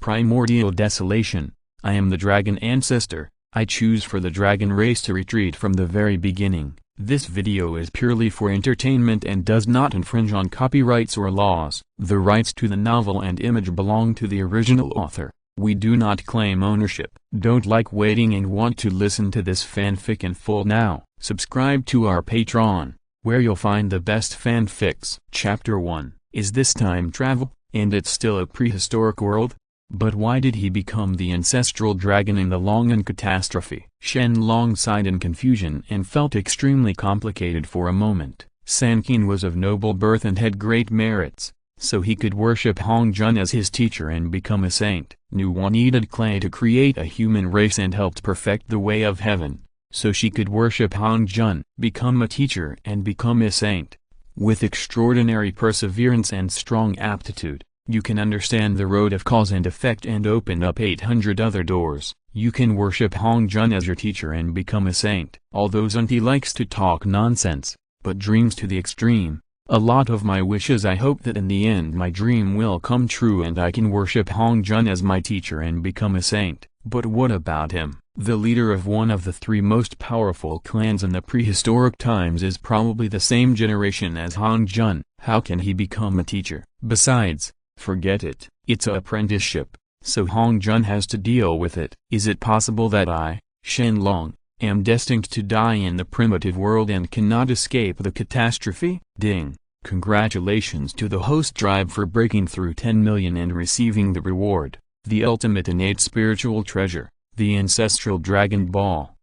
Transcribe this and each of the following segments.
Primordial Desolation. I am the Dragon Ancestor. I choose for the dragon race to retreat from the very beginning. This video is purely for entertainment and does not infringe on copyrights or laws. The rights to the novel and image belong to the original author. We do not claim ownership. Don't like waiting and want to listen to this fanfic in full now? Subscribe to our Patreon, where you'll find the best fanfics. Chapter 1. Is this time travel? And it's still a prehistoric world? But why did he become the ancestral dragon in the Long catastrophe? Shen Long sighed in confusion and felt extremely complicated for a moment. Sanqing was of noble birth and had great merits, so he could worship Hongjun as his teacher and become a saint. Nuwa needed clay to create a human race and helped perfect the way of heaven, so she could worship Hongjun, become a teacher and become a saint. With extraordinary perseverance and strong aptitude, you can understand the road of cause and effect and open up 800 other doors. You can worship Hongjun as your teacher and become a saint. Although Zunti likes to talk nonsense, but dreams to the extreme. A lot of my wishes. I hope that in the end my dream will come true and I can worship Hongjun as my teacher and become a saint. But what about him? The leader of one of the three most powerful clans in the prehistoric times is probably the same generation as Hongjun. How can he become a teacher? Besides, forget it. It's a apprenticeship, so Hongjun has to deal with it. Is it possible that I, Shen Long, am destined to die in the primitive world and cannot escape the catastrophe? Ding! Congratulations to the host tribe for breaking through 10 million and receiving the reward, the ultimate innate spiritual treasure, the ancestral Dragon Ball.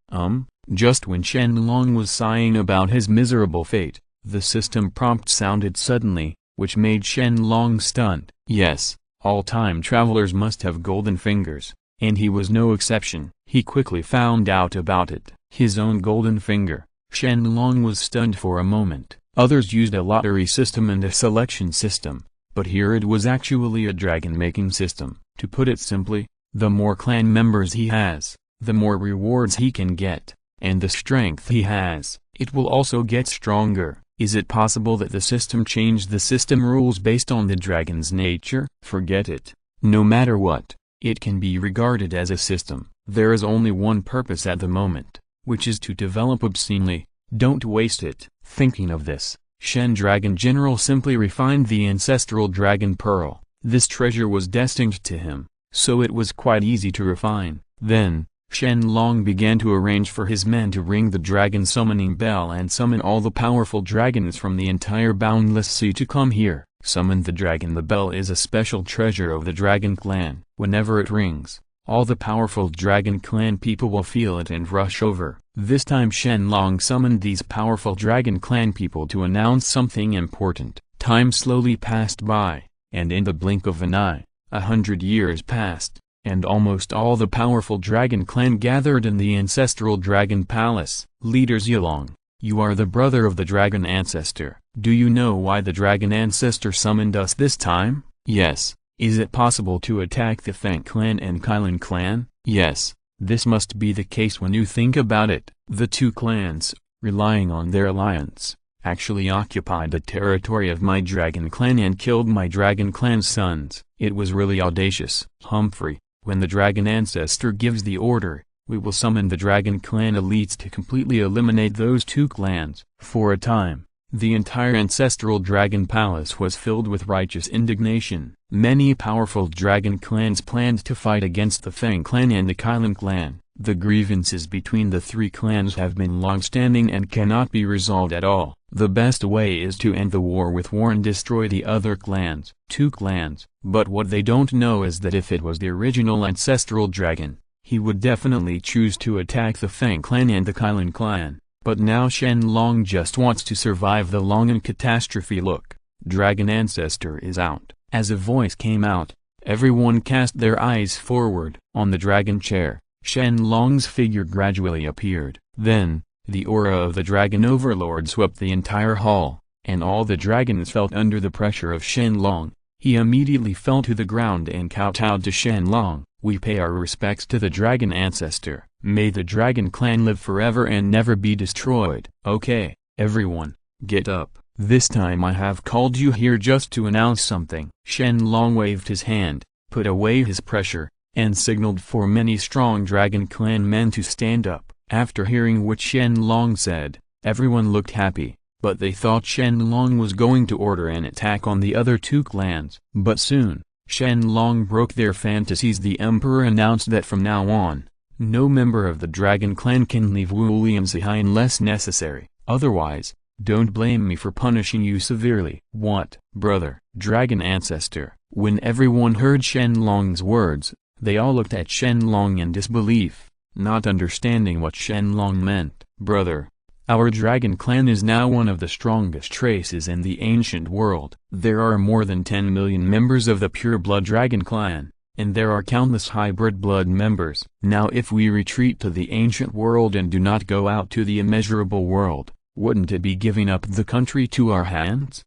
Just when Shen Long was sighing about his miserable fate, the system prompt sounded suddenly, which made Shen Long stunned. Yes, all time travelers must have golden fingers, and he was no exception. He quickly found out about it. His own golden finger. Shen Long was stunned for a moment. Others used a lottery system and a selection system, but here it was actually a dragon-making system. To put it simply, the more clan members he has, the more rewards he can get, and the strength he has, it will also get stronger. Is it possible that the system changed the system rules based on the dragon's nature? Forget it. No matter what, it can be regarded as a system. There is only one purpose at the moment, which is to develop obscenely. Don't waste it. Thinking of this, Shen Dragon General simply refined the ancestral dragon pearl. This treasure was destined to him, so it was quite easy to refine. Then, Shen Long began to arrange for his men to ring the dragon summoning bell and summon all the powerful dragons from the entire boundless sea to come here. Summon the dragon. The bell is a special treasure of the dragon clan. Whenever it rings, all the powerful dragon clan people will feel it and rush over. This time Shen Long summoned these powerful dragon clan people to announce something important. Time slowly passed by, and in the blink of an eye, 100 years passed, and almost all the powerful dragon clan gathered in the ancestral dragon palace. Leader Zilong, you are the brother of the Dragon Ancestor. Do you know why the Dragon Ancestor summoned us this time? Yes. Is it possible to attack the Fang clan and Qilin clan? Yes. This must be the case when you think about it. The two clans, relying on their alliance, actually occupied the territory of my dragon clan and killed my dragon clan's sons. It was really audacious. Humphrey, when the Dragon Ancestor gives the order, we will summon the dragon clan elites to completely eliminate those two clans. For a time, the entire ancestral dragon palace was filled with righteous indignation. Many powerful dragon clans planned to fight against the Fang clan and the Qilin clan. The grievances between the three clans have been long-standing and cannot be resolved at all. The best way is to end the war with war and destroy the other clans. Two clans. But what they don't know is that if it was the original ancestral dragon, he would definitely choose to attack the Fang clan and the Qilin clan. But now Shen Long just wants to survive the Long catastrophe. Look, Dragon Ancestor is out. As a voice came out, everyone cast their eyes forward. On the dragon chair, Shen Long's figure gradually appeared. Then, the aura of the Dragon Overlord swept the entire hall, and all the dragons felt under the pressure of Shen Long. He immediately fell to the ground and kowtowed to Shen Long. We pay our respects to the Dragon Ancestor. May the Dragon Clan live forever and never be destroyed. Okay, everyone, get up. This time I have called you here just to announce something. Shen Long waved his hand, put away his pressure, and signaled for many strong Dragon Clan men to stand up. After hearing what Shen Long said, everyone looked happy, but they thought Shen Long was going to order an attack on the other two clans. But soon, Shen Long broke their fantasies. The emperor announced that from now on, no member of the Dragon Clan can leave Wuliansihai unless necessary. Otherwise, don't blame me for punishing you severely. What, brother? Dragon Ancestor. When everyone heard Shen Long's words, they all looked at Shen Long in disbelief, not understanding what Shen Long meant. Brother, our Dragon Clan is now one of the strongest races in the ancient world. There are more than 10 million members of the pure-blood Dragon Clan, and there are countless hybrid blood members. Now if we retreat to the ancient world and do not go out to the immeasurable world, wouldn't it be giving up the country to our hands?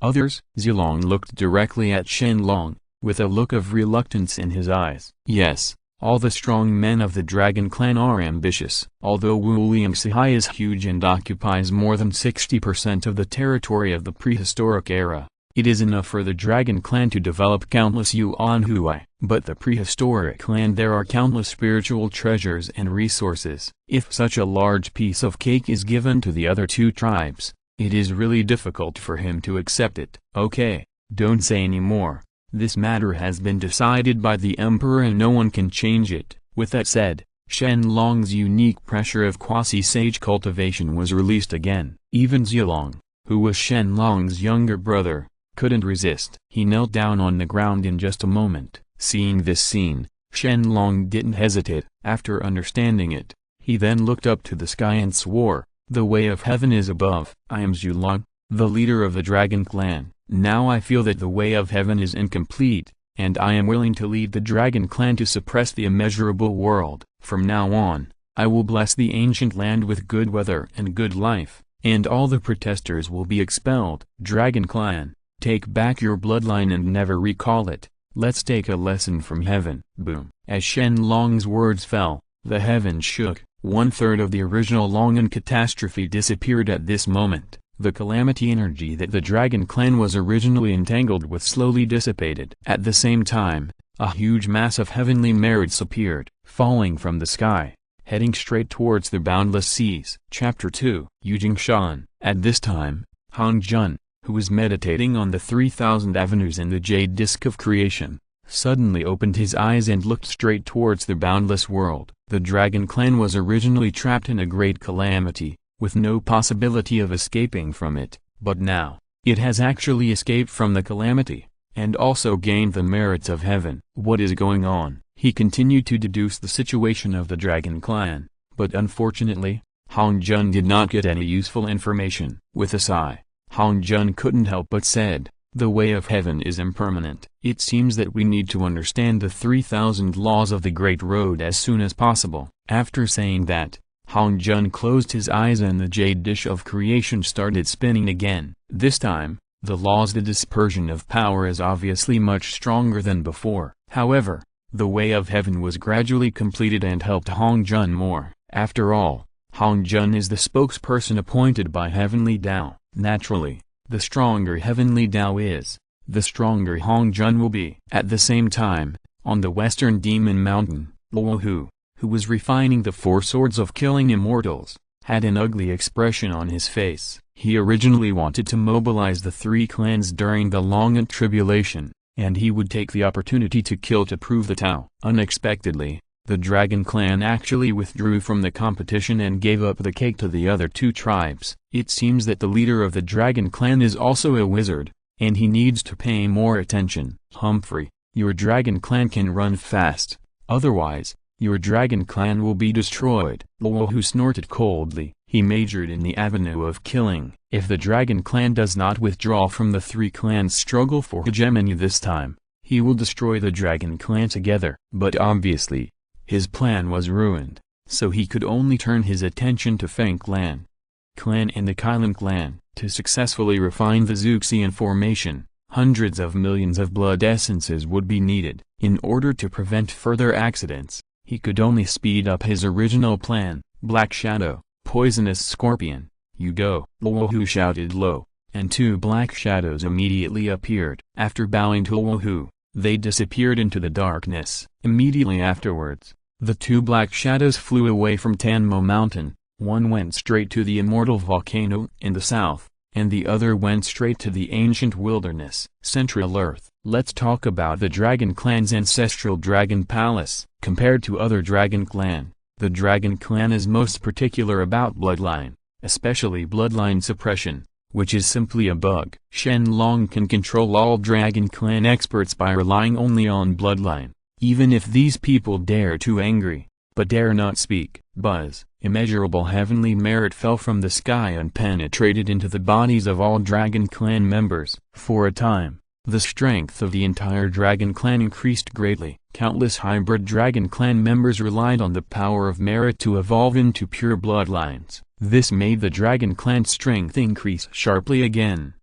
Others? Zilong looked directly at Shen Long, with a look of reluctance in his eyes. Yes, all the strong men of the Dragon Clan are ambitious. Although Wuliansihai is huge and occupies more than 60% of the territory of the prehistoric era, it is enough for the Dragon Clan to develop countless yuan-hui. But the prehistoric land, there are countless spiritual treasures and resources. If such a large piece of cake is given to the other two tribes, it is really difficult for him to accept it. Okay, don't say any more. This matter has been decided by the emperor and no one can change it. With that said, Shen Long's unique pressure of quasi-sage cultivation was released again. Even Zilong, who was Shen Long's younger brother, couldn't resist. He knelt down on the ground in just a moment. Seeing this scene, Shen Long didn't hesitate. After understanding it, he then looked up to the sky and swore, "The way of heaven is above. I am Zilong, the leader of the Dragon Clan. Now I feel that the way of heaven is incomplete, and I am willing to lead the Dragon Clan to suppress the immeasurable world. From now on, I will bless the ancient land with good weather and good life, and all the protesters will be expelled. Dragon Clan, take back your bloodline and never recall it. Let's take a lesson from heaven." Boom. As Shen Long's words fell, the heavens shook. 1/3 of the original Longan catastrophe disappeared at this moment. The calamity energy that the Dragon Clan was originally entangled with slowly dissipated. At the same time, a huge mass of heavenly merits appeared, falling from the sky, heading straight towards the boundless seas. Chapter 2. Yujing Shan. At this time, Han Jun, who was meditating on the 3,000 avenues in the jade disk of creation, suddenly opened his eyes and looked straight towards the boundless world. The Dragon Clan was originally trapped in a great calamity, with no possibility of escaping from it, but now, it has actually escaped from the calamity, and also gained the merits of heaven. What is going on? He continued to deduce the situation of the Dragon Clan, but unfortunately, Han Jun did not get any useful information. With a sigh, Han Jun couldn't help but said, "The way of heaven is impermanent. It seems that we need to understand the 3,000 laws of the Great Road as soon as possible." After saying that, Han Jun closed his eyes and the jade dish of creation started spinning again. This time, the laws, the dispersion of power is obviously much stronger than before. However, the way of heaven was gradually completed and helped Han Jun more. After all, Han Jun is the spokesperson appointed by Heavenly Tao. Naturally, the stronger Heavenly Tao is, the stronger Han Jun will be. At the same time, on the western Demon Mountain, Luo Hu, who was refining the 4 swords of killing immortals, had an ugly expression on his face. He originally wanted to mobilize the 3 clans during the Long Tribulation, and he would take the opportunity to kill to prove the Tao. Unexpectedly, the Dragon Clan actually withdrew from the competition and gave up the cake to the other 2 tribes. It seems that the leader of the Dragon Clan is also a wizard, and he needs to pay more attention. Humphrey, your Dragon Clan can run fast, otherwise, your Dragon Clan will be destroyed. Luo Hu snorted coldly. He majored in the avenue of killing. If the Dragon Clan does not withdraw from the 3 clans' struggle for hegemony this time, he will destroy the Dragon Clan together. But obviously, his plan was ruined, so he could only turn his attention to Feng Clan and the Qilin Clan. To successfully refine the Zuxian formation, hundreds of millions of blood essences would be needed. In order to prevent further accidents, he could only speed up his original plan. Black Shadow, Poisonous Scorpion, you go. Luo Hu shouted low, and 2 black shadows immediately appeared. After bowing to Luo Hu, They disappeared into the darkness. Immediately afterwards, the two black shadows flew away from Tanmo Mountain. One went straight to the Immortal volcano in the south, and the other went straight to the ancient wilderness, Central Earth. Let's talk about the Dragon Clan's ancestral Dragon Palace. Compared to other Dragon Clan, the Dragon Clan is most particular about bloodline, especially bloodline suppression, which is simply a bug. Shen Long can control all Dragon Clan experts by relying only on bloodline, even if these people dare to angry, but dare not speak. Buzz, immeasurable heavenly merit fell from the sky and penetrated into the bodies of all Dragon Clan members. For a time, the strength of the entire Dragon Clan increased greatly. Countless hybrid Dragon Clan members relied on the power of merit to evolve into pure bloodlines. This made the Dragon Clan's strength increase sharply again.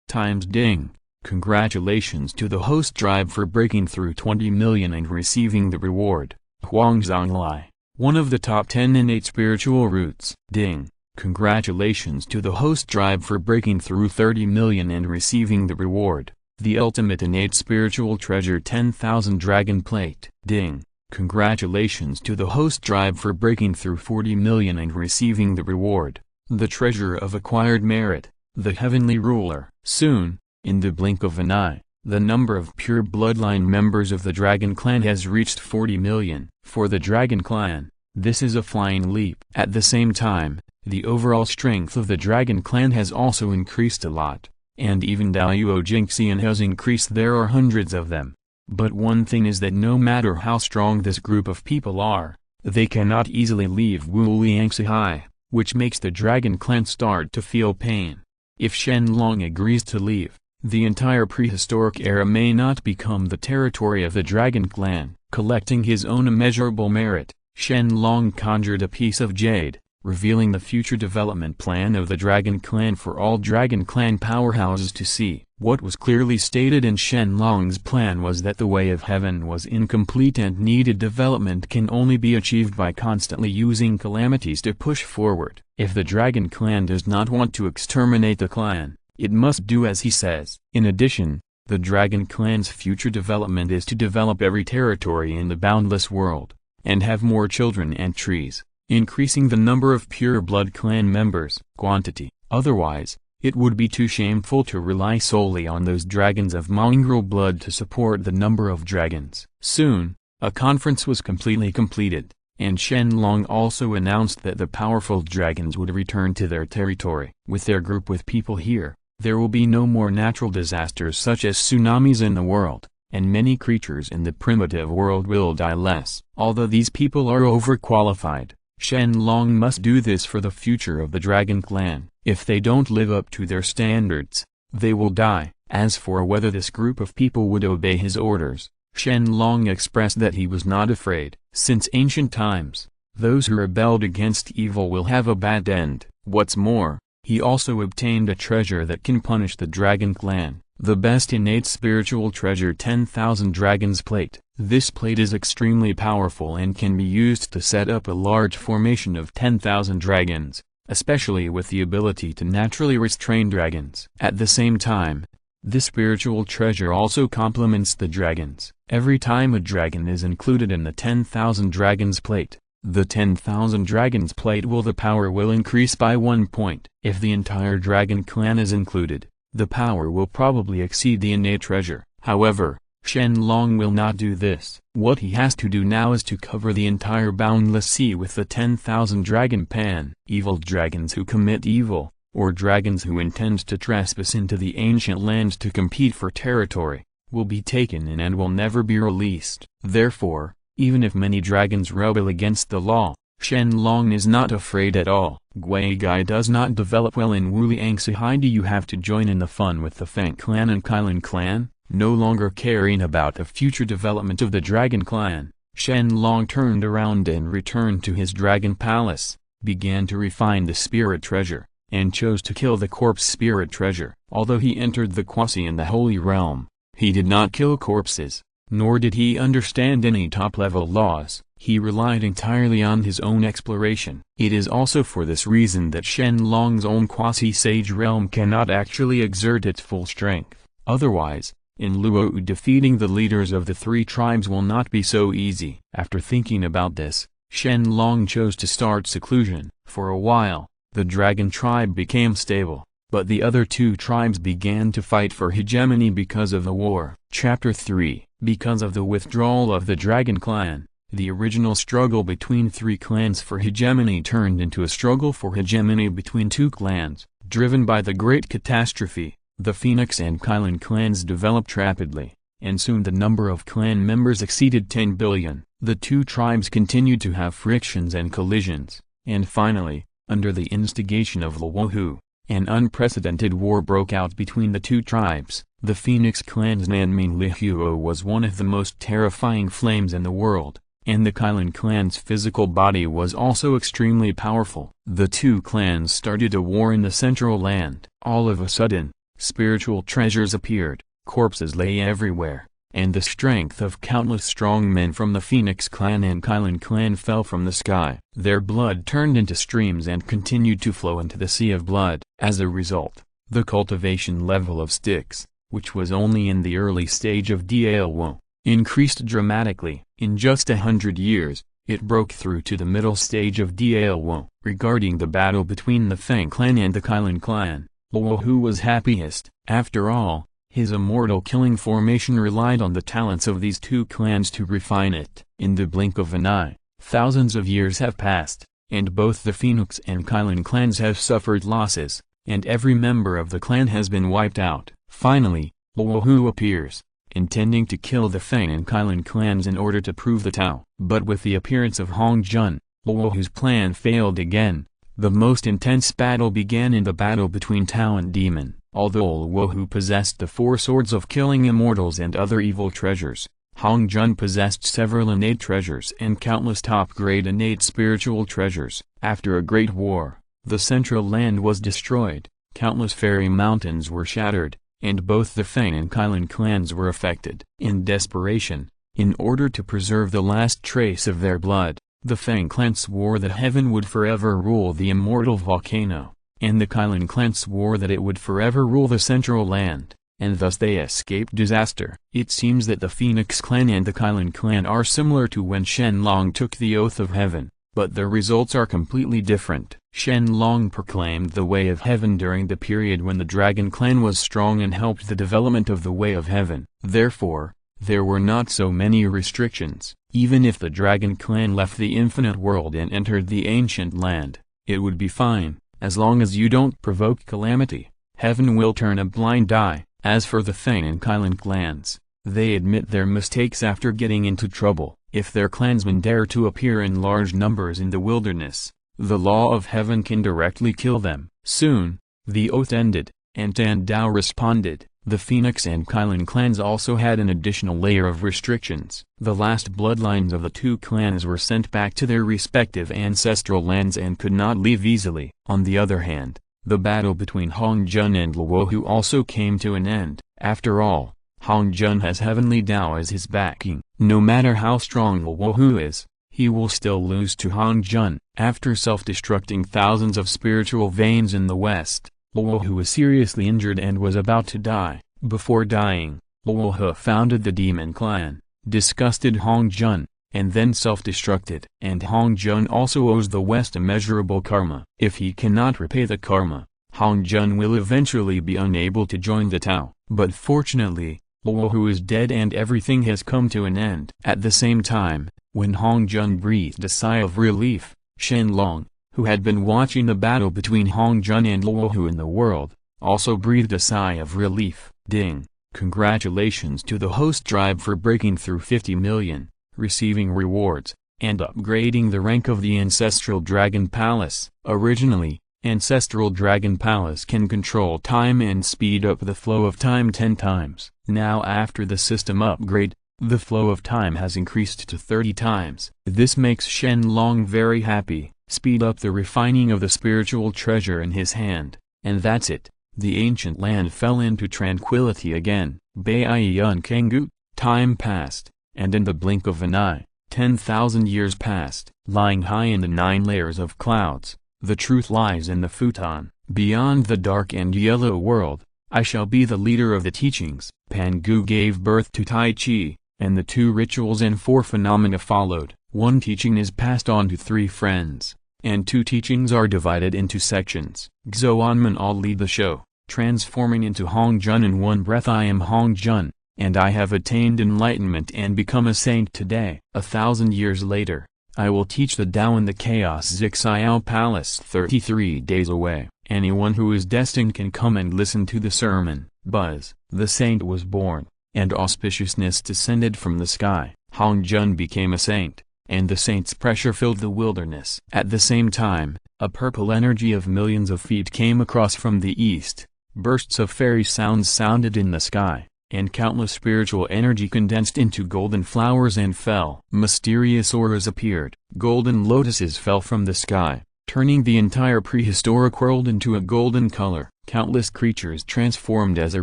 Times ding. Congratulations to the host tribe for breaking through 20 million and receiving the reward. Huangzonglai, one of the top 10 innate spiritual roots. Ding. Congratulations to the host tribe for breaking through 30 million and receiving the reward. The ultimate innate spiritual treasure 10,000 Dragon Plate. Ding. Congratulations to the host tribe for breaking through 40 million and receiving the reward. The treasure of acquired merit, the heavenly ruler. Soon, in the blink of an eye, the number of pure bloodline members of the Dragon Clan has reached 40 million. For the Dragon Clan, this is a flying leap. At the same time, the overall strength of the Dragon Clan has also increased a lot. And even Luo Jinxian has increased. There are hundreds of them. But one thing is that no matter how strong this group of people are, they cannot easily leave Wu Liangxihai, which makes the Dragon Clan start to feel pain. If Shen Long agrees to leave, the entire prehistoric era may not become the territory of the Dragon Clan. Collecting his own immeasurable merit, Shen Long conjured a piece of jade, revealing the future development plan of the Dragon Clan for all Dragon Clan powerhouses to see. What was clearly stated in Shen Long's plan was that the way of heaven was incomplete and needed development can only be achieved by constantly using calamities to push forward. If the Dragon Clan does not want to exterminate the clan, it must do as he says. In addition, the Dragon Clan's future development is to develop every territory in the boundless world, and have more children and trees, increasing the number of pure blood clan members. Quantity. Otherwise, it would be too shameful to rely solely on those dragons of mongrel blood to support the number of dragons. Soon, a conference was completely completed, and Shen Long also announced that the powerful dragons would return to their territory. With their group with people here, there will be no more natural disasters such as tsunamis in the world, and many creatures in the primitive world will die less. Although these people are overqualified, Shen Long must do this for the future of the Dragon Clan. If they don't live up to their standards, they will die. As for whether this group of people would obey his orders, Shen Long expressed that he was not afraid. Since ancient times, those who rebelled against evil will have a bad end. What's more, he also obtained a treasure that can punish the Dragon Clan, the best innate spiritual treasure 10,000 Dragon's Plate. This plate is extremely powerful and can be used to set up a large formation of 10,000 dragons, especially with the ability to naturally restrain dragons. At the same time, this spiritual treasure also complements the dragons. Every time a dragon is included in the 10,000 Dragon's Plate, the 10,000 Dragon's Plate the power will increase by 1 point. If the entire Dragon Clan is included, the power will probably exceed the innate treasure. However, Shen Long will not do this. What he has to do now is to cover the entire boundless sea with the 10,000 Dragon Pan. Evil dragons who commit evil, or dragons who intend to trespass into the ancient lands to compete for territory, will be taken in and will never be released. Therefore, even if many dragons rebel against the law, Shen Long is not afraid at all. Gui Gai does not develop well in Wu Liangxihai. Do you have to join in the fun with the Fang clan and Qilin clan? No longer caring about the future development of the Dragon Clan, Shen Long turned around and returned to his Dragon Palace, began to refine the spirit treasure, and chose to kill the corpse spirit treasure. Although he entered the Quasi in the Holy Realm, he did not kill corpses, nor did he understand any top-level laws. He relied entirely on his own exploration. It is also for this reason that Shen Long's own Quasi-Sage realm cannot actually exert its full strength. Otherwise, In Luo Hu, defeating the leaders of the three tribes will not be so easy. After thinking about this, Shen Long chose to start seclusion. For a while, the dragon tribe became stable, but the other two tribes began to fight for hegemony because of the war. Chapter 3. Because of the withdrawal of the dragon clan, the original struggle between three clans for hegemony turned into a struggle for hegemony between two clans. Driven by the Great Catastrophe, the Phoenix and Qilin clans developed rapidly, and soon the number of clan members exceeded 10 billion. The two tribes continued to have frictions and collisions, and finally, under the instigation of Luo Hu, an unprecedented war broke out between the two tribes. The Phoenix clan's Nanming Lihuo was one of the most terrifying flames in the world, and the Qilin clan's physical body was also extremely powerful. The two clans started a war in the central land. All of a sudden, spiritual treasures appeared, corpses lay everywhere, and the strength of countless strong men from the Phoenix clan and Qilin clan fell from the sky. Their blood turned into streams and continued to flow into the sea of blood. As a result, the cultivation level of sticks, which was only in the early stage of Dalwo, increased dramatically. In just 100 years, it broke through to the middle stage of Dalwo. Regarding the battle between the Fang clan and the Qilin clan, Luo Hu was happiest. After all, his immortal killing formation relied on the talents of these two clans to refine it. In the blink of an eye, thousands of years have passed, and both the Phoenix and Qilin clans have suffered losses, and every member of the clan has been wiped out. Finally, Luo Hu appears, intending to kill the Fang and Qilin clans in order to prove the Tao. But with the appearance of Hong Jun, Luo Hu's plan failed again. The most intense battle began in the battle between Tao and Demon. Although Luo Hu possessed the four swords of killing immortals and other evil treasures, Hong Jun possessed several innate treasures and countless top-grade innate spiritual treasures. After a great war, the central land was destroyed, countless fairy mountains were shattered, and both the Fang and Qilin clans were affected. In desperation, in order to preserve the last trace of their blood, the Fang clan swore that heaven would forever rule the immortal volcano, and the Qilin clan swore that it would forever rule the central land, and thus they escaped disaster. It seems that the Phoenix clan and the Qilin clan are similar to when Shen Long took the oath of heaven, but the results are completely different. Shen Long proclaimed the way of heaven during the period when the Dragon clan was strong and helped the development of the way of heaven. Therefore, there were not so many restrictions. Even if the Dragon clan left the infinite world and entered the ancient land, it would be fine, as long as you don't provoke calamity. Heaven will turn a blind eye. As for the Fang and Qilin clans, they admit their mistakes after getting into trouble. If their clansmen dare to appear in large numbers in the wilderness, the law of heaven can directly kill them. Soon, the oath ended, and Tan Dao responded. The Phoenix and Qilin clans also had an additional layer of restrictions. The last bloodlines of the two clans were sent back to their respective ancestral lands and could not leave easily. On the other hand, the battle between Hong Jun and Luo Hu also came to an end. After all, Hong Jun has heavenly Tao as his backing. No matter how strong Luo Hu is, he will still lose to Hong Jun. After self-destructing thousands of spiritual veins in the west, Luo Hu was seriously injured and was about to die. Before dying, Luo Hu founded the Demon Clan, disgusted Hong Jun, and then self-destructed. And Hong Jun also owes the West immeasurable karma. If he cannot repay the karma, Hong Jun will eventually be unable to join the Tao. But fortunately, Luo Hu is dead and everything has come to an end. At the same time, when Hong Jun breathed a sigh of relief, Shen Long, who had been watching the battle between Hong Jun and Luo Hu in the world, also breathed a sigh of relief. Ding! Congratulations to the host tribe for breaking through 50 million, receiving rewards, and upgrading the rank of the Ancestral Dragon Palace. Originally, Ancestral Dragon Palace can control time and speed up the flow of time 10 times. Now after the system upgrade, the flow of time has increased to 30 times. This makes Shen Long very happy. Speed up the refining of the spiritual treasure in his hand, and that's it. The ancient land fell into tranquility again. Baiyan Kengu. Time passed, and in the blink of an eye, 10,000 years passed. Lying high in the 9 layers of clouds, the truth lies in the futon. Beyond the dark and yellow world, I shall be the leader of the teachings. Pangu gave birth to Tai Chi, and the 2 rituals and 4 phenomena followed. 1 teaching is passed on to 3 friends, and 2 teachings are divided into sections. Xuanmen all lead the show, transforming into Hongjun in one breath. I am Hongjun, and I have attained enlightenment and become a saint today. 1,000 years later, I will teach the Tao in the Chaos Zixiao Palace 33 days away. Anyone who is destined can come and listen to the sermon. Buzz. The saint was born, and auspiciousness descended from the sky. Hongjun became a saint, and the saint's pressure filled the wilderness. At the same time, a purple energy of millions of feet came across from the east. Bursts of fairy sounds sounded in the sky, and countless spiritual energy condensed into golden flowers and fell. Mysterious auras appeared. Golden lotuses fell from the sky, turning the entire prehistoric world into a golden color. Countless creatures transformed as a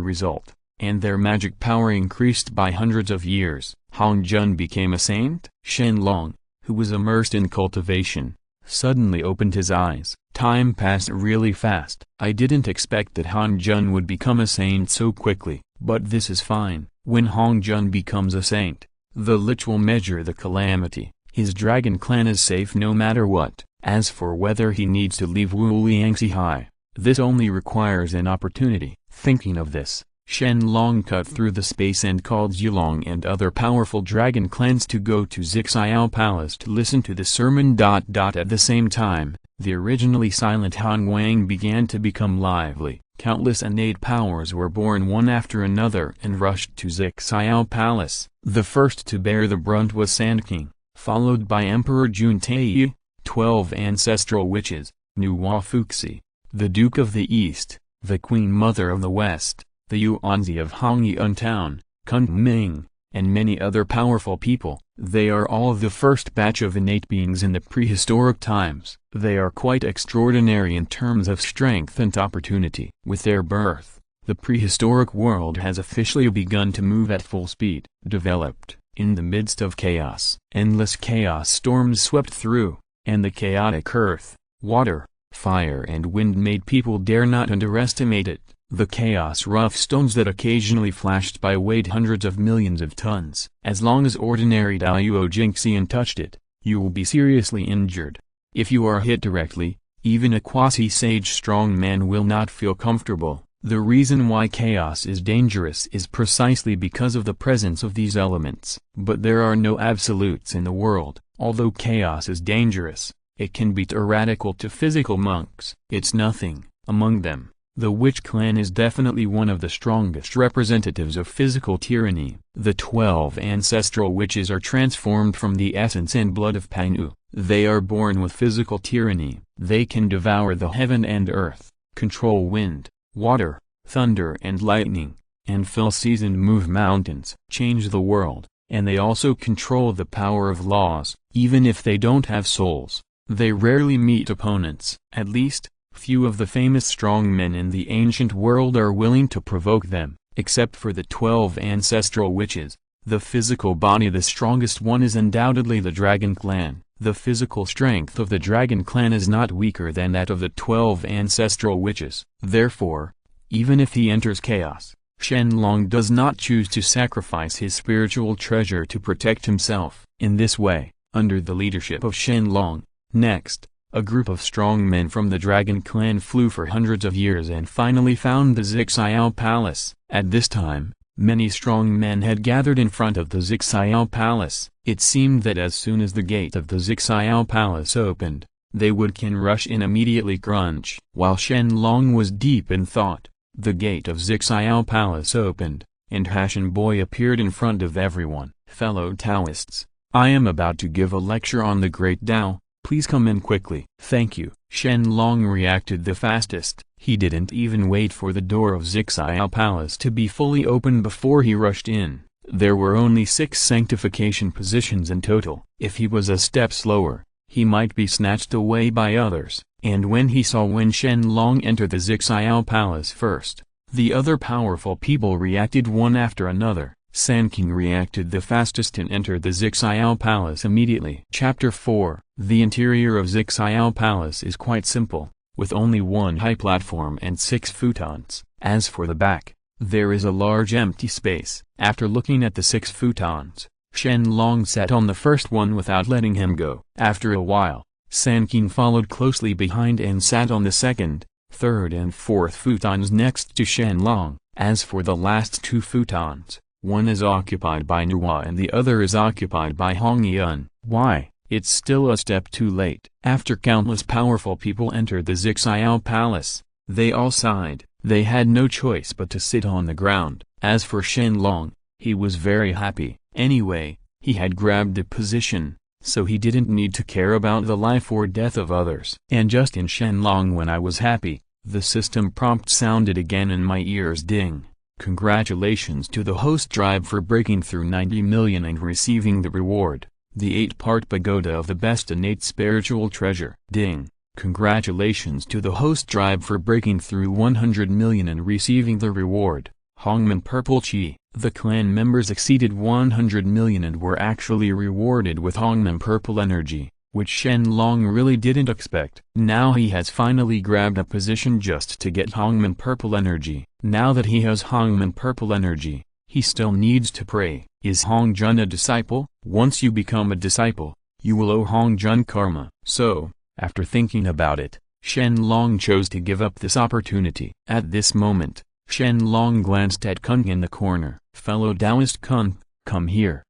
result, and their magic power increased by hundreds of years. Hongjun became a saint. Shen Long, who was immersed in cultivation, suddenly opened his eyes. Time passed really fast. I didn't expect that Hongjun would become a saint so quickly, but this is fine. When Hongjun becomes a saint, the lich will measure the calamity. His dragon clan is safe no matter what. As for whether he needs to leave Wuliangxi High, this only requires an opportunity. Thinking of this, Shen Long cut through the space and called Zhulong and other powerful dragon clans to go to Zixiao Palace to listen to the sermon. At the same time, the originally silent Han Wang began to become lively. Countless innate powers were born one after another and rushed to Zixiao Palace. The first to bear the brunt was Sanqing, followed by Emperor Juntai, 12 ancestral witches, Nuwa Fuxi, the Duke of the East, the Queen Mother of the West, the Yuanzi of Hongyun Town, Cunning, and many other powerful people. They are all the first batch of innate beings in the prehistoric times. They are quite extraordinary in terms of strength and opportunity. With their birth, the prehistoric world has officially begun to move at full speed. Developed, in the midst of chaos. Endless chaos storms swept through, and the chaotic earth, water, fire and wind made people dare not underestimate it. The chaos rough stones that occasionally flashed by weighed hundreds of millions of tons. As long as ordinary Daoyuo Jinxian touched it, you will be seriously injured. If you are hit directly, even a quasi-sage strong man will not feel comfortable. The reason why chaos is dangerous is precisely because of the presence of these elements. But there are no absolutes in the world. Although chaos is dangerous, it can be tyrannical to physical monks. It's nothing. Among them, the witch clan is definitely one of the strongest representatives of physical tyranny. The 12 ancestral witches are transformed from the essence and blood of Panu. They are born with physical tyranny. They can devour the heaven and earth, control wind, water, thunder and lightning, and fill seas and move mountains, change the world, and they also control the power of laws. Even if they don't have souls, they rarely meet opponents. At least, few of the famous strong men in the ancient world are willing to provoke them, except for the 12 ancestral witches. The physical body, the strongest one is undoubtedly the Dragon Clan. The physical strength of the Dragon Clan is not weaker than that of the 12 ancestral witches. Therefore, even if he enters chaos, Shen Long does not choose to sacrifice his spiritual treasure to protect himself. In this way, under the leadership of Shen Long, next, a group of strong men from the Dragon Clan flew for hundreds of years and finally found the Zixiao Palace. At this time, many strong men had gathered in front of the Zixiao Palace. It seemed that as soon as the gate of the Zixiao Palace opened, they can rush in immediately. Crunch. While Shen Long was deep in thought, the gate of Zixiao Palace opened, and Hashan Boy appeared in front of everyone. Fellow Taoists, I am about to give a lecture on the Great Tao. Please come in quickly. Thank you. Shen Long reacted the fastest. He didn't even wait for the door of Zixiao Palace to be fully open before he rushed in. There were only 6 sanctification positions in total. If he was a step slower, he might be snatched away by others. And when he saw Shen Long enter the Zixiao Palace first, the other powerful people reacted one after another. Sanqing reacted the fastest and entered the Zixiao Palace immediately. Chapter 4. The interior of Zixiao Palace is quite simple, with only one high platform and 6 futons. As for the back, there is a large empty space. After looking at the 6 futons, Shen Long sat on the first one without letting him go. After a while, Sanqing followed closely behind and sat on the second, third and fourth futons next to Shen Long. As for the last 2 futons, one is occupied by Nuwa and the other is occupied by Hongyun. Why? It's still a step too late. After countless powerful people entered the Zixiao Palace, they all sighed. They had no choice but to sit on the ground. As for Shen Long, he was very happy. Anyway, he had grabbed a position, so he didn't need to care about the life or death of others. And just in Shen Long when I was happy, the system prompt sounded again in my ears. Ding! Congratulations to the host tribe for breaking through 90 million and receiving the reward, the 8-part pagoda of the best innate spiritual treasure. Ding! Congratulations to the host tribe for breaking through 100 million and receiving the reward, Hongmen Purple Chi. The clan members exceeded 100 million and were actually rewarded with Hongmen Purple Energy, which Shen Long really didn't expect. Now he has finally grabbed a position just to get Hongmen Purple Energy. Now that he has Hongmen Purple Energy, he still needs to pray. Is Hongjun a disciple? Once you become a disciple, you will owe Hongjun karma. So, after thinking about it, Shen Long chose to give up this opportunity. At this moment, Shen Long glanced at Cunning in the corner. Fellow Taoist Cunning, come here.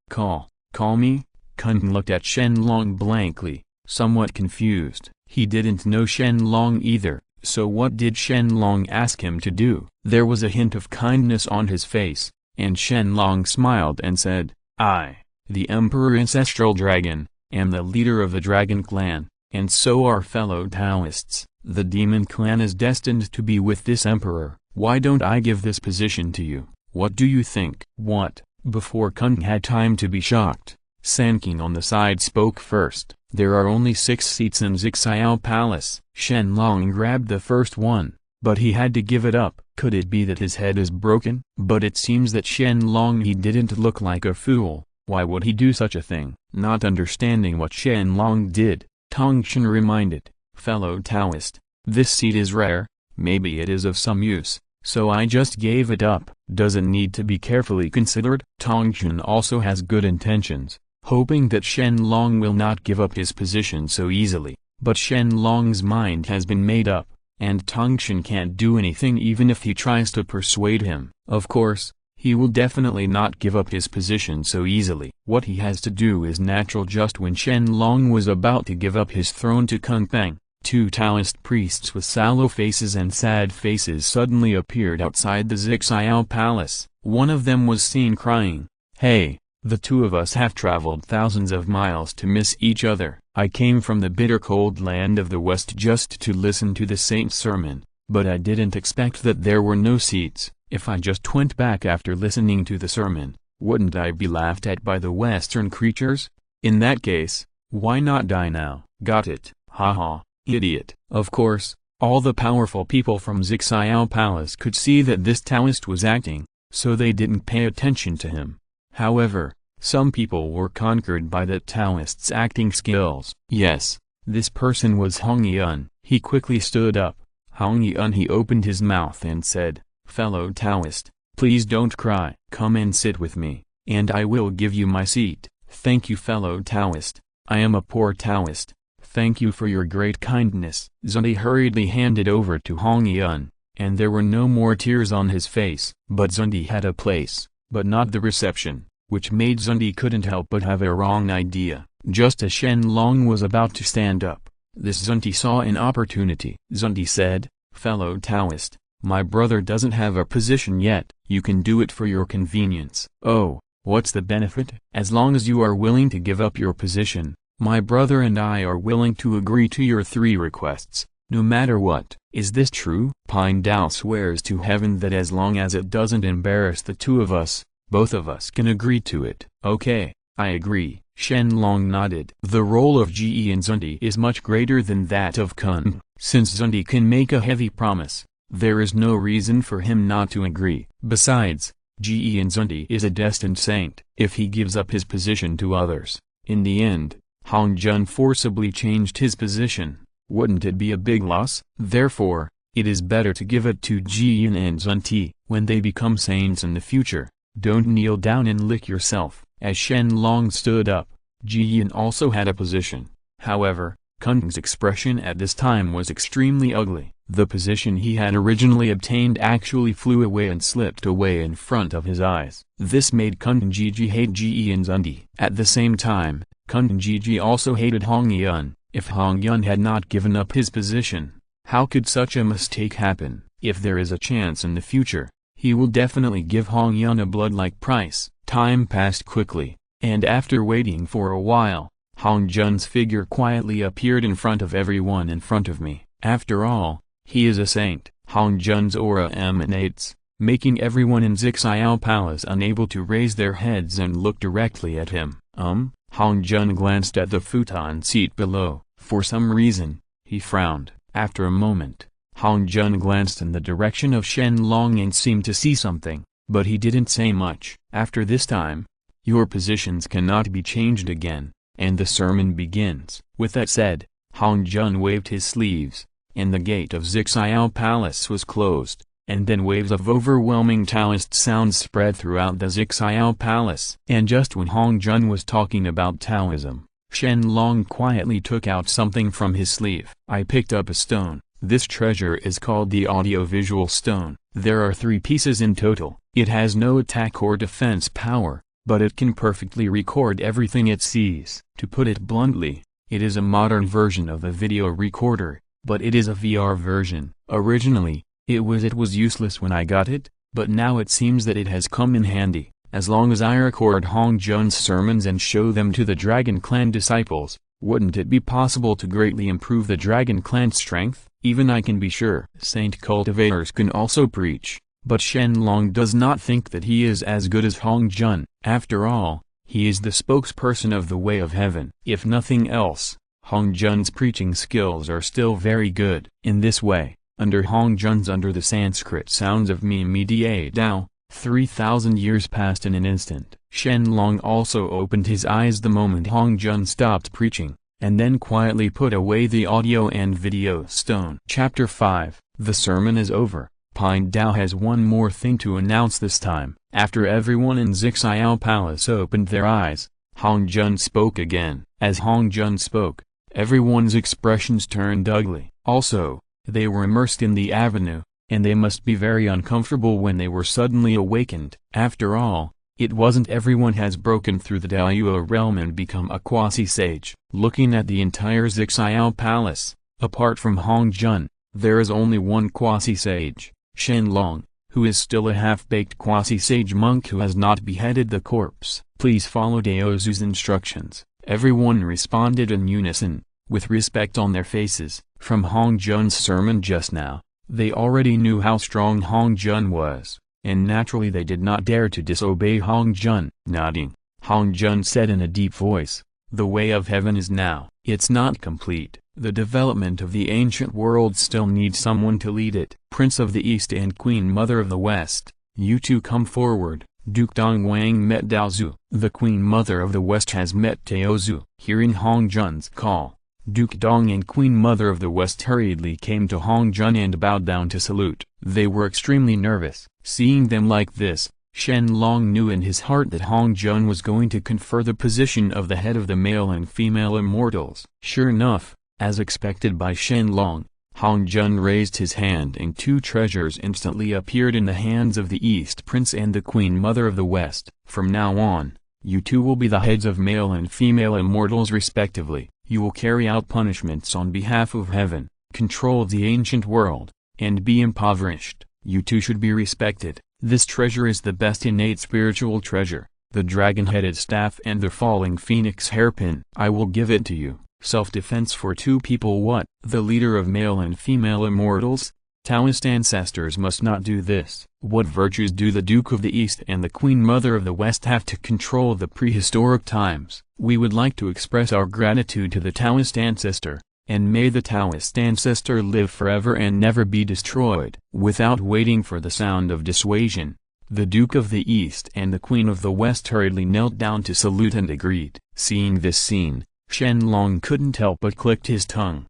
Call me? Cunning looked at Shen Long blankly, somewhat confused. He didn't know Shen Long either, so what did Shen Long ask him to do? There was a hint of kindness on his face, and Shen Long smiled and said, I, the Emperor Ancestral Dragon, am the leader of the Dragon Clan, and so are fellow Taoists. The Demon Clan is destined to be with this Emperor. Why don't I give this position to you? What do you think? What? Before Cunning had time to be shocked, Sanqing on the side spoke first. There are only 6 seats in Zixiao Palace. Shen Long grabbed the first one, but he had to give it up. Could it be that his head is broken? But it seems that Shen Long he didn't look like a fool. Why would he do such a thing? Not understanding what Shen Long did, Tongshan reminded, fellow Taoist, this seat is rare, maybe it is of some use, so I just gave it up. Does it need to be carefully considered? Tongshan also has good intentions, hoping that Shen Long will not give up his position so easily, but Shen Long's mind has been made up, and Tongshan can't do anything even if he tries to persuade him. Of course, he will definitely not give up his position so easily. What he has to do is natural. Just when Shen Long was about to give up his throne to Cunning, 2 Taoist priests with sallow faces and sad faces suddenly appeared outside the Zixiao Palace. One of them was seen crying, "Hey, the 2 of us have traveled thousands of miles to miss each other. I came from the bitter cold land of the West just to listen to the saint's sermon, but I didn't expect that there were no seats. If I just went back after listening to the sermon, wouldn't I be laughed at by the Western creatures? In that case, why not die now? Got it, haha, idiot." Of course, all the powerful people from Zixiao Palace could see that this Taoist was acting, so they didn't pay attention to him. However, some people were conquered by the Taoist's acting skills. Yes, this person was Hongyun. He quickly stood up. Hongyun he opened his mouth and said, "Fellow Taoist, please don't cry. Come and sit with me, and I will give you my seat." "Thank you fellow Taoist, I am a poor Taoist. Thank you for your great kindness." Zunti hurriedly handed over to Hongyun, and there were no more tears on his face. But Zunti had a place, but not the reception, which made Zunti couldn't help but have a wrong idea. Just as Shen Long was about to stand up, this Zunti saw an opportunity. Zunti said, "Fellow Taoist, my brother doesn't have a position yet. You can do it for your convenience." "Oh, what's the benefit?" "As long as you are willing to give up your position, my brother and I are willing to agree to your 3 requests, no matter what." "Is this true?" "Pine Dao swears to heaven that as long as it doesn't embarrass the 2 of us, both of us can agree to it." "Okay, I agree." Shen Long nodded. The role of Ge in Zunti is much greater than that of Kun. Since Zunti can make a heavy promise, there is no reason for him not to agree. Besides, Ge in Zunti is a destined saint. If he gives up his position to others, in the end, Hongjun forcibly changed his position, wouldn't it be a big loss? Therefore, It is better to give it to Qilin and Zunti when they become saints in the future. Don't kneel down and lick yourself." As Shen Long stood up, Qilin also had a position. However, Cunning's expression at this time was extremely ugly. The position he had originally obtained actually flew away and slipped away in front of his eyes. This made Cunning hate Qilin's Zunti. At the same time, Cunning also hated Hong Yun. If Hong Yun had not given up his position, how could such a mistake happen? If there is a chance in the future, he will definitely give Hong Yun a blood-like price. Time passed quickly, and after waiting for a while, Hong Yun's figure quietly appeared in front of everyone in front of me. After all, he is a saint. Hong Yun's aura emanates, making everyone in Zixiao Palace unable to raise their heads and look directly at him. Hong Yun glanced at the futon seat below. For some reason, he frowned. After a moment, Hong Yun glanced in the direction of Shen Long and seemed to see something, but he didn't say much. After this time, "Your positions cannot be changed again," and the sermon begins. With that said, Hong Yun waved his sleeves, and the gate of Zixiao Palace was closed, and then waves of overwhelming Taoist sounds spread throughout the Zixiao Palace. And just when Hong Yun was talking about Taoism, Shen Long quietly took out something from his sleeve. I picked up a stone. This treasure is called the audiovisual stone. There are 3 pieces in total. It has no attack or defense power, but it can perfectly record everything it sees. To put it bluntly, it is a modern version of a video recorder, but it is a VR version. Originally, it was useless when I got it, but now it seems that it has come in handy. As long as I record Hong Yun's sermons and show them to the Dragon Clan disciples, wouldn't it be possible to greatly improve the Dragon Clan's strength? Even I can be sure. Saint cultivators can also preach, but Shen Long does not think that he is as good as Hong Yun. After all, he is the spokesperson of the way of heaven. If nothing else, Hong Yun's preaching skills are still very good. In this way, under the Sanskrit sounds of Mediate Dao, 3,000 years passed in an instant. Shen Long also opened his eyes the moment Hong Yun stopped preaching, and then quietly put away the audio and video stone. Chapter 5. The sermon is over. Pine Dao has one more thing to announce this time. After everyone in Zixiao Palace opened their eyes, Hong Yun spoke again. As Hong Yun spoke, everyone's expressions turned ugly. Also, they were immersed in the avenue, and they must be very uncomfortable when they were suddenly awakened. After all, it wasn't everyone has broken through the Daoyuo realm and become a quasi-sage. Looking at the entire Zixiao Palace, apart from Hong Yun, there is only one quasi-sage, Shen Long, who is still a half-baked quasi-sage monk who has not beheaded the corpse. "Please follow Daozu's instructions." Everyone responded in unison, with respect on their faces. From Hong Yun's sermon just now, they already knew how strong Hong Yun was, and naturally they did not dare to disobey Hong Yun. Nodding, Hong Yun said in a deep voice, "The way of heaven is now. It's not complete. The development of the ancient world still needs someone to lead it. Prince of the East and Queen Mother of the West, you two come forward." Duke Dongwang met Daozu. The Queen Mother of the West has met Daozu. Hearing Hong Yun's call, Duke Dong and Queen Mother of the West hurriedly came to Hong Yun and bowed down to salute. They were extremely nervous. Seeing them like this, Shen Long knew in his heart that Hong Yun was going to confer the position of the head of the male and female immortals. Sure enough, as expected by Shen Long, Hong Yun raised his hand and 2 treasures instantly appeared in the hands of the East Prince and the Queen Mother of the West. "From now on, you two will be the heads of male and female immortals respectively. You will carry out punishments on behalf of heaven, control the ancient world, and be impoverished. You two should be respected. This treasure is the best innate spiritual treasure, the dragon-headed staff and the falling phoenix hairpin. I will give it to you. Self-defense for 2 people. What? The leader of male and female immortals? Taoist ancestors must not do this. What virtues do the Duke of the East and the Queen Mother of the West have to control the prehistoric times? We would like to express our gratitude to the Taoist ancestor, and may the Taoist ancestor live forever and never be destroyed." Without waiting for the sound of dissuasion, the Duke of the East and the Queen of the West hurriedly knelt down to salute and agreed. Seeing this scene, Shen Long couldn't help but clicked his tongue.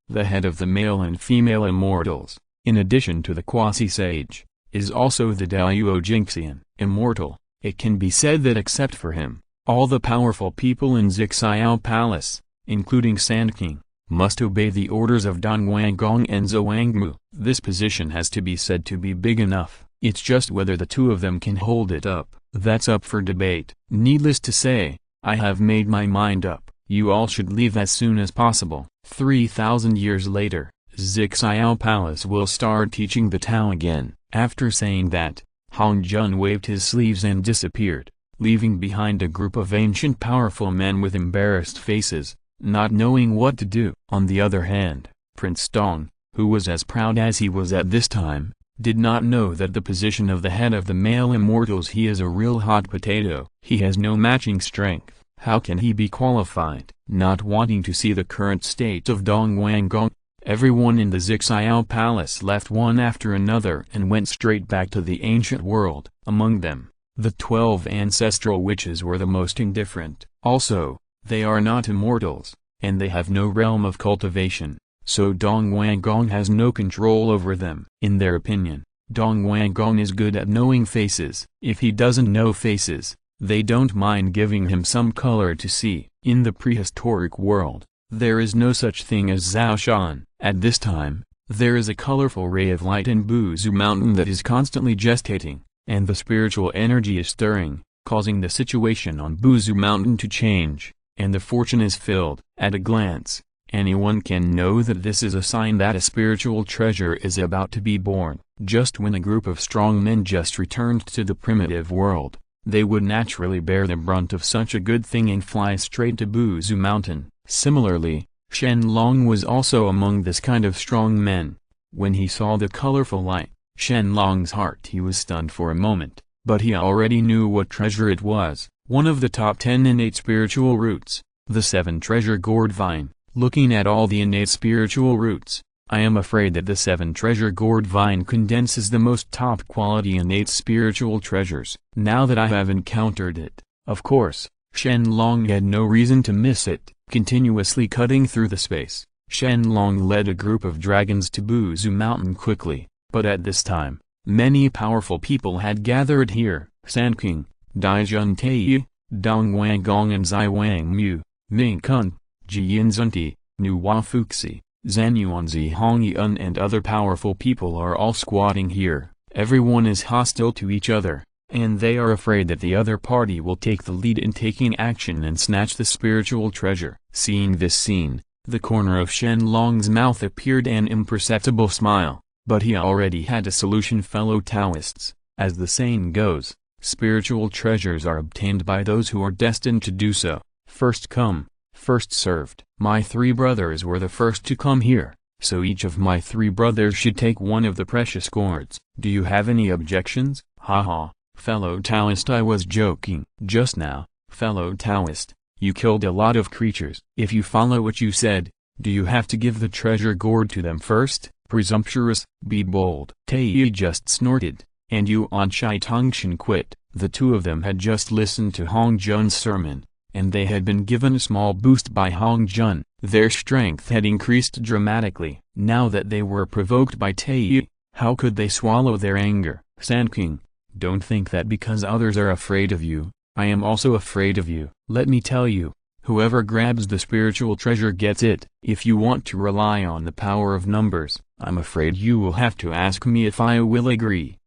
the head of the male and female immortals, in addition to the quasi-sage, is also the Daoyuo Jinxian, immortal. It can be said that except for him, all the powerful people in Zixiao Palace, including Sanqing, must obey the orders of Dong Wanggong and Zhuangmu. This position has to be said to be big enough. It's just whether the two of them can hold it up, that's up for debate. Needless to say, I have made my mind up. You all should leave as soon as possible. 3,000 years later, Zixiao Palace will start teaching the Tao again. After saying that, Hong Jun waved his sleeves and disappeared, leaving behind a group of ancient powerful men with embarrassed faces, not knowing what to do. On the other hand, Prince Dong, who was as proud as he was at this time, did not know that the position of the head of the male immortals, he is a real hot potato. He has no matching strength. How can he be qualified? Not wanting to see the current state of Dong Wanggong, everyone in the Zixiao Palace left one after another and went straight back to the ancient world. Among them, the 12 ancestral witches were the most indifferent. Also, they are not immortals, and they have no realm of cultivation, so Dong Wanggong has no control over them. In their opinion, Dong Wanggong is good at knowing faces. If he doesn't know faces, they don't mind giving him some color to see. In the prehistoric world, there is no such thing as Zhao Shan. At this time, there is a colorful ray of light in Buzu Mountain that is constantly gestating, and the spiritual energy is stirring, causing the situation on Buzu Mountain to change, and the fortune is filled. At a glance, anyone can know that this is a sign that a spiritual treasure is about to be born. Just when a group of strong men just returned to the primitive world, they would naturally bear the brunt of such a good thing and fly straight to Buzu Mountain. Similarly, Shen Long was also among this kind of strong men. When he saw the colorful light, Shen Long's heart, he was stunned for a moment, but he already knew what treasure it was. One of the top 10 innate spiritual roots, the Seven Treasure Gourd vine. Looking at all the innate spiritual roots, I am afraid that the Seven Treasure Gourd vine condenses the most top quality innate spiritual treasures. Now that I have encountered it, of course, Shen Long had no reason to miss it. Continuously cutting through the space, Shen Long led a group of dragons to Buzu Mountain quickly, but at this time, many powerful people had gathered here. Sanqing, Daijun Taiyu, Dong Wanggong and Zai Wangmu, Ming Kun, Jian Zunti, Nuwa Fuxi, Zanyuanzi Hongyun and other powerful people are all squatting here. Everyone is hostile to each other, and they are afraid that the other party will take the lead in taking action and snatch the spiritual treasure. Seeing this scene, the corner of Shen Long's mouth appeared an imperceptible smile, but he already had a solution. Fellow Taoists, as the saying goes, spiritual treasures are obtained by those who are destined to do so. First come, first served. My 3 brothers were the first to come here, so each of my 3 brothers should take one of the precious gourds. Do you have any objections? Haha. Fellow Taoist, I was joking. Just now, fellow Taoist, you killed a lot of creatures. If you follow what you said, do you have to give the treasure gourd to them first? Presumptuous, be bold. Taiyu just snorted, and Yuan Shai Tongshan quit. The two of them had just listened to Hong Jun's sermon, and they had been given a small boost by Hong Jun. Their strength had increased dramatically. Now that they were provoked by Taiyu, how could they swallow their anger? Sanqing, don't think that because others are afraid of you, I am also afraid of you. Let me tell you, whoever grabs the spiritual treasure gets it. If you want to rely on the power of numbers, I'm afraid you will have to ask me if I will agree.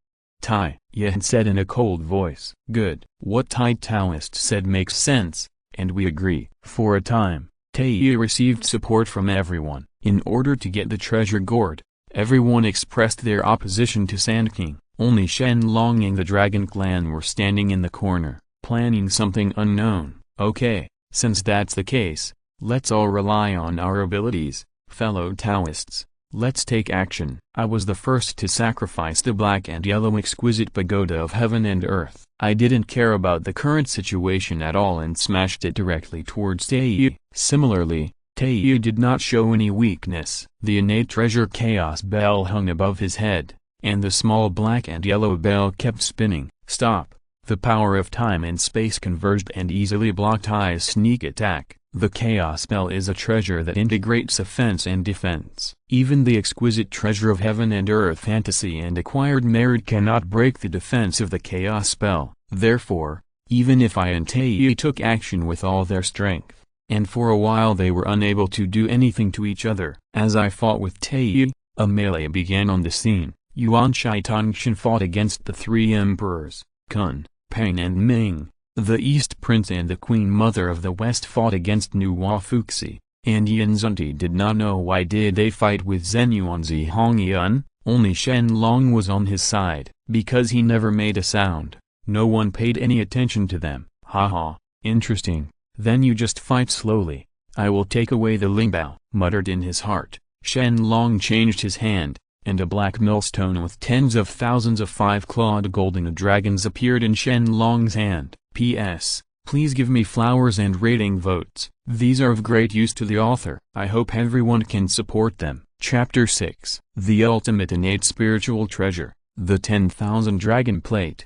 Tai Yan said in a cold voice. Good. What Tai Taoist said makes sense, and we agree. For a time, Taiyu received support from everyone. In order to get the treasure gourd, everyone expressed their opposition to Sanqing. Only Shen Long and the Dragon Clan were standing in the corner, planning something unknown. Okay, since that's the case, let's all rely on our abilities, fellow Taoists. Let's take action. I was the first to sacrifice the black and yellow exquisite pagoda of heaven and earth. I didn't care about the current situation at all and smashed it directly towards Taiyu. Similarly, Taiyu did not show any weakness. The innate treasure chaos bell hung above his head, and the small black and yellow bell kept spinning. Stop. The power of time and space converged and easily blocked Tai's sneak attack. The chaos spell is a treasure that integrates offense and defense. Even the exquisite treasure of heaven and earth fantasy and acquired merit cannot break the defense of the chaos spell. Therefore, even if I and Tei took action with all their strength, and for a while they were unable to do anything to each other. As I fought with Tei, a melee began on the scene. Yuan Shai Tongshan fought against the three emperors, Kun, Pang and Ming. The East Prince and the Queen Mother of the West fought against Nuwa Fuxi, and Yanzunti did not know why did they fight with Zenyuanzi Hongyun. Only Shen Long was on his side. Because he never made a sound, no one paid any attention to them. Haha, interesting, then you just fight slowly. I will take away the Lingbao, muttered in his heart. Shen Long changed his hand, and a black millstone with tens of thousands of five-clawed golden dragons appeared in Shen Long's hand. P.S. Please give me flowers and rating votes. These are of great use to the author. I hope everyone can support them. Chapter 6. The Ultimate Innate Spiritual Treasure, the 10,000 Dragon Plate.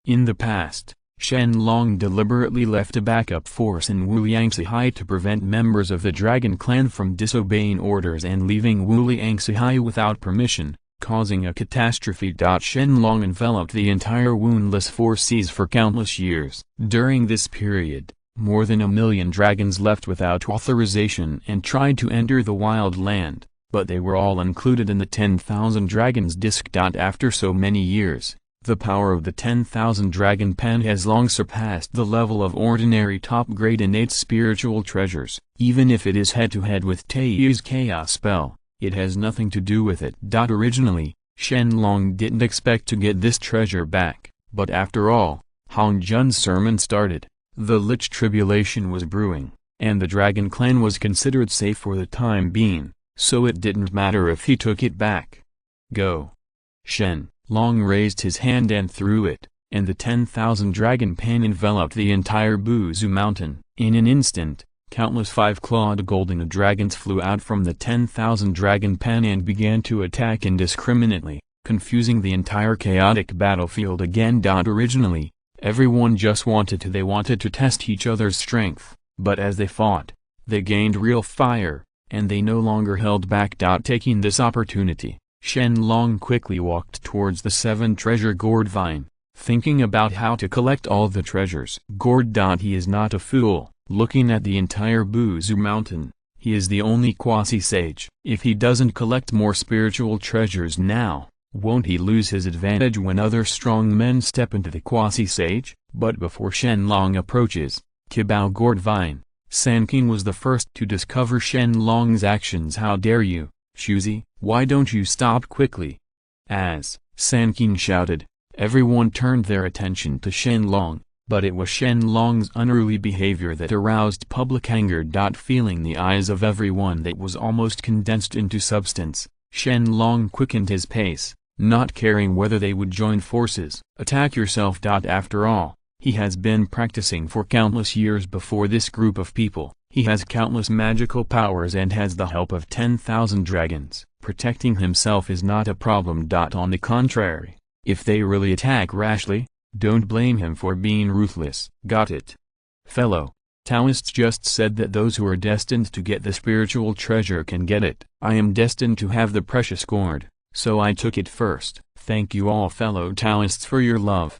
In the past, Shen Long deliberately left a backup force in Wuliangxihai to prevent members of the Dragon Clan from disobeying orders and leaving Wuliangxihai without permission, causing a catastrophe. Shen Long enveloped the entire Woundless Four Seas for countless years. During this period, more than 1 million dragons left without authorization and tried to enter the wild land, but they were all included in the 10,000 dragons disc. After so many years, the power of the 10,000 Dragon Pen has long surpassed the level of ordinary top-grade innate spiritual treasures. Even if it is head-to-head with Tei's chaos spell, it has nothing to do with it. Originally, Shen Long didn't expect to get this treasure back, but after all, Hong Jun's sermon started. The Lich Tribulation was brewing, and the Dragon Clan was considered safe for the time being, so it didn't matter if he took it back. Go. Shen Long raised his hand and threw it, and the 10,000 Dragon Pen enveloped the entire Buzu Mountain. In an instant, countless five-clawed golden dragons flew out from the 10,000 Dragon Pen and began to attack indiscriminately, confusing the entire chaotic battlefield again. Originally, everyone just wanted to test each other's strength, but as they fought, they gained real fire, and they no longer held back. Taking this opportunity, Shen Long quickly walked towards the Seven Treasure Gourd vine, thinking about how to collect all the treasures. Gourd. He is not a fool. Looking at the entire Buzu Mountain, he is the only quasi-sage. If he doesn't collect more spiritual treasures now, won't he lose his advantage when other strong men step into the quasi-sage? But before Shen Long approaches Kibao Gourd Vine, Sanqing was the first to discover Shen Long's actions. How dare you, Shuzi, why don't you stop quickly? As Sanqing shouted, everyone turned their attention to Shen Long, but it was Shen Long's unruly behavior that aroused public anger. Feeling the eyes of everyone that was almost condensed into substance, Shen Long quickened his pace, not caring whether they would join forces. Attack yourself. After all, he has been practicing for countless years before this group of people. He has countless magical powers and has the help of 10,000 dragons. Protecting himself is not a problem. On the contrary, if they really attack rashly, don't blame him for being ruthless. Got it? Fellow Taoists just said that those who are destined to get the spiritual treasure can get it. I am destined to have the precious gourd, so I took it first. Thank you all fellow Taoists for your love.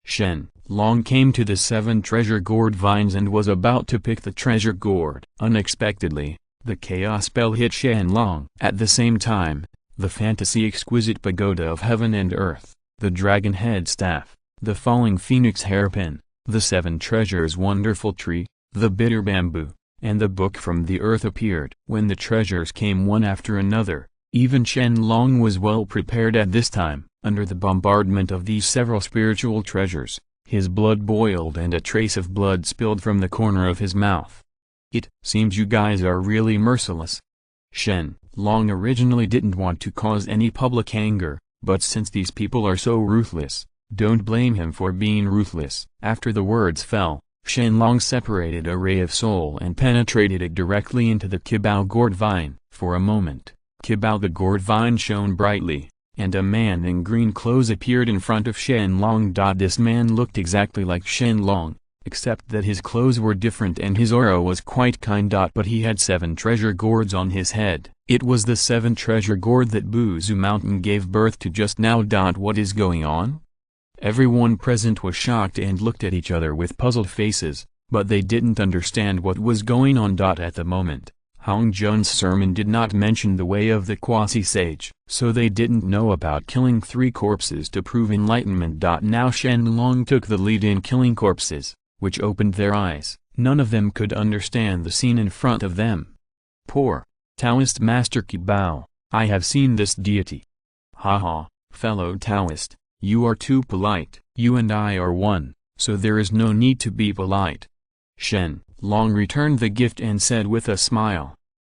Shen Long came to the 7 treasure gourd vines and was about to pick the treasure gourd. Unexpectedly, the chaos spell hit Shen Long. At the same time, the fantasy exquisite pagoda of heaven and earth, the dragon head staff, the falling phoenix hairpin, the 7 treasures wonderful tree, the bitter bamboo, and the book from the earth appeared. When the treasures came one after another, even Shen Long was well prepared at this time. Under the bombardment of these several spiritual treasures, his blood boiled and a trace of blood spilled from the corner of his mouth. It seems you guys are really merciless. Shen Long originally didn't want to cause any public anger, but since these people are so ruthless, don't blame him for being ruthless. After the words fell, Shen Long separated a ray of soul and penetrated it directly into the Kibao gourd vine. For a moment, Kibao the gourd vine shone brightly, and a man in green clothes appeared in front of Shen Long. This man looked exactly like Shen Long, except that his clothes were different and his aura was quite kind. But he had 7 treasure gourds on his head. It was the 7 treasure gourd that Buzu Mountain gave birth to just now. What is going on? Everyone present was shocked and looked at each other with puzzled faces, but they didn't understand what was going on. At the moment, Hong Jun's sermon did not mention the way of the quasi-sage, so they didn't know about killing 3 corpses to prove enlightenment. Now Shen Long took the lead in killing corpses, which opened their eyes. None of them could understand the scene in front of them. Poor Taoist Master Qibao, I have seen this deity. Haha, fellow Taoist, you are too polite. You and I are one, so there is no need to be polite. Shen Long returned the gift and said with a smile.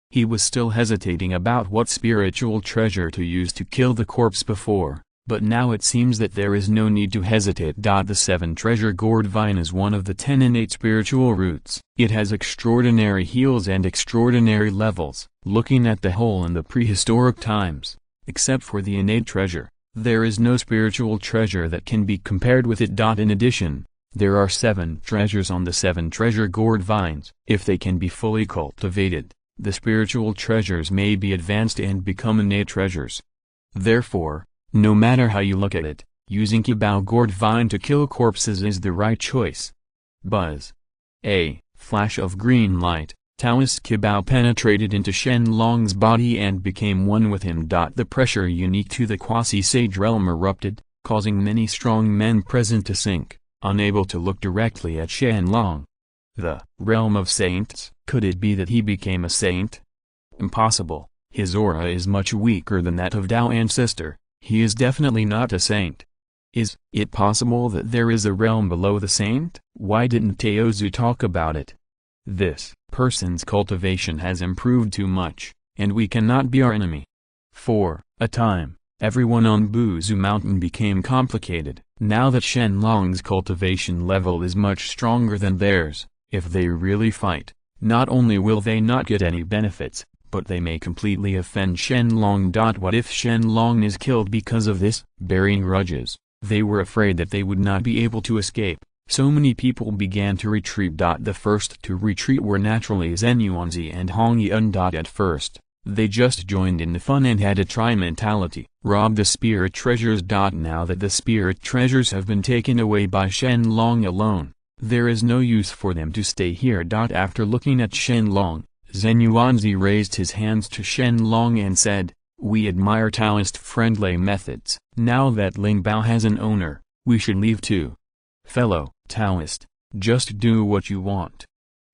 He was still hesitating about what spiritual treasure to use to kill the corpse before, but now it seems that there is no need to hesitate. The 7 treasure gourd vine is one of the 10 innate spiritual roots. It has extraordinary heals and extraordinary levels. Looking at the whole in the prehistoric times, except for the innate treasure, there is no spiritual treasure that can be compared with it. In addition, there are 7 treasures on the 7 treasure gourd vines. If they can be fully cultivated, the spiritual treasures may be advanced and become innate treasures. Therefore, no matter how you look at it, using Qibao gourd vine to kill corpses is the right choice. Buzz. A flash of green light, Taoist Qibao penetrated into Shen Long's body and became one with him. The pressure unique to the quasi-sage realm erupted, causing many strong men present to sink, unable to look directly at Shen Long. The realm of saints? Could it be that he became a saint? Impossible. His aura is much weaker than that of Dragon Ancestor. He is definitely not a saint. Is it possible that there is a realm below the saint? Why didn't Teozu talk about it? This person's cultivation has improved too much, and we cannot be our enemy. For a time, everyone on Buzu Mountain became complicated. Now that Shen Long's cultivation level is much stronger than theirs, if they really fight, not only will they not get any benefits, but they may completely offend Shen Long. What if Shen Long is killed because of this? Bearing grudges, they were afraid that they would not be able to escape, so many people began to retreat. The first to retreat were naturally Zenyuanzi and Hong Yun. At first, they just joined in the fun and had a try mentality, rob the spirit treasures. Now that the spirit treasures have been taken away by Shen Long alone, there is no use for them to stay here. After looking at Shen Long, Zenyuanzi raised his hands to Shen Long and said, "We admire Taoist-friendly methods. Now that Ling Bao has an owner, we should leave too. Fellow Taoist, just do what you want."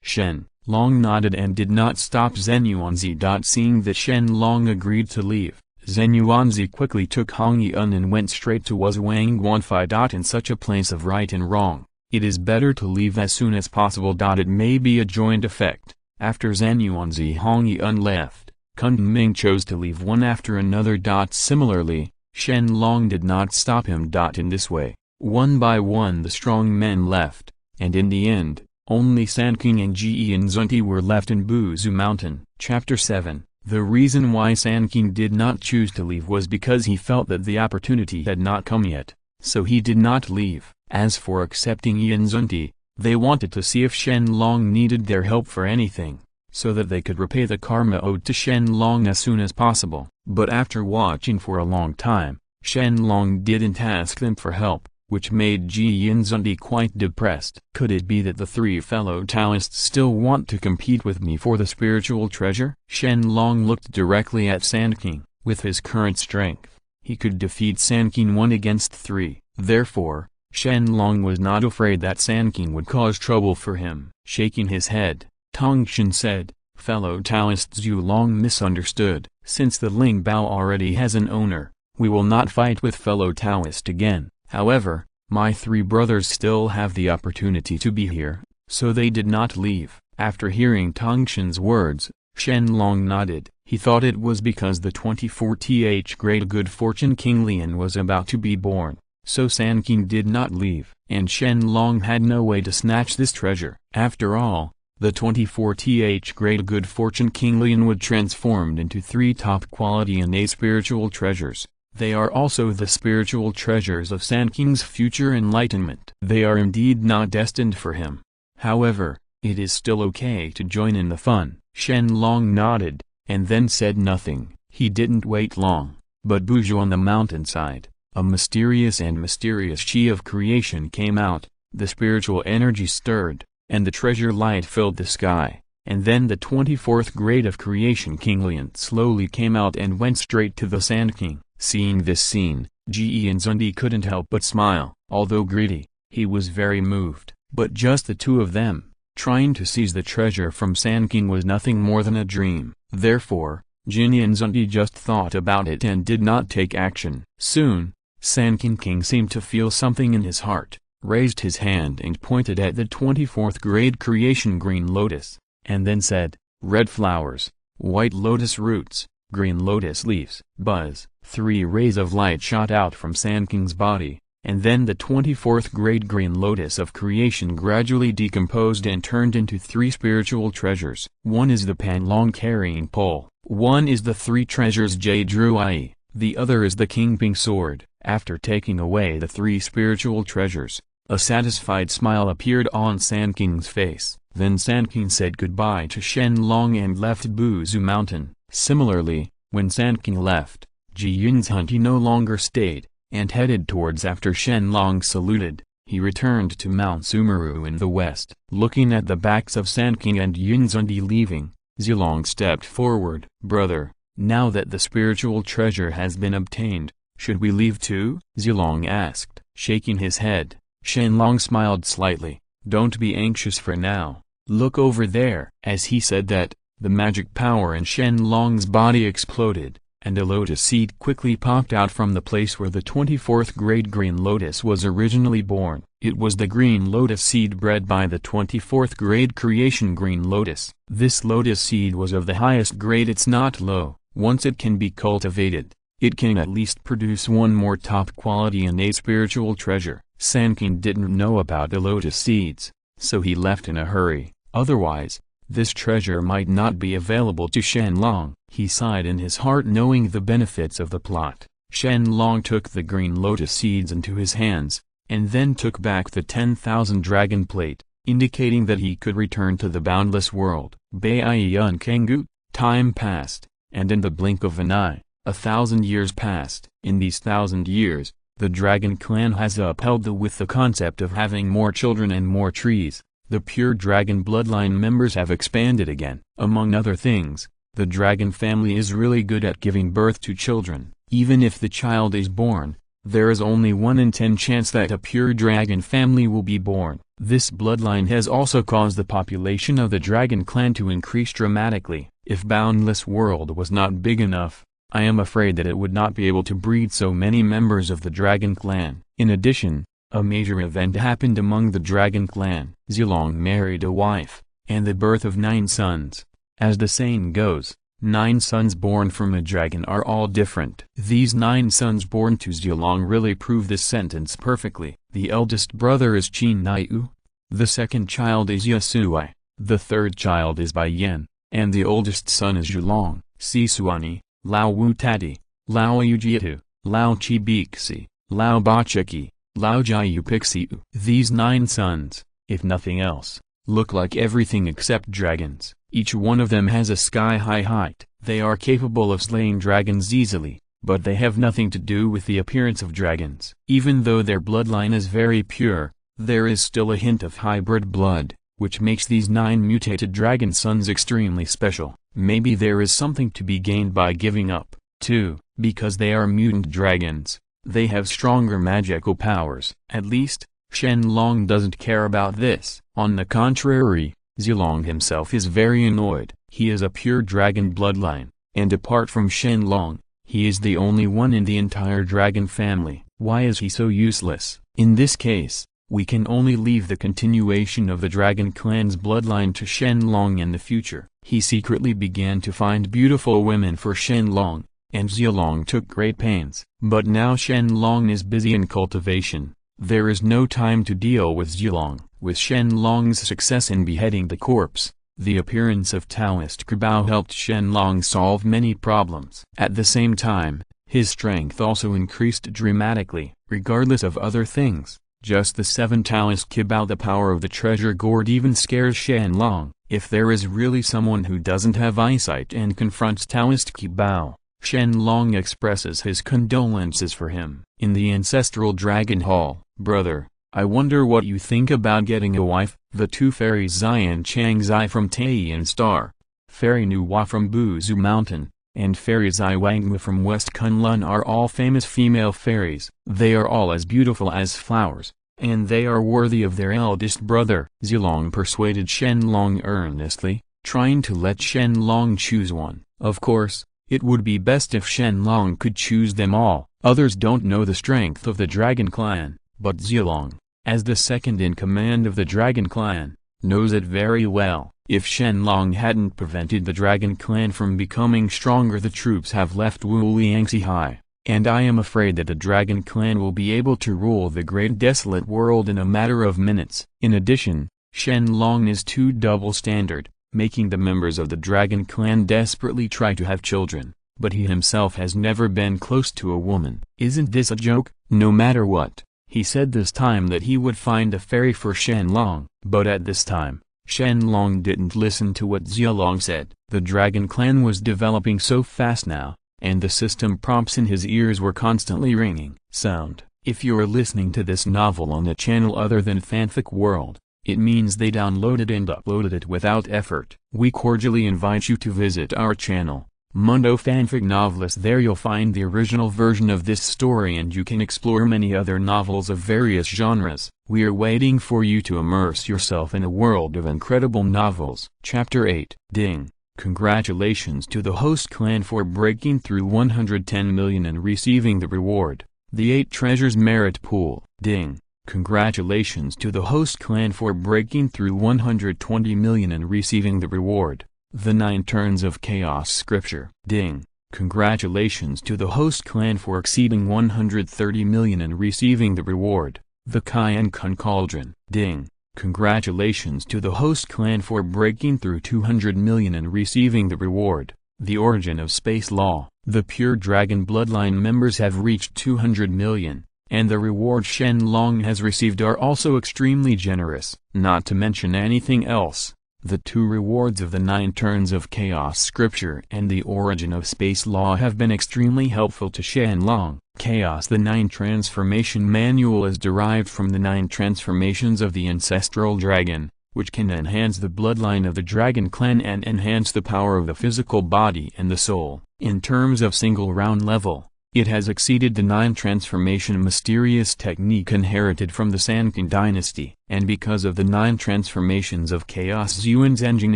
Shen Long nodded and did not stop Zenyuanzi. Seeing that Shen Long agreed to leave, Zenyuanzi quickly took Hong Yun and went straight to Wang Guanfai. In such a place of right and wrong, it is better to leave as soon as possible. It may be a joint effect. After Zenyuanzi Hong Yun left, Kunming chose to leave one after another. Similarly, Shen Long did not stop him. In this way, one by one the strong men left, and in the end, only Sanqing and Nuwa were left in Buzu Mountain. Chapter 7. The reason why Sanqing did not choose to leave was because he felt that the opportunity had not come yet, so he did not leave. As for accepting Nuwa, they wanted to see if Shen Long needed their help for anything, so that they could repay the karma owed to Shen Long as soon as possible. But after watching for a long time, Shen Long didn't ask them for help, which made Nuwa quite depressed. Could it be that the 3 fellow Taoists still want to compete with me for the spiritual treasure? Shen Long looked directly at Sanqing. With his current strength, he could defeat Sanqing 1 against 3. Therefore, Shen Long was not afraid that Sanqing would cause trouble for him. Shaking his head, Tongshan said, "Fellow Taoists, you long misunderstood. Since the Ling Bao already has an owner, we will not fight with fellow Taoist again. However, my 3 brothers still have the opportunity to be here, so they did not leave." After hearing Tongshan's words, Shen Long nodded. He thought it was because the 24th Great Good Fortune Qilin was about to be born, so Sanqing did not leave, and Shen Long had no way to snatch this treasure. After all, the 24th Great Good Fortune Qilin would transformed into 3 top-quality innate spiritual treasures. They are also the spiritual treasures of Sanqing's future enlightenment. They are indeed not destined for him. However, it is still okay to join in the fun. Shen Long nodded, and then said nothing. He didn't wait long, but Buju on the mountainside, a mysterious chi of creation came out, the spiritual energy stirred, and the treasure light filled the sky. And then the 24th grade of creation Qilin slowly came out and went straight to the Sand King. Seeing this scene, Ji and Zundi couldn't help but smile. Although greedy, he was very moved. But just the two of them, trying to seize the treasure from Sand King was nothing more than a dream. Therefore, Jinny and Zundi just thought about it and did not take action. Soon, Sanqing King seemed to feel something in his heart, raised his hand and pointed at the 24th grade creation green lotus, and then said, "Red flowers, white lotus roots, green lotus leaves." Buzz! 3 rays of light shot out from Sanqing's body, and then the 24th grade green lotus of creation gradually decomposed and turned into 3 spiritual treasures. One is the Panlong carrying pole, one is the 3 treasures Jade Ruai, the other is the Kingping sword. After taking away the 3 spiritual treasures, a satisfied smile appeared on Sanqing's face. Then Sanqing said goodbye to Shen Long and left Buzu Mountain. Similarly, when Sanqing left, Ji Yun's Hunty no longer stayed, and headed towards. After Shen Long saluted, he returned to Mount Sumeru in the west. Looking at the backs of Sanqing and Yunzundi leaving, Zilong stepped forward. "Brother, now that the spiritual treasure has been obtained, should we leave too?" Zilong asked. Shaking his head, Shen Long smiled slightly. "Don't be anxious for now. Look over there." As he said that, the magic power in Shen Long's body exploded, and a lotus seed quickly popped out from the place where the 24th grade green lotus was originally born. It was the green lotus seed bred by the 24th grade creation green lotus. This lotus seed was of the highest grade. It's not low. Once it can be cultivated, it can at least produce one more top quality innate spiritual treasure. Sanqing didn't know about the lotus seeds, so he left in a hurry. Otherwise, this treasure might not be available to Shen Long. He sighed in his heart knowing the benefits of the plot. Shen Long took the green lotus seeds into his hands, and then took back the 10,000 dragon plate, indicating that he could return to the boundless world. Baiyan Kengu. Time passed, and in the blink of an eye, 1,000 years passed. In these 1,000 years, the Dragon Clan has upheld the concept of having more children and more trees. The pure dragon bloodline members have expanded again. Among other things, the dragon family is really good at giving birth to children. Even if the child is born, there is only 1 in 10 chance that a pure dragon family will be born. This bloodline has also caused the population of the dragon clan to increase dramatically. If Boundless World was not big enough, I am afraid that it would not be able to breed so many members of the dragon clan. In addition, a major event happened among the dragon clan. Zilong married a wife, and the birth of 9 sons. As the saying goes, 9 sons born from a dragon are all different. These 9 sons born to Zilong really prove this sentence perfectly. The eldest brother is Qin Naiu, the second child is Yasui, the third child is Bai Yen, and the oldest son is Zhulong, Sisuani, Lao Wu Tati, Lao Yujitu, Lao Chi Bixi, Lao Bacheki, Lao Jiu Pixiu. These 9 sons, if nothing else, look like everything except dragons. Each one of them has a sky-high height. They are capable of slaying dragons easily, but they have nothing to do with the appearance of dragons. Even though their bloodline is very pure, there is still a hint of hybrid blood, which makes these 9 mutated dragon sons extremely special. Maybe there is something to be gained by giving up, too, because they are mutant dragons. They have stronger magical powers. At least, Shen Long doesn't care about this. On the contrary, Zilong himself is very annoyed. He is a pure dragon bloodline, and apart from Shen Long, he is the only one in the entire dragon family. Why is he so useless? In this case, we can only leave the continuation of the dragon clan's bloodline to Shen Long in the future. He secretly began to find beautiful women for Shen Long, and Zilong took great pains. But now Shen Long is busy in cultivation. There is no time to deal with Zilong. With Shen Long's success in beheading the corpse, the appearance of Taoist Krabao helped Shen Long solve many problems. At the same time, his strength also increased dramatically. Regardless of other things, Just the 7 Taoist Qibao, the power of the treasure gourd, even scares Shen Long. If there is really someone who doesn't have eyesight and confronts Taoist Qibao, Shen Long expresses his condolences for him. In the ancestral dragon hall, brother, I wonder what you think about getting a wife. The 2 fairies Zian Changzai from Taiyan Star, Fairy Nuwa from Buzu Mountain, and Fairy Zai Wangmu from West Kunlun are all famous female fairies. They are all as beautiful as flowers, and they are worthy of their eldest brother. Zilong persuaded Shen Long earnestly, trying to let Shen Long choose one. Of course, it would be best if Shen Long could choose them all. Others don't know the strength of the Dragon Clan, but Zilong, as the second in command of the Dragon Clan, knows it very well. If Shen Long hadn't prevented the Dragon Clan from becoming stronger, the troops have left Wuliangxi High, and I am afraid that the Dragon Clan will be able to rule the great desolate world in a matter of minutes. In addition, Shen Long is too double-standard, making the members of the Dragon Clan desperately try to have children, but he himself has never been close to a woman. Isn't this a joke? No matter what, he said this time that he would find a fairy for Shen Long, but at this time, Shen Long didn't listen to what Zilong said. The Dragon Clan was developing so fast now, and the system prompts in his ears were constantly ringing. Sound. If you're listening to this novel on a channel other than Fanfic World, it means they downloaded and uploaded it without effort. We cordially invite you to visit our channel, Mundo Fanfic Novelist. There you'll find the original version of this story, and you can explore many other novels of various genres. We are waiting for you to immerse yourself in a world of incredible novels. Chapter 8. Ding. Congratulations to the host clan for breaking through 110 million and receiving the reward, the 8 treasures merit pool. Ding. Congratulations to the host clan for breaking through 120 million and receiving the reward, the 9 turns of chaos scripture. Ding. Congratulations to the host clan for exceeding 130 million and receiving the reward, the Cunning cauldron. Ding. Congratulations to the host clan for breaking through 200 million and receiving the reward, the origin of space law. The pure dragon bloodline members have reached 200 million, and the rewards Shen Long has received are also extremely generous. Not to mention anything else, the 2 rewards of the 9 turns of chaos scripture and the origin of space law have been extremely helpful to Shen Long. Chaos. The 9 transformation manual is derived from the 9 transformations of the ancestral dragon, which can enhance the bloodline of the Dragon Clan and enhance the power of the physical body and the soul. In terms of single round level, it has exceeded the 9 transformation mysterious technique inherited from the Sanqing dynasty. And because of the 9 transformations of chaos, Yuan's engine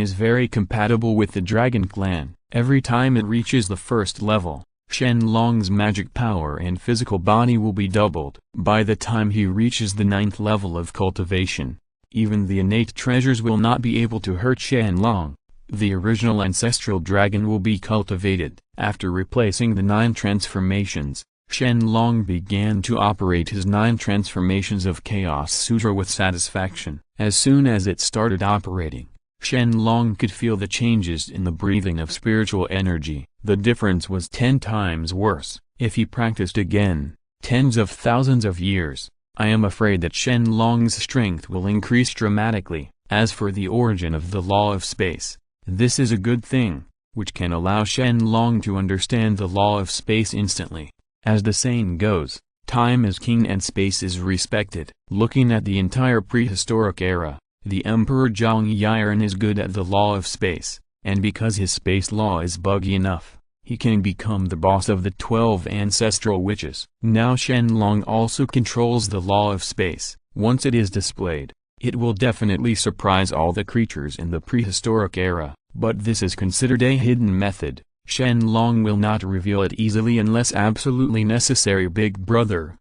is very compatible with the Dragon Clan. Every time it reaches the first level, Shen Long's magic power and physical body will be doubled. By the time he reaches the 9th level of cultivation, even the innate treasures will not be able to hurt Shen Long. The original ancestral dragon will be cultivated. After replacing the 9 transformations, Shen Long began to operate his 9 transformations of Chaos Sutra with satisfaction. As soon as it started operating, Shen Long could feel the changes in the breathing of spiritual energy. The difference was 10 times worse. If he practiced again, tens of thousands of years, I am afraid that Shen Long's strength will increase dramatically. As for the origin of the law of space, this is a good thing, which can allow Shen Long to understand the law of space instantly. As the saying goes, time is king and space is respected. Looking at the entire prehistoric era, the Emperor Zhang Yiren is good at the law of space, and because his space law is buggy enough, he can become the boss of the 12 ancestral witches. Now Shen Long also controls the law of space. Once it is displayed, it will definitely surprise all the creatures in the prehistoric era, but this is considered a hidden method. Shen Long will not reveal it easily unless absolutely necessary. Big brother,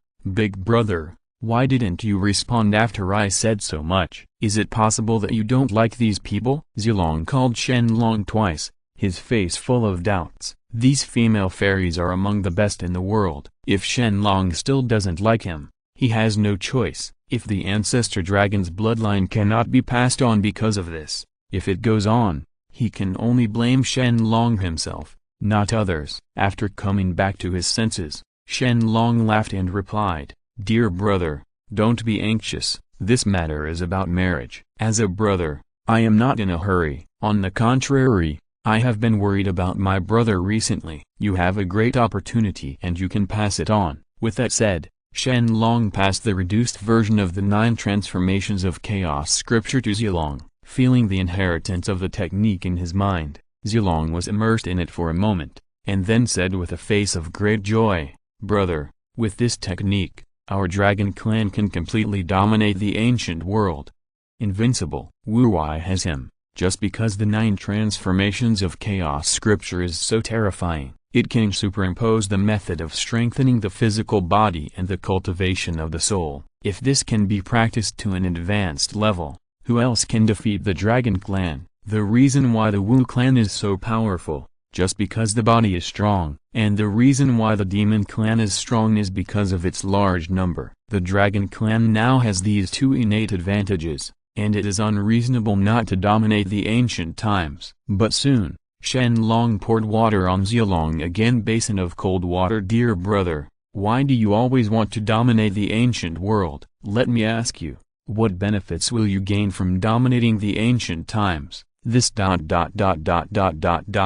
why didn't you respond after I said so much? Is it possible that you don't like these people? Zilong called Shen Long twice, his face full of doubts. These female fairies are among the best in the world. If Shen Long still doesn't like him, he has no choice. If the ancestor dragon's bloodline cannot be passed on because of this, if it goes on, he can only blame Shen Long himself, not others. After coming back to his senses, Shen Long laughed and replied, "Dear brother, Don't be anxious, this matter is about marriage. As a brother, I am not in a hurry. On the contrary, I have been worried about my brother recently. You have a great opportunity and you can pass it on." With that said, Shen Long passed the reduced version of the 9 transformations of chaos scripture to Zilong. Feeling the inheritance of the technique in his mind, Zilong was immersed in it for a moment, and then said with a face of great joy, "Brother, with this technique, our dragon clan can completely dominate the ancient world. Invincible." Wu Wei has him, just because the 9 transformations of chaos scripture is so terrifying. It can superimpose the method of strengthening the physical body and the cultivation of the soul. If this can be practiced to an advanced level, who else can defeat the Dragon Clan? The reason why the Wu Clan is so powerful, just because the body is strong, and the reason why the Demon Clan is strong is because of its large number. The Dragon Clan now has these 2 innate advantages, and it is unreasonable not to dominate the ancient times. But soon, Shen Long poured water on Zilong again. "Basin of cold water, dear brother, why do you always want to dominate the ancient world? Let me ask you, what benefits will you gain from dominating the ancient times? This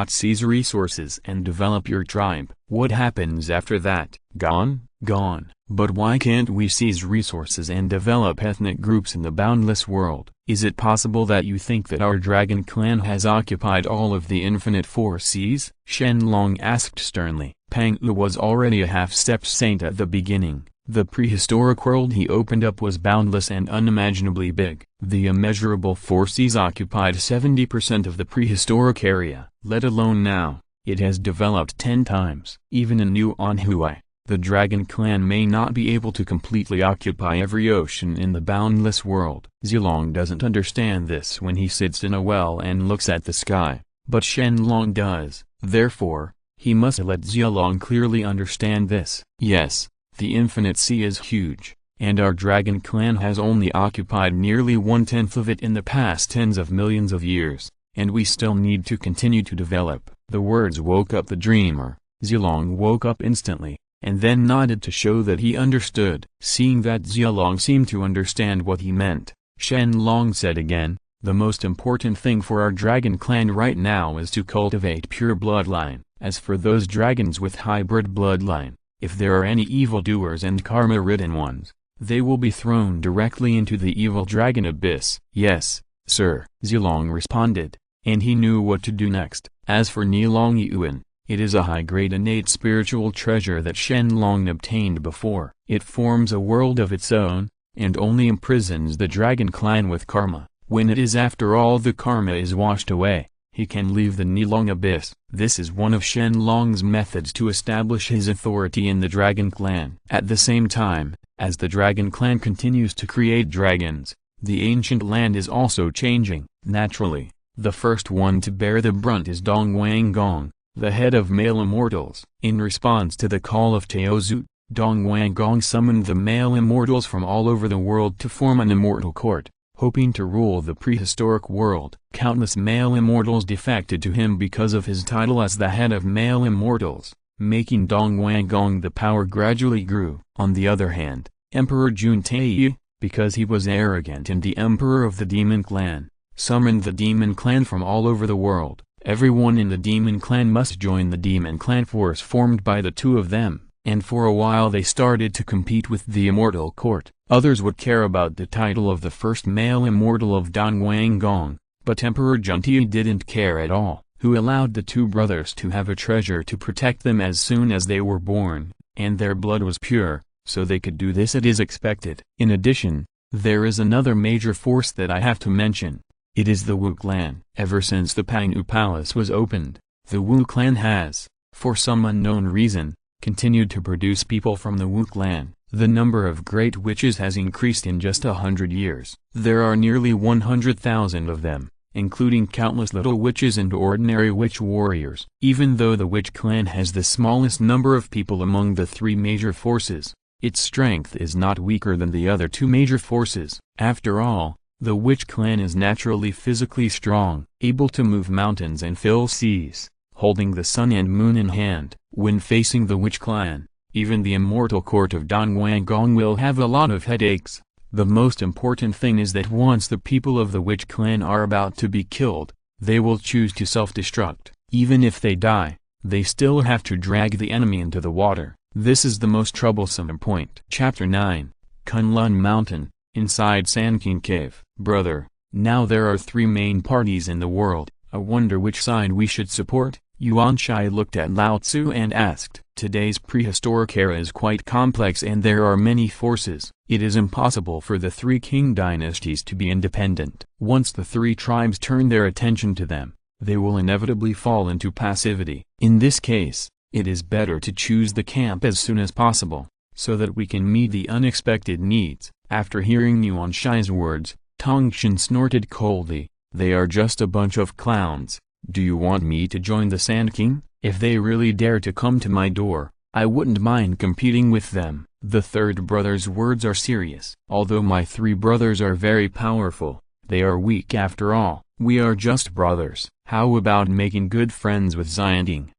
seize resources and develop your tribe. What happens after that? Gone? Gone. But why can't we seize resources and develop ethnic groups in the boundless world? Is it possible that you think that our Dragon Clan has occupied all of the infinite 4 seas?" Shen Long asked sternly. Pang Yu was already a half-stepped saint at the beginning. The prehistoric world he opened up was boundless and unimaginably big. The immeasurable 4 seas occupied 70% of the prehistoric area. Let alone now, it has developed 10 times. Even in Luo Hu, the Dragon Clan may not be able to completely occupy every ocean in the boundless world. Zilong doesn't understand this when he sits in a well and looks at the sky, but Shen Long does. Therefore, he must let Zilong clearly understand this. Yes, the infinite sea is huge, and our Dragon Clan has only occupied nearly 1/10 of it in the past tens of millions of years, and we still need to continue to develop. The words woke up the dreamer. Zilong woke up instantly, and then nodded to show that he understood. Seeing that Zilong seemed to understand what he meant, Shen Long said again, "The most important thing for our Dragon Clan right now is to cultivate pure bloodline. As for those dragons with hybrid bloodline, if there are any evildoers and karma-ridden ones, they will be thrown directly into the evil dragon abyss." "Yes, sir," Zilong responded, and he knew what to do next. As for Nilong Yuan, it is a high-grade innate spiritual treasure that Shen Long obtained before. It forms a world of its own, and only imprisons the Dragon Clan with karma. When it is after all the karma is washed away, he can leave the Nilong abyss. This is one of Shen Long's methods to establish his authority in the Dragon Clan. At the same time, as the Dragon Clan continues to create dragons, the ancient land is also changing. Naturally, the first one to bear the brunt is Dong Wang Gong, the head of male immortals. In response to the call of Teozu, Dong Wang Gong summoned the male immortals from all over the world to form an immortal court, hoping to rule the prehistoric world. Countless male immortals defected to him because of his title as the head of male immortals, making Dong Wang Gong the power gradually grew. On the other hand, Emperor Jun Tae, because he was arrogant and the emperor of the Demon Clan, summoned the Demon Clan from all over the world. Everyone in the Demon Clan must join the Demon Clan force formed by the 2 of them, and for a while they started to compete with the Immortal Court. Others would care about the title of the first male immortal of Dong Wang Gong, but Emperor Junti didn't care at all, who allowed the 2 brothers to have a treasure to protect them as soon as they were born, and their blood was pure, so they could do this as expected. In addition, there is another major force that I have to mention. It is the Wu Clan. Ever since the Pangyu Palace was opened, the Wu Clan has, for some unknown reason, continued to produce people from the Wu Clan. The number of great witches has increased in just 100 years. There are nearly 100,000 of them, including countless little witches and ordinary witch warriors. Even though the Witch Clan has the smallest number of people among the 3 major forces, its strength is not weaker than the other 2 major forces. After all, the Witch Clan is naturally physically strong, able to move mountains and fill seas, holding the sun and moon in hand. When facing the Witch Clan, Even the immortal court of Dongwangong will have a lot of headaches. The most important thing is that once the people of the witch clan are about to be killed, they will choose to self-destruct. Even if they die, they still have to drag the enemy into the water. This is the most troublesome point. Chapter 9, Kunlun Mountain, inside Sanqing Cave. Brother, now there are 3 main parties in the world. I wonder which side we should support. Yuan Shai looked at Lao Tzu and asked. Today's prehistoric era is quite complex and there are many forces. It is impossible for the 3 king dynasties to be independent. Once the 3 tribes turn their attention to them, they will inevitably fall into passivity. In this case, it is better to choose the camp as soon as possible, so that we can meet the unexpected needs. After hearing Yuan Shai's words, Tongshan snorted coldly. They are just a bunch of clowns. Do you want me to join the Sand King? If they really dare to come to my door, I wouldn't mind competing with them. The third brother's words are serious. Although my 3 brothers are very powerful, they are weak after all. We are just brothers. How about making good friends with Xianding?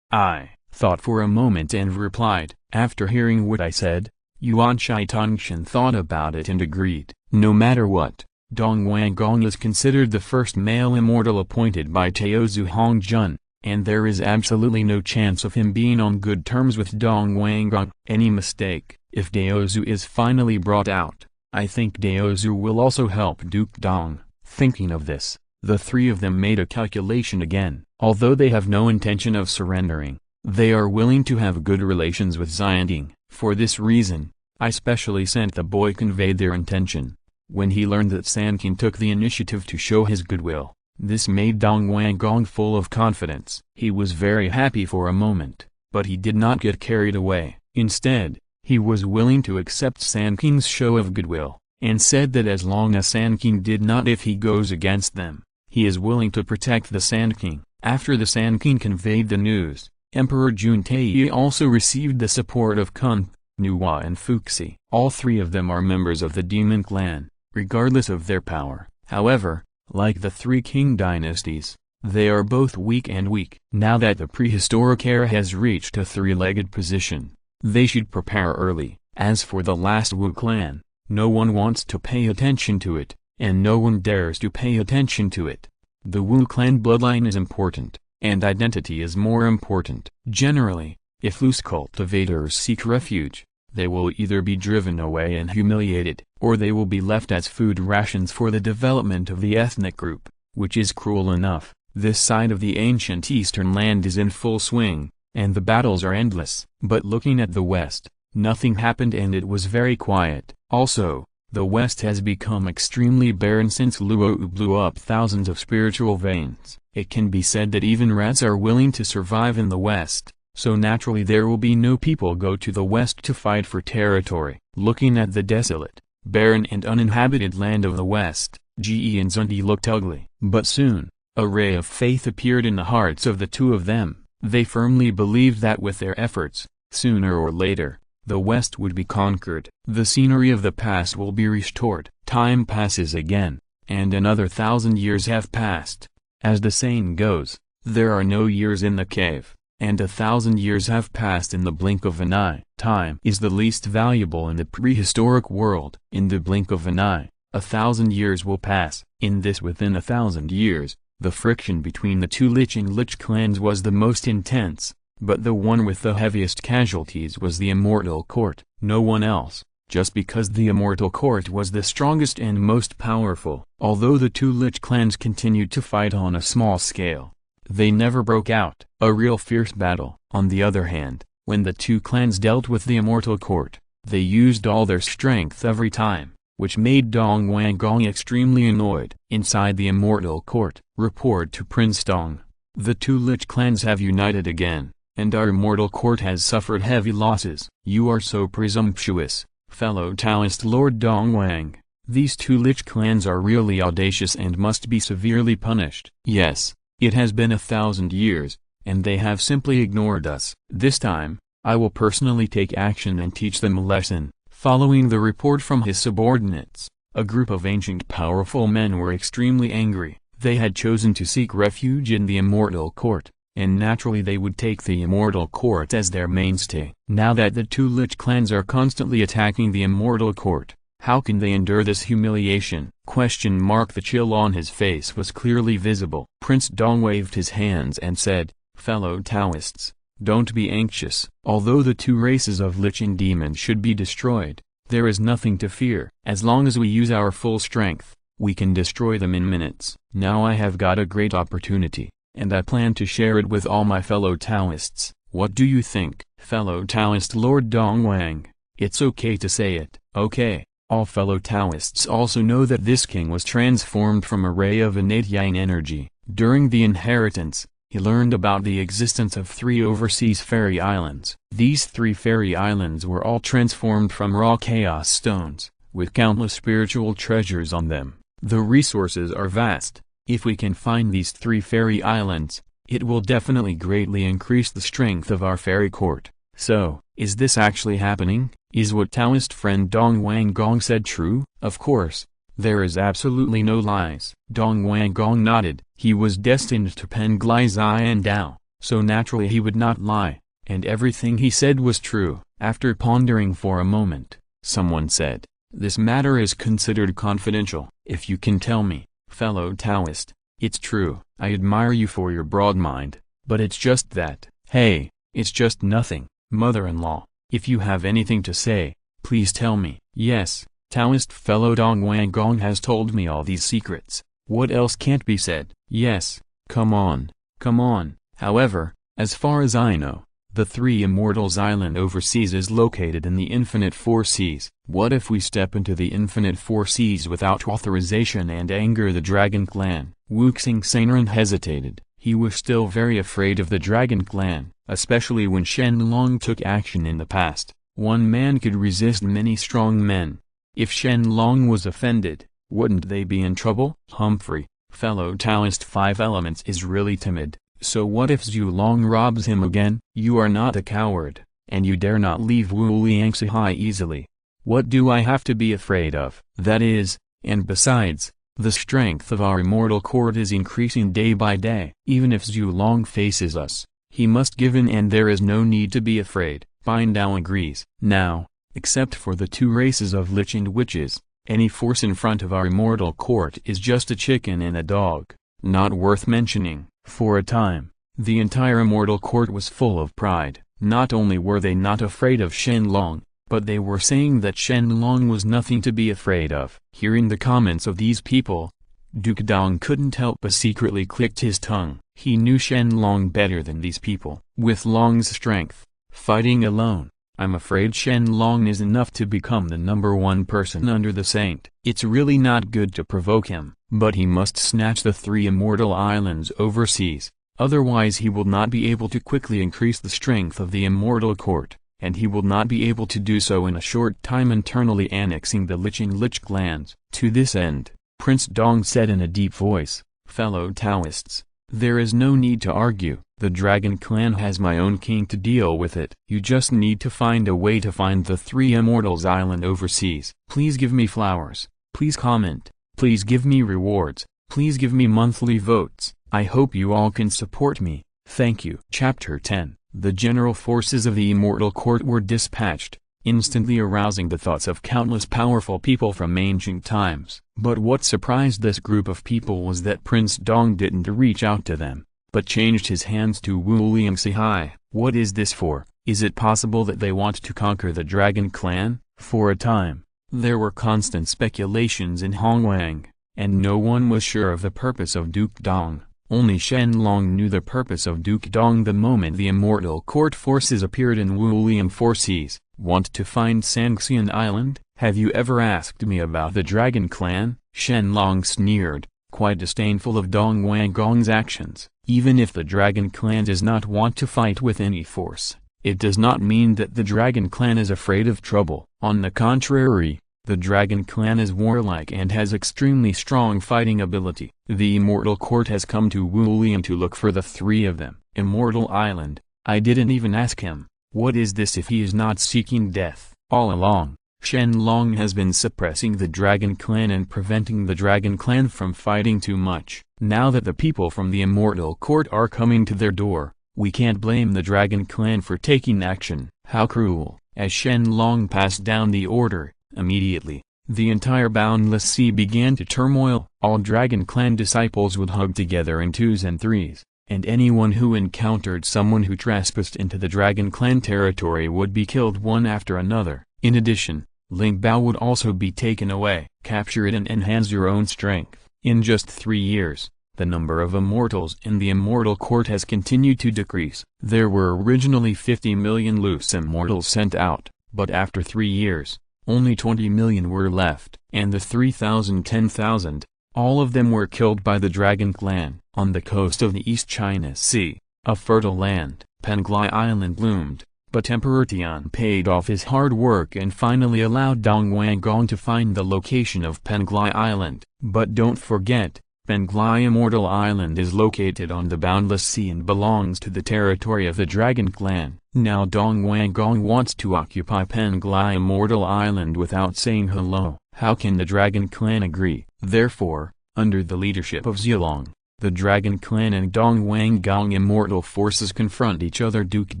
I thought for a moment and replied. After hearing what I said, Yuan Shai Tongshan thought about it and agreed. No matter what, Dongwangong is considered the first male immortal appointed by Teozu Hongjun, and there is absolutely no chance of him being on good terms with Dongwangong. Any mistake, if Daozu is finally brought out, I think Daozu will also help Duke Dong. Thinking of this, the 3 of them made a calculation again. Although they have no intention of surrendering, they are willing to have good relations with Xianding. For this reason, I specially sent the boy convey their intention. When he learned that Sanqing took the initiative to show his goodwill, this made Dongwangong full of confidence. He was very happy for a moment, but he did not get carried away. Instead, he was willing to accept Sanqing's show of goodwill, and said that as long as Sanqing did not, if he goes against them, he is willing to protect the Sand King. After the Sand King conveyed the news, Emperor Juntai also received the support of Cunning, Nuwa and Fuxi. All 3 of them are members of the Demon Clan, regardless of their power. However, like the 3 king dynasties, they are both weak and weak. Now that the prehistoric era has reached a 3-legged position, they should prepare early. As for the last Wu clan, no one wants to pay attention to it, and no one dares to pay attention to it. The Wu clan bloodline is important, and identity is more important. Generally, if loose cultivators seek refuge, they will either be driven away and humiliated, or they will be left as food rations for the development of the ethnic group, which is cruel enough. This side of the ancient eastern land is in full swing, and the battles are endless. But looking at the west, nothing happened and it was very quiet. Also, the west has become extremely barren since Luo Hu blew up thousands of spiritual veins. It can be said that even rats are willing to survive in the west, so naturally there will be no people go to the west to fight for territory. Looking at the desolate, barren and uninhabited land of the west, Ge and Zundi looked ugly. But soon, a ray of faith appeared in the hearts of the 2 of them. They firmly believed that with their efforts, sooner or later, the West would be conquered. The scenery of the past will be restored. Time passes again, and another 1,000 years have passed. As the saying goes, there are no years in the cave, and 1,000 years have passed in the blink of an eye. Time is the least valuable in the prehistoric world. In the blink of an eye, 1,000 years will pass. In this within 1,000 years, the friction between the 2 Lich clans was the most intense. But the one with the heaviest casualties was the Immortal Court. No one else, just because the Immortal Court was the strongest and most powerful. Although the 2 Lich clans continued to fight on a small scale, they never broke out a real fierce battle. On the other hand, when the 2 clans dealt with the Immortal Court, they used all their strength every time, which made Dongwangong extremely annoyed. Inside the Immortal Court, report to Prince Dong. The 2 Lich clans have united again, and our Immortal Court has suffered heavy losses. You are so presumptuous, fellow Taoist Lord Dongwang. These 2 Lich clans are really audacious and must be severely punished. Yes, it has been 1,000 years, and they have simply ignored us. This time, I will personally take action and teach them a lesson. Following the report from his subordinates, a group of ancient powerful men were extremely angry. They had chosen to seek refuge in the Immortal Court, and naturally they would take the Immortal Court as their mainstay. Now that the two Lich clans are constantly attacking the Immortal Court, how can they endure this humiliation? ? The chill on his face was clearly visible. Prince Dong waved his hands and said, "Fellow Taoists, don't be anxious. Although the two races of Lich and Demon should be destroyed, there is nothing to fear. As long as we use our full strength, we can destroy them in minutes. Now I have got a great opportunity, and I plan to share it with all my fellow Taoists. What do you think?" Fellow Taoist Lord Dongwang, it's okay to say it. Okay. All fellow Taoists also know that this king was transformed from a ray of innate yang energy. During the inheritance, he learned about the existence of 3 overseas fairy islands. These 3 fairy islands were all transformed from raw chaos stones, with countless spiritual treasures on them. The resources are vast. If we can find these 3 fairy islands, it will definitely greatly increase the strength of our fairy court. So, is this actually happening? Is what Taoist friend Dong Wang Gong said true? Of course. There is absolutely no lies. Dong Wang Gong nodded. He was destined to pen Glai Zai and Dao, so naturally he would not lie, and everything he said was true. After pondering for a moment, someone said, "This matter is considered confidential. If you can tell me, fellow Taoist, it's true. I admire you for your broad mind, but it's just that." "Hey, it's just nothing, mother-in-law. If you have anything to say, please tell me." "Yes, Taoist fellow Dong Wang Gong has told me all these secrets. What else can't be said?" "Yes, come on, come on." "However, as far as I know, the 3 Immortals Island overseas is located in the Infinite Four Seas. What if we step into the Infinite Four Seas without authorization and anger the Dragon Clan?" Wuxing Saineran hesitated. He was still very afraid of the Dragon Clan, especially when Shen Long took action in the past. One man could resist many strong men. If Shen Long was offended, wouldn't they be in trouble? Humphrey, fellow Taoist 5 Elements is really timid, so what if Zhu Long robs him again? "You are not a coward, and you dare not leave Wu Liangxihai easily. What do I have to be afraid of?" "That is, and besides, the strength of our Immortal Court is increasing day by day. Even if Zhu Long faces us, he must give in and there is no need to be afraid." Bin Dao agrees. "Now, except for the 2 races of Lich and Witches, any force in front of our Immortal Court is just a chicken and a dog, not worth mentioning." For a time, the entire Immortal Court was full of pride. Not only were they not afraid of Shen Long, but they were saying that Shen Long was nothing to be afraid of. Hearing the comments of these people, Duke Dong couldn't help but secretly clicked his tongue. He knew Shen Long better than these people. With Long's strength, fighting alone, I'm afraid Shen Long is enough to become the #1 person under the saint. It's really not good to provoke him, but he must snatch the 3 Immortal Islands overseas, otherwise he will not be able to quickly increase the strength of the Immortal Court, and he will not be able to do so in a short time internally annexing the Lich and Lich clans. To this end, Prince Dong said in a deep voice, "Fellow Taoists, there is no need to argue. The Dragon Clan has my own king to deal with it. You just need to find a way to find the 3 Immortals Island overseas. Please give me flowers, please comment, please give me rewards, please give me monthly votes. I hope you all can support me. Thank you." Chapter 10. The general forces of the Immortal Court were dispatched, instantly arousing the thoughts of countless powerful people from ancient times. But what surprised this group of people was that Prince Dong didn't reach out to them, but changed his hands to Wu Liangxihai. What is this for? Is it possible that they want to conquer the Dragon Clan? For a time, there were constant speculations in Hongwang, and no one was sure of the purpose of Duke Dong. Only Shen Long knew the purpose of Duke Dong the moment the Immortal Court forces appeared in Wu Liang Four Seas. "Want to find Sanqing Island? Have you ever asked me about the Dragon Clan?" Shen Long sneered, quite disdainful of Dong Wang Gong's actions. Even if the Dragon Clan does not want to fight with any force, it does not mean that the Dragon Clan is afraid of trouble. On the contrary, the Dragon Clan is warlike and has extremely strong fighting ability. The Immortal Court has come to Wu Liang to look for the 3 of them. Immortal Island, I didn't even ask him. What is this if he is not seeking death? All along, Shen Long has been suppressing the Dragon Clan and preventing the Dragon Clan from fighting too much. Now that the people from the Immortal Court are coming to their door, we can't blame the Dragon Clan for taking action. How cruel! As Shen Long passed down the order, immediately, the entire boundless sea began to turmoil. All Dragon Clan disciples would hug together in twos and threes, and anyone who encountered someone who trespassed into the Dragon Clan territory would be killed one after another. In addition, Ling Bao would also be taken away. Capture it and enhance your own strength. In just 3 years, the number of immortals in the Immortal Court has continued to decrease. There were originally 50 million loose immortals sent out, but after 3 years, only 20 million were left. And the 10,000, all of them were killed by the Dragon Clan. On the coast of the East China Sea, a fertile land, Penglai Island loomed, but Emperor Tian paid off his hard work and finally allowed Dong Wanggong to find the location of Penglai Island. But don't forget, Penglai Immortal Island is located on the Boundless Sea and belongs to the territory of the Dragon Clan. Now Dong Wanggong wants to occupy Penglai Immortal Island without saying hello. How can the Dragon Clan agree? Therefore, under the leadership of Zilong, the Dragon Clan and Dong Wanggong immortal forces confront each other. Duke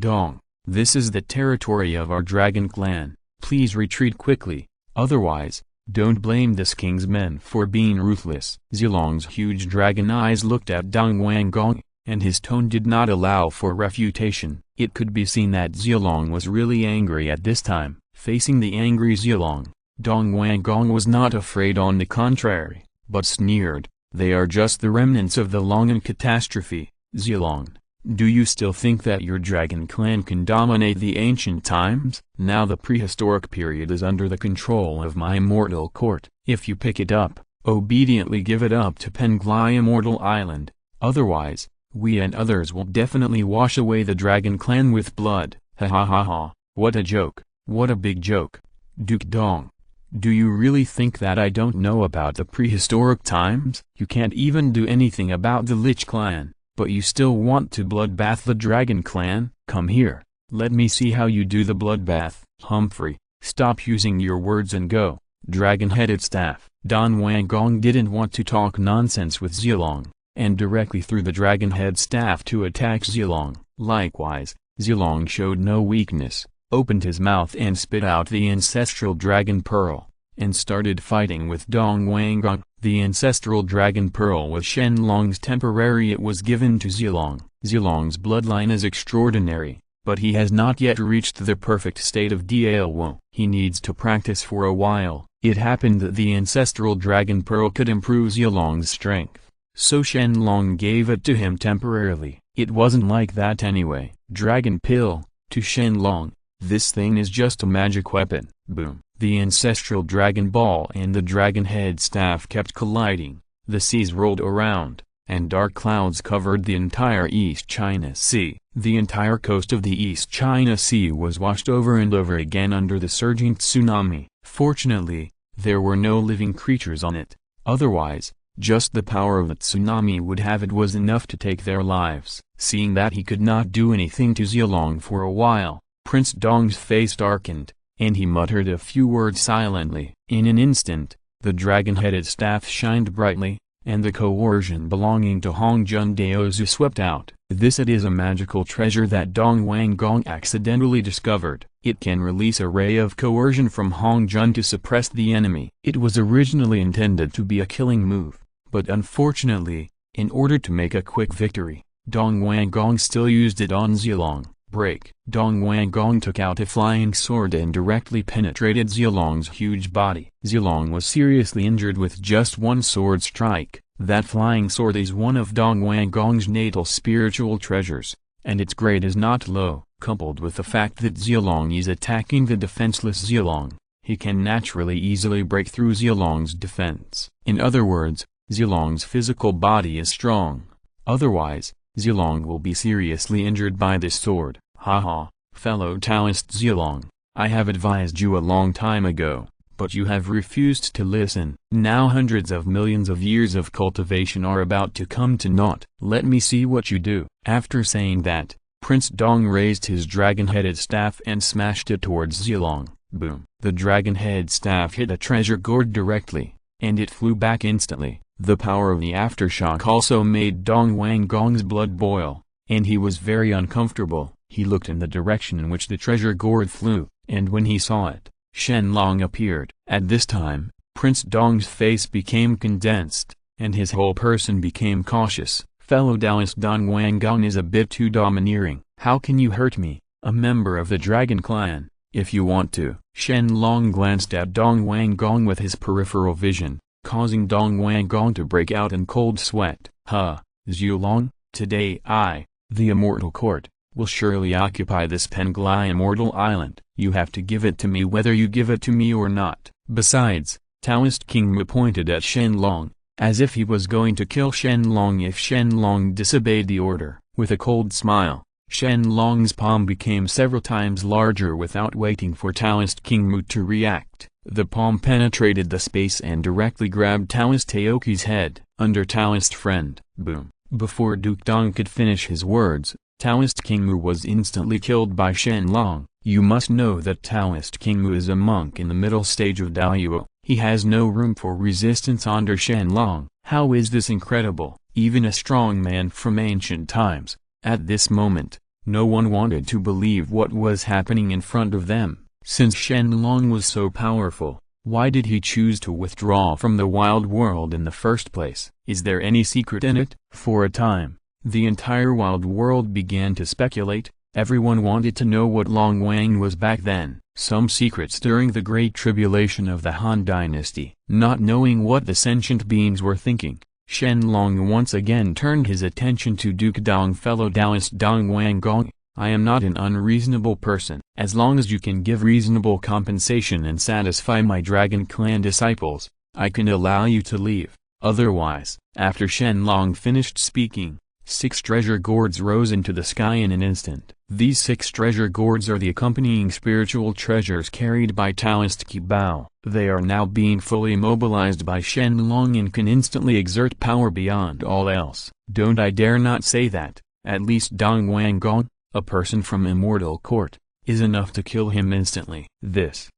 Dong, this is the territory of our Dragon Clan. Please retreat quickly, otherwise, don't blame this king's men for being ruthless. Zilong's huge dragon eyes looked at Dong Wanggong, and his tone did not allow for refutation. It could be seen that Zilong was really angry at this time. Facing the angry Zilong, Dong Wanggong was not afraid, on the contrary, but sneered. They are just the remnants of the Longan catastrophe. Zilong, do you still think that your Dragon Clan can dominate the ancient times? Now the prehistoric period is under the control of my Immortal Court. If you pick it up, obediently give it up to Penglai Immortal Island. Otherwise, we and others will definitely wash away the Dragon Clan with blood. Ha ha ha ha, what a joke, what a big joke. Duke Dong, do you really think that I don't know about the prehistoric times? You can't even do anything about the Lich Clan, but you still want to bloodbath the Dragon Clan? Come here, let me see how you do the bloodbath. Humphrey, stop using your words and go. Dragon-headed staff. Dong Wanggong didn't want to talk nonsense with Zilong, and directly threw the dragon-head staff to attack Zilong. Likewise, Zilong showed no weakness, opened his mouth and spit out the ancestral dragon pearl, and started fighting with Dong Wanggong. The ancestral dragon pearl was Shen Long's temporary. It was given to Zilong. Zilong's bloodline is extraordinary, but he has not yet reached the perfect state of Dalwo. He needs to practice for a while. It happened that the ancestral dragon pearl could improve Zilong's strength, so Shen Long gave it to him temporarily. It wasn't like that anyway. Dragon pill, to Shen Long. This thing is just a magic weapon. Boom. The ancestral dragon ball and the dragon head staff kept colliding. The seas rolled around, and dark clouds covered the entire East China Sea. The entire coast of the East China Sea was washed over and over again under the surging tsunami. Fortunately, there were no living creatures on it. Otherwise, just the power of the tsunami would have it was enough to take their lives. Seeing that he could not do anything to Zilong for a while, Prince Dong's face darkened, and he muttered a few words silently. In an instant, the dragon-headed staff shined brightly, and the coercion belonging to Hongjun Daozu swept out. This it is a magical treasure that Dong Wanggong accidentally discovered. It can release a ray of coercion from Hongjun to suppress the enemy. It was originally intended to be a killing move, but unfortunately, in order to make a quick victory, Dong Wanggong still used it on Zilong. Break. Dong Wanggong took out a flying sword and directly penetrated Zilong's huge body. Zilong was seriously injured with just one sword strike. That flying sword is one of Dong Wanggong's natal spiritual treasures, and its grade is not low. Coupled with the fact that Zilong is attacking the defenseless Zilong, he can naturally easily break through Zilong's defense. In other words, Zilong's physical body is strong. Otherwise, Zilong will be seriously injured by this sword. Haha, fellow Taoist Zilong, I have advised you a long time ago, but you have refused to listen. Now hundreds of millions of years of cultivation are about to come to naught. Let me see what you do. After saying that, Prince Dong raised his dragon-headed staff and smashed it towards Zilong. Boom. The dragon-head staff hit a treasure gourd directly, and it flew back instantly. The power of the aftershock also made Dong Wanggong's blood boil, and he was very uncomfortable. He looked in the direction in which the treasure gourd flew, and when he saw it, Shen Long appeared. At this time, Prince Dong's face became condensed, and his whole person became cautious. Fellow Taoist Dong Wanggong is a bit too domineering. How can you hurt me, a member of the Dragon clan, if you want to? Shen Long glanced at Dong Wanggong with his peripheral vision, causing Dong Wanggong to break out in cold sweat. Zhu Long, today I, the Immortal Court, will surely occupy this Penglai Immortal Island. You have to give it to me whether you give it to me or not. Besides, Taoist King Mu pointed at Shen Long, as if he was going to kill Shen Long if Shen Long disobeyed the order. With a cold smile, Shen Long's palm became several times larger without waiting for Taoist King Mu to react. The palm penetrated the space and directly grabbed Taoist Taoki's head. Under Taoist friend, boom. Before Duke Dong could finish his words, Taoist King Mu was instantly killed by Shen Long. You must know that Taoist King Mu is a monk in the middle stage of Daoyuo. He has no room for resistance under Shen Long. How is this incredible? Even a strong man from ancient times. At this moment, no one wanted to believe what was happening in front of them. Since Shen Long was so powerful, why did he choose to withdraw from the wild world in the first place? Is there any secret in it? For a time, the entire wild world began to speculate. Everyone wanted to know what Long Wang was back then. Some secrets during the Great Tribulation of the Han Dynasty. Not knowing what the sentient beings were thinking, Shen Long once again turned his attention to Duke Dong. Fellow Taoist Dong Wanggong, I am not an unreasonable person. As long as you can give reasonable compensation and satisfy my Dragon Clan disciples, I can allow you to leave. Otherwise, after Shen Long finished speaking, 6 treasure gourds rose into the sky in an instant. These 6 treasure gourds are the accompanying spiritual treasures carried by Taoist Qi Bao. They are now being fully mobilized by Shen Long and can instantly exert power beyond all else. Don't I dare not say that, at least Dong Wanggong, a person from Immortal Court, is enough to kill him instantly. This.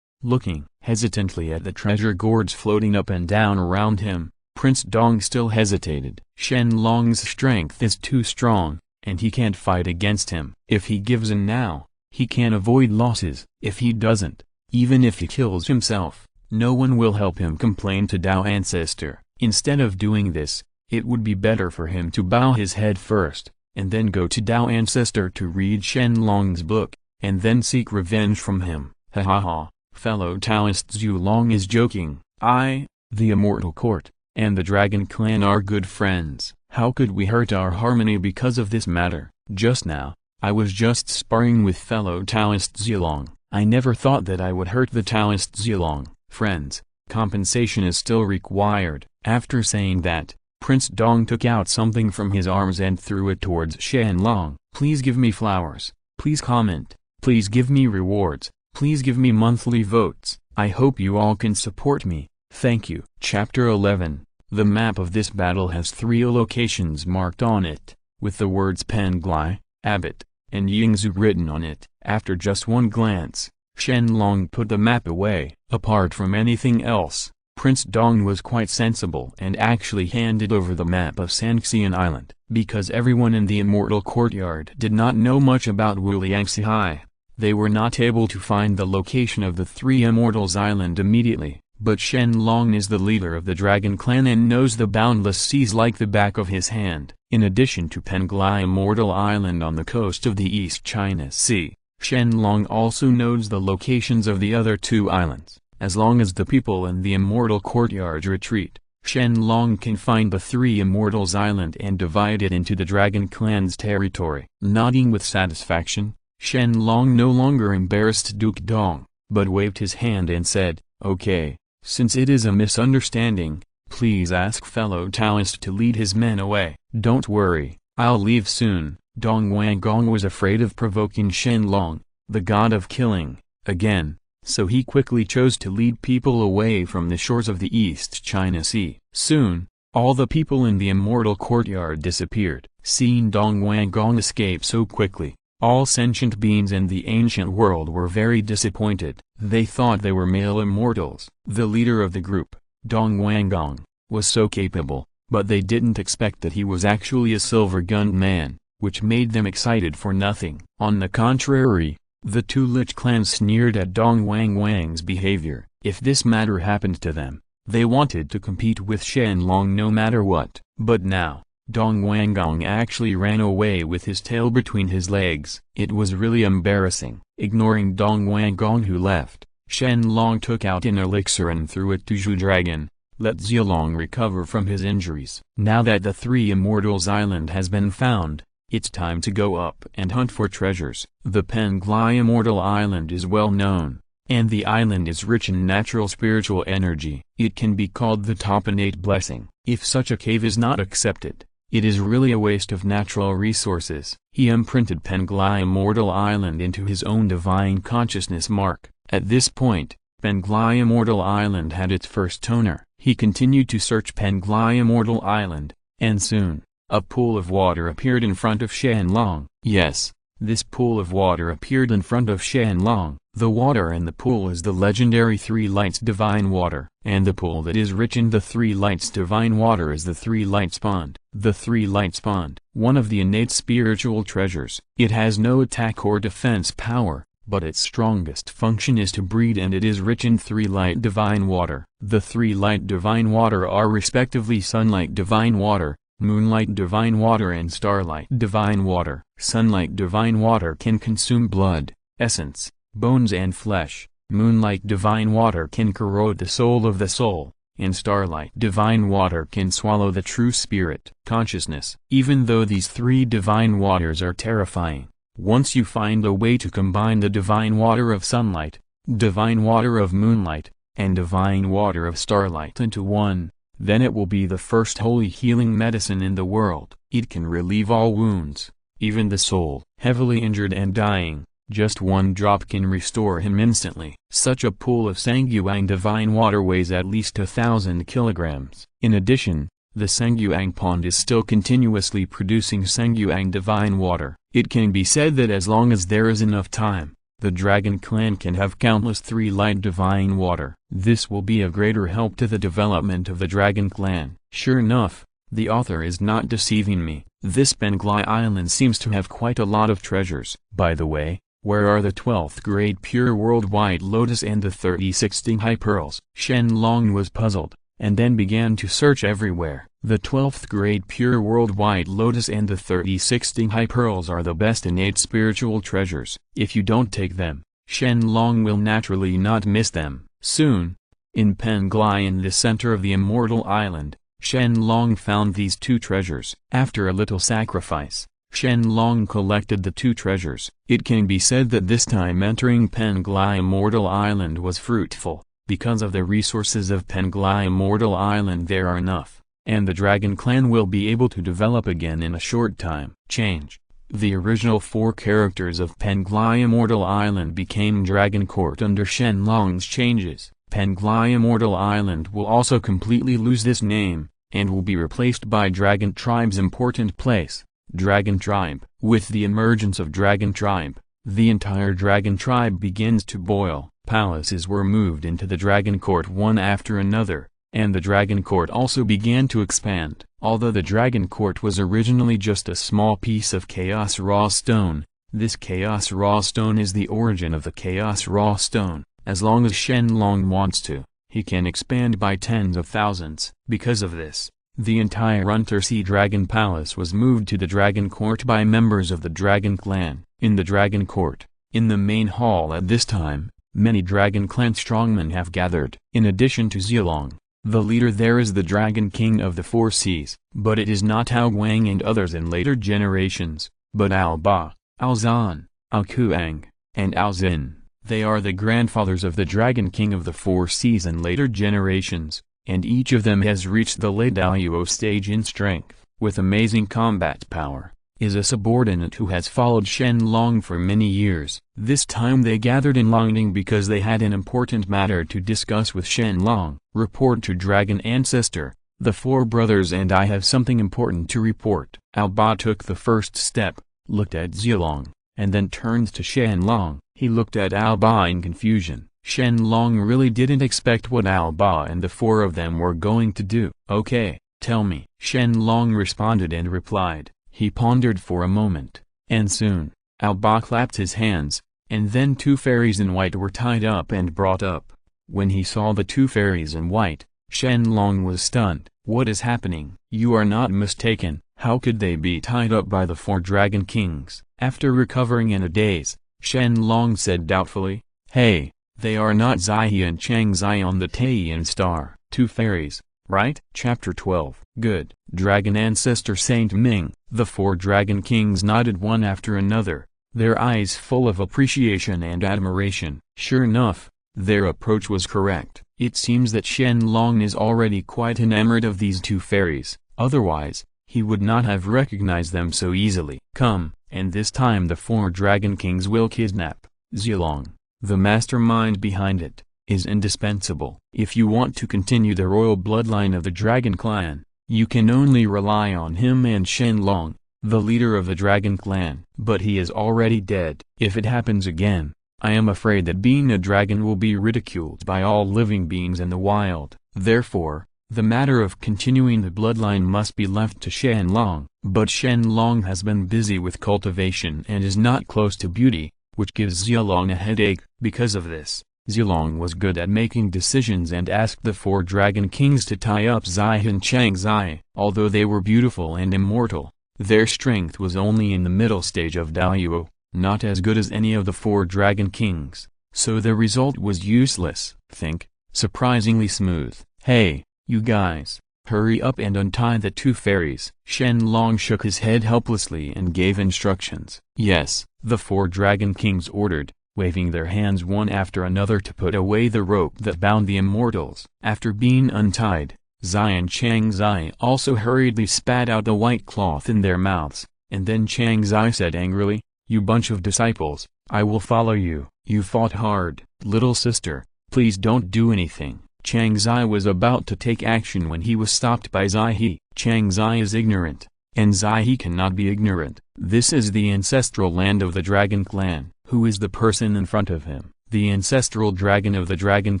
Looking hesitantly at the treasure gourds floating up and down around him, Prince Dong still hesitated. Shen Long's strength is too strong, and he can't fight against him. If he gives in now, he can avoid losses. If he doesn't, even if he kills himself, no one will help him. Complain to Dragon Ancestor. Instead of doing this, it would be better for him to bow his head first, and then go to Dragon Ancestor to read Shen Long's book, and then seek revenge from him. Ha ha ha. Fellow Taoist Zhu Long is joking. I, the Immortal Court, and the Dragon Clan are good friends. How could we hurt our harmony because of this matter? Just now, I was just sparring with fellow Taoist Zhu Long. I never thought that I would hurt the Taoist Zhu Long. Friends, compensation is still required. After saying that, Prince Dong took out something from his arms and threw it towards Shen Long. Please give me flowers. Please comment. Please give me rewards. Please give me monthly votes. I hope you all can support me. Thank you. Chapter 11. The map of this battle has 3 locations marked on it, with the words Penglai, Abbot, and Yingzhu written on it. After just one glance, Shen Long put the map away. Apart from anything else, Prince Dong was quite sensible and actually handed over the map of Sanqing Island. Because everyone in the Immortal Courtyard did not know much about Wuliangxi, they were not able to find the location of the 3 Immortals Island immediately. But Shen Long is the leader of the Dragon Clan and knows the boundless seas like the back of his hand. In addition to Penglai Immortal Island on the coast of the East China Sea, Shen Long also knows the locations of the other 2 islands. As long as the people in the Immortal Courtyard retreat, Shen Long can find the 3 Immortals Island and divide it into the Dragon Clan's territory. Nodding with satisfaction, Shen Long no longer embarrassed Duke Dong, but waved his hand and said, "Okay. Since it is a misunderstanding, please ask fellow Taoist to lead his men away." "Don't worry, I'll leave soon." Dong Wanggong was afraid of provoking Shen Long, the god of killing, again, so he quickly chose to lead people away from the shores of the East China Sea. Soon, all the people in the Immortal Courtyard disappeared. Seeing Dong Wanggong escape so quickly, all sentient beings in the ancient world were very disappointed. They thought they were male immortals. The leader of the group, Dong Wanggong, was so capable, but they didn't expect that he was actually a silver-gunned man, which made them excited for nothing. On the contrary, the two Lich clans sneered at Dong Wang Wang's behavior. If this matter happened to them, they wanted to compete with Shen Long no matter what. But now, Dong Wanggong actually ran away with his tail between his legs. It was really embarrassing. Ignoring Dong Wanggong who left, Shen Long took out an elixir and threw it to Zhu Dragon. Let Zilong recover from his injuries. Now that the Three Immortals Island has been found, it's time to go up and hunt for treasures. The Penglai Immortal Island is well known, and the island is rich in natural spiritual energy. It can be called the top innate blessing. If such a cave is not accepted, it is really a waste of natural resources. He imprinted Penglai Immortal Island into his own divine consciousness mark. At this point, Penglai Immortal Island had its first owner. He continued to search Penglai Immortal Island, and soon, a pool of water appeared in front of Shen Long. Yes, this pool of water appeared in front of Shen Long. The water in the pool is the legendary Three Lights Divine Water, and the pool that is rich in the Three Lights Divine Water is the Three Lights Pond. The Three Lights Pond, one of the innate spiritual treasures. It has no attack or defense power, but its strongest function is to breed, and it is rich in Three Light Divine Water. The Three Light Divine Water are respectively Sunlight Divine Water, Moonlight Divine Water and Starlight Divine Water. Sunlight Divine Water can consume blood, essence, bones and flesh. Moonlight Divine Water can corrode the soul of the soul, and Starlight Divine Water can swallow the true spirit consciousness. Even though these three divine waters are terrifying, once you find a way to combine the divine water of sunlight, divine water of moonlight, and divine water of starlight into one, then it will be the first holy healing medicine in the world. It can relieve all wounds, even the soul heavily injured and dying. Just one drop can restore him instantly. Such a pool of Sangyuang divine water weighs at least 1,000 kilograms. In addition, the Sangyuang pond is still continuously producing Sangyuang divine water. It can be said that as long as there is enough time, the Dragon Clan can have countless Three Light divine water. This will be a greater help to the development of the Dragon Clan. Sure enough, the author is not deceiving me. This Penglai Island seems to have quite a lot of treasures. By the way, where are the 12th grade pure world white lotus and the 36 high pearls? Shen Long was puzzled, and then began to search everywhere. The 12th grade pure world white lotus and the 36 high pearls are the best innate spiritual treasures. If you don't take them, Shen Long will naturally not miss them. Soon, in Penglai in the center of the Immortal Island, Shen Long found these two treasures. After a little sacrifice, Shen Long collected the two treasures. It can be said that this time entering Penglai Immortal Island was fruitful. Because of the resources of Penglai Immortal Island there are enough, and the Dragon Clan will be able to develop again in a short time. Change. The original 4 characters of Penglai Immortal Island became Dragon Court under Shen Long's changes. Penglai Immortal Island will also completely lose this name, and will be replaced by Dragon Tribe's important place, Dragon Tribe. With the emergence of Dragon Tribe, the entire Dragon Tribe begins to boil. Palaces were moved into the Dragon Court one after another, and the Dragon Court also began to expand. Although the Dragon Court was originally just a small piece of Chaos Raw Stone, this Chaos Raw Stone is the origin of the Chaos Raw Stone. As long as Shen Long wants to, he can expand by tens of thousands. Because of this, the entire Untersea Dragon Palace was moved to the Dragon Court by members of the Dragon Clan. In the Dragon Court, in the main hall at this time, many Dragon Clan strongmen have gathered. In addition to Zilong, the leader there is the Dragon King of the Four Seas. But it is not Ao Guang and others in later generations, but Ao Ba, Ao Zan, Ao Kuang, and Ao Zin. They are the grandfathers of the Dragon King of the Four Seas in later generations, and each of them has reached the late Luo stage in strength. With amazing combat power, is a subordinate who has followed Shen Long for many years. This time they gathered in Longning because they had an important matter to discuss with Shen Long. Report to Dragon Ancestor, the 4 brothers and I have something important to report. Ao Ba took the first step, looked at Zilong, and then turned to Shen Long. He looked at Ao Ba in confusion. Shen Long really didn't expect what Alba and the four of them were going to do. "Okay, tell me," Shen Long responded and replied. He pondered for a moment, and soon, Alba clapped his hands, and then two fairies in white were tied up and brought up. When he saw the two fairies in white, Shen Long was stunned. "What is happening?" "You are not mistaken. How could they be tied up by the four dragon kings?" After recovering in a daze, Shen Long said doubtfully, "Hey, they are not Zai and Chang Zai on the Taiyan star. Two fairies, right?" Chapter 12. "Good." Dragon Ancestor Saint Ming. The four dragon kings nodded one after another, their eyes full of appreciation and admiration. Sure enough, their approach was correct. It seems that Shen Long is already quite enamored of these two fairies, otherwise, he would not have recognized them so easily. "Come, and this time the four dragon kings will kidnap Zilong. The mastermind behind it is indispensable. If you want to continue the royal bloodline of the dragon clan, you can only rely on him and Shen Long, the leader of the dragon clan. But he is already dead. If it happens again, I am afraid that being a dragon will be ridiculed by all living beings in the wild. Therefore, the matter of continuing the bloodline must be left to Shen Long." But Shen Long has been busy with cultivation and is not close to beauty, which gives Zilong a headache. Because of this, Zilong was good at making decisions and asked the four dragon kings to tie up Zai and Chang Zai. Although they were beautiful and immortal, their strength was only in the middle stage of Daoyuo, not as good as any of the four dragon kings, so the result was useless. Think, surprisingly smooth. "Hey, you guys, hurry up and untie the two fairies." Shen Long shook his head helplessly and gave instructions. "Yes," the four dragon kings ordered, waving their hands one after another to put away the rope that bound the immortals. After being untied, Zai and Chang Zai also hurriedly spat out the white cloth in their mouths, and then Chang Zai said angrily, "You bunch of disciples, I will follow you. You fought hard." "Little sister, please don't do anything." Chang Zai was about to take action when he was stopped by Zai He. "Chang Zai is ignorant, and Zai He cannot be ignorant. This is the ancestral land of the dragon clan. Who is the person in front of him?" "The ancestral dragon of the dragon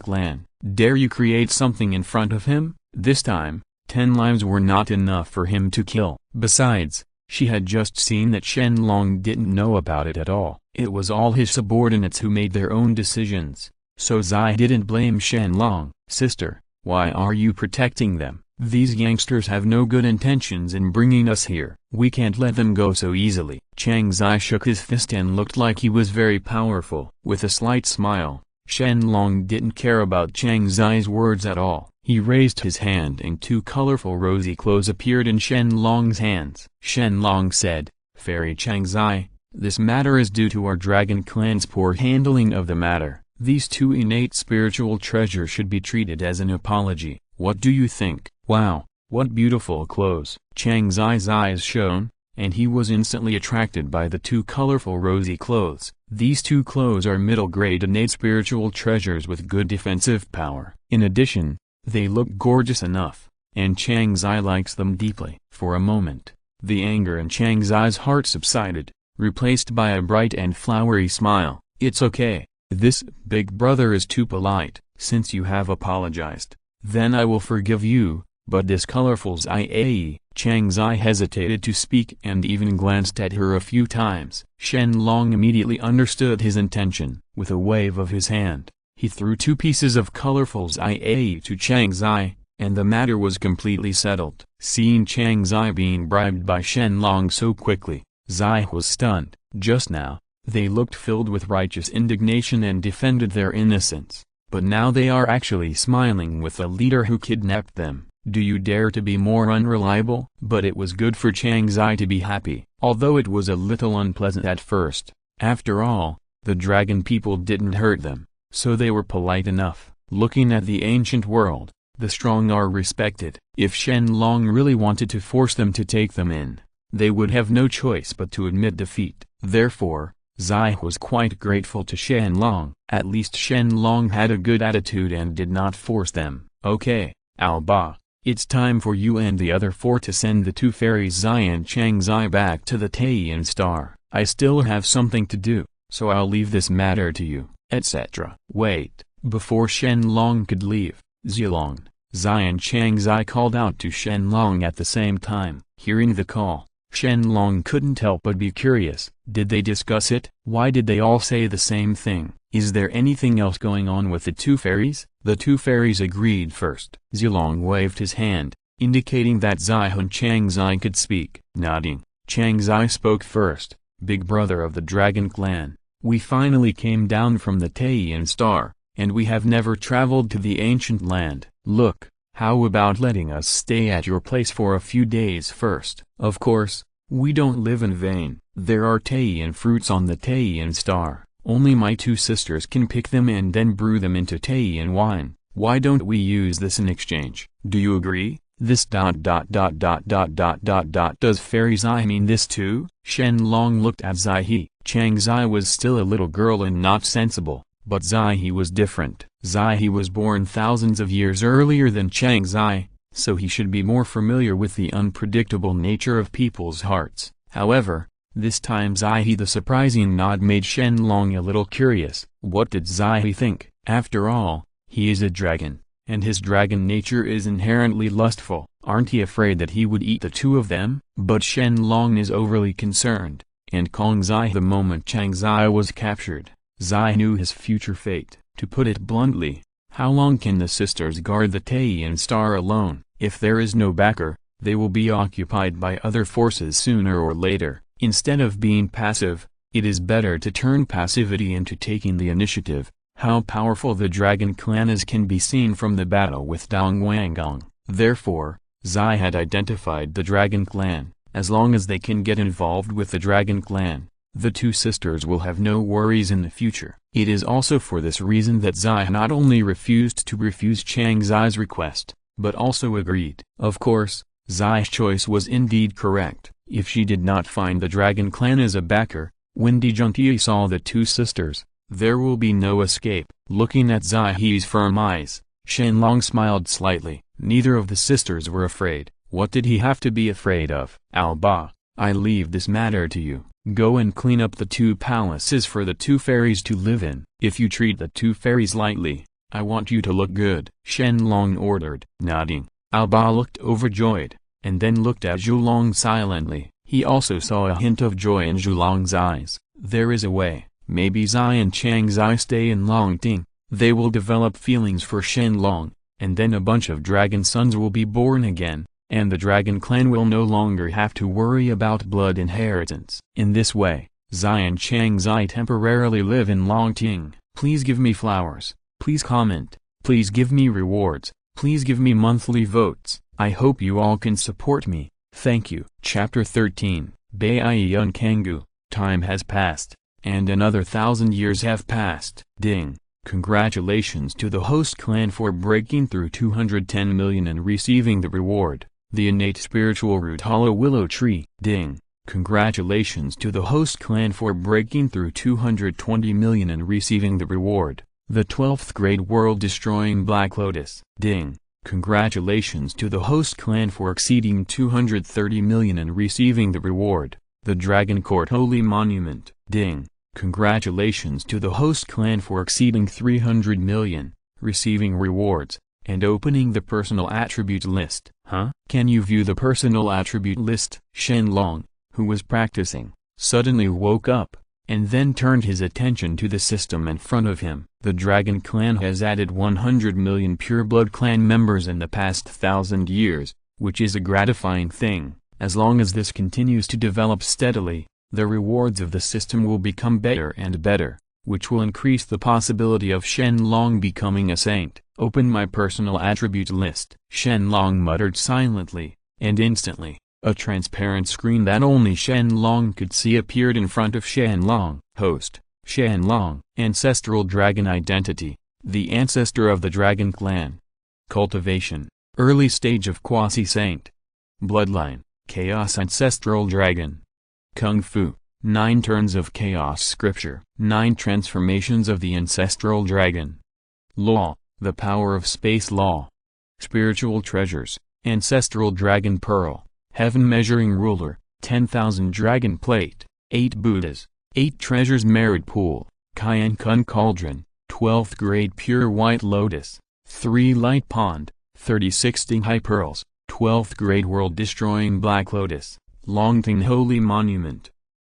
clan." "Dare you create something in front of him?" This time, 10 lives were not enough for him to kill. Besides, she had just seen that Shen Long didn't know about it at all. It was all his subordinates who made their own decisions, so Zai didn't blame Shen Long. "Sister, why are you protecting them? These youngsters have no good intentions in bringing us here. We can't let them go so easily." Chang Zai shook his fist and looked like he was very powerful. With a slight smile, Shen Long didn't care about Chang Zai's words at all. He raised his hand and two colorful rosy clothes appeared in Shen Long's hands. Shen Long said, "Fairy Chang Zai, this matter is due to our dragon clan's poor handling of the matter. These two innate spiritual treasures should be treated as an apology. What do you think?" "Wow, what beautiful clothes." Chang Zai's eyes shone, and he was instantly attracted by the two colorful rosy clothes. These two clothes are middle-grade innate spiritual treasures with good defensive power. In addition, they look gorgeous enough, and Chang Zai likes them deeply. For a moment, the anger in Chang Zai's heart subsided, replaced by a bright and flowery smile. "It's okay. This big brother is too polite. Since you have apologized, then I will forgive you, but this colorful Zai." Chang Zai hesitated to speak and even glanced at her a few times. Shen Long immediately understood his intention. With a wave of his hand, he threw two pieces of colorful Zai to Chang Zai, and the matter was completely settled. Seeing Chang Zai being bribed by Shen Long so quickly, Zai was stunned. Just now, they looked filled with righteous indignation and defended their innocence, but now they are actually smiling with the leader who kidnapped them. Do you dare to be more unreliable? But it was good for Chang Zai to be happy, although it was a little unpleasant at first. After all, the dragon people didn't hurt them, so they were polite enough. Looking at the ancient world, the strong are respected. If Shen Long really wanted to force them to take them in, they would have no choice but to admit defeat. Therefore, Zai was quite grateful to Shen Long. At least Shen Long had a good attitude and did not force them. "Okay, Alba, it's time for you and the other four to send the two fairies Zai and Chang Zai back to the Taiyan star. I still have something to do, so I'll leave this matter to you," etc. "Wait, Before Shen Long could leave, Zilong, Zai and Changzai called out to Shen Long at the same time. Hearing the call, Shen Long couldn't help but be curious. Did they discuss it? Why did they all say the same thing? Is there anything else going on with the two fairies? The two fairies agreed first. Zilong waved his hand, indicating that Zai and Changzai could speak. Nodding, Changzai spoke first. Big brother of the Dragon Clan, we finally came down from the Taiyan Star, and we have never traveled to the ancient land. Look, how about letting us stay at your place for a few days first? Of course, we don't live in vain. There are Taiyan fruits on the Taiyan Star. Only my two sisters can pick them and then brew them into Taiyan wine. Why don't we use this in exchange? Do you agree? This Does Fairy Zai mean this too? Shen Long looked at Zai. Changzai was still a little girl and not sensible, but Zai was different. Zai was born thousands of years earlier than Changzai, so he should be more familiar with the unpredictable nature of people's hearts. However, this time the surprising nod made Shen Long a little curious. What did Zai think? After all, he is a dragon, and his dragon nature is inherently lustful. Aren't he afraid that he would eat the two of them? But Shen Long is overly concerned, and calling Zai the moment Changzai was captured. Zai knew his future fate. To put it bluntly, how long can the sisters guard the Taiyan Star alone? If there is no backer, they will be occupied by other forces sooner or later. Instead of being passive, it is better to turn passivity into taking the initiative. How powerful the Dragon Clan is can be seen from the battle with Dong Wanggong. Therefore, Zai had identified the Dragon Clan. As long as they can get involved with the Dragon Clan, the two sisters will have no worries in the future. It is also for this reason that Zai not only refused to refuse Changzai's request, but also agreed. Of course, Zai's choice was indeed correct. If she did not find the Dragon Clan as a backer, when Junti saw the two sisters, there will be no escape. Looking at Zai's firm eyes, Shen Long smiled slightly. Neither of the sisters were afraid. What did he have to be afraid of? Alba, I leave this matter to you. Go and clean up the two palaces for the two fairies to live in. If you treat the two fairies lightly, I want you to look good, Shen Long ordered. Nodding, Alba looked overjoyed, and then looked at Zhulong silently. He also saw a hint of joy in Zhulong's eyes. There is a way. Maybe Zai and Changzai stay in Longting. They will develop feelings for Shen Long, and then a bunch of dragon sons will be born again, and the Dragon Clan will no longer have to worry about blood inheritance. In this way, Zai and Changzai temporarily live in Longting. Please give me flowers. Please comment. Please give me rewards. Please give me monthly votes. I hope you all can support me. Thank you. Chapter 13, Baiyan Kangu. Time has passed, and another 1,000 years have passed. Ding. Congratulations to the host clan for breaking through 210 million and receiving the reward, the innate spiritual root hollow willow tree. Ding. Congratulations to the host clan for breaking through 220 million and receiving the reward, the 12th grade world destroying black lotus. Ding. Congratulations to the host clan for exceeding 230 million and receiving the reward, the Dragon Court Holy Monument. Ding. Congratulations to the host clan for exceeding 300 million, receiving rewards, and opening the personal attribute list. Can you view the personal attribute list? Shen Long, who was practicing, suddenly woke up, and then turned his attention to the system in front of him. The Dragon Clan has added 100 million pureblood clan members in the past 1,000 years, which is a gratifying thing. As long as this continues to develop steadily, the rewards of the system will become better and better, which will increase the possibility of Shen Long becoming a saint. Open my personal attribute list. Shen Long muttered silently, and instantly, a transparent screen that only Shen Long could see appeared in front of Shen Long. Host, Shen Long. Ancestral Dragon Identity, the ancestor of the Dragon Clan. Cultivation, early stage of Quasi-Saint. Bloodline, Chaos Ancestral Dragon. Kung Fu, 9 turns of Chaos Scripture. 9 transformations of the Ancestral Dragon. Law, the power of space law. Spiritual treasures, Ancestral Dragon Pearl, Heaven Measuring Ruler, 10,000 Dragon Plate, 8 Buddhas, 8 Treasures Merit Pool, Cayenne Kun Cauldron, 12th grade pure white lotus, 3 light pond, 36 sting high pearls, 12th grade world destroying black lotus, Longting holy monument.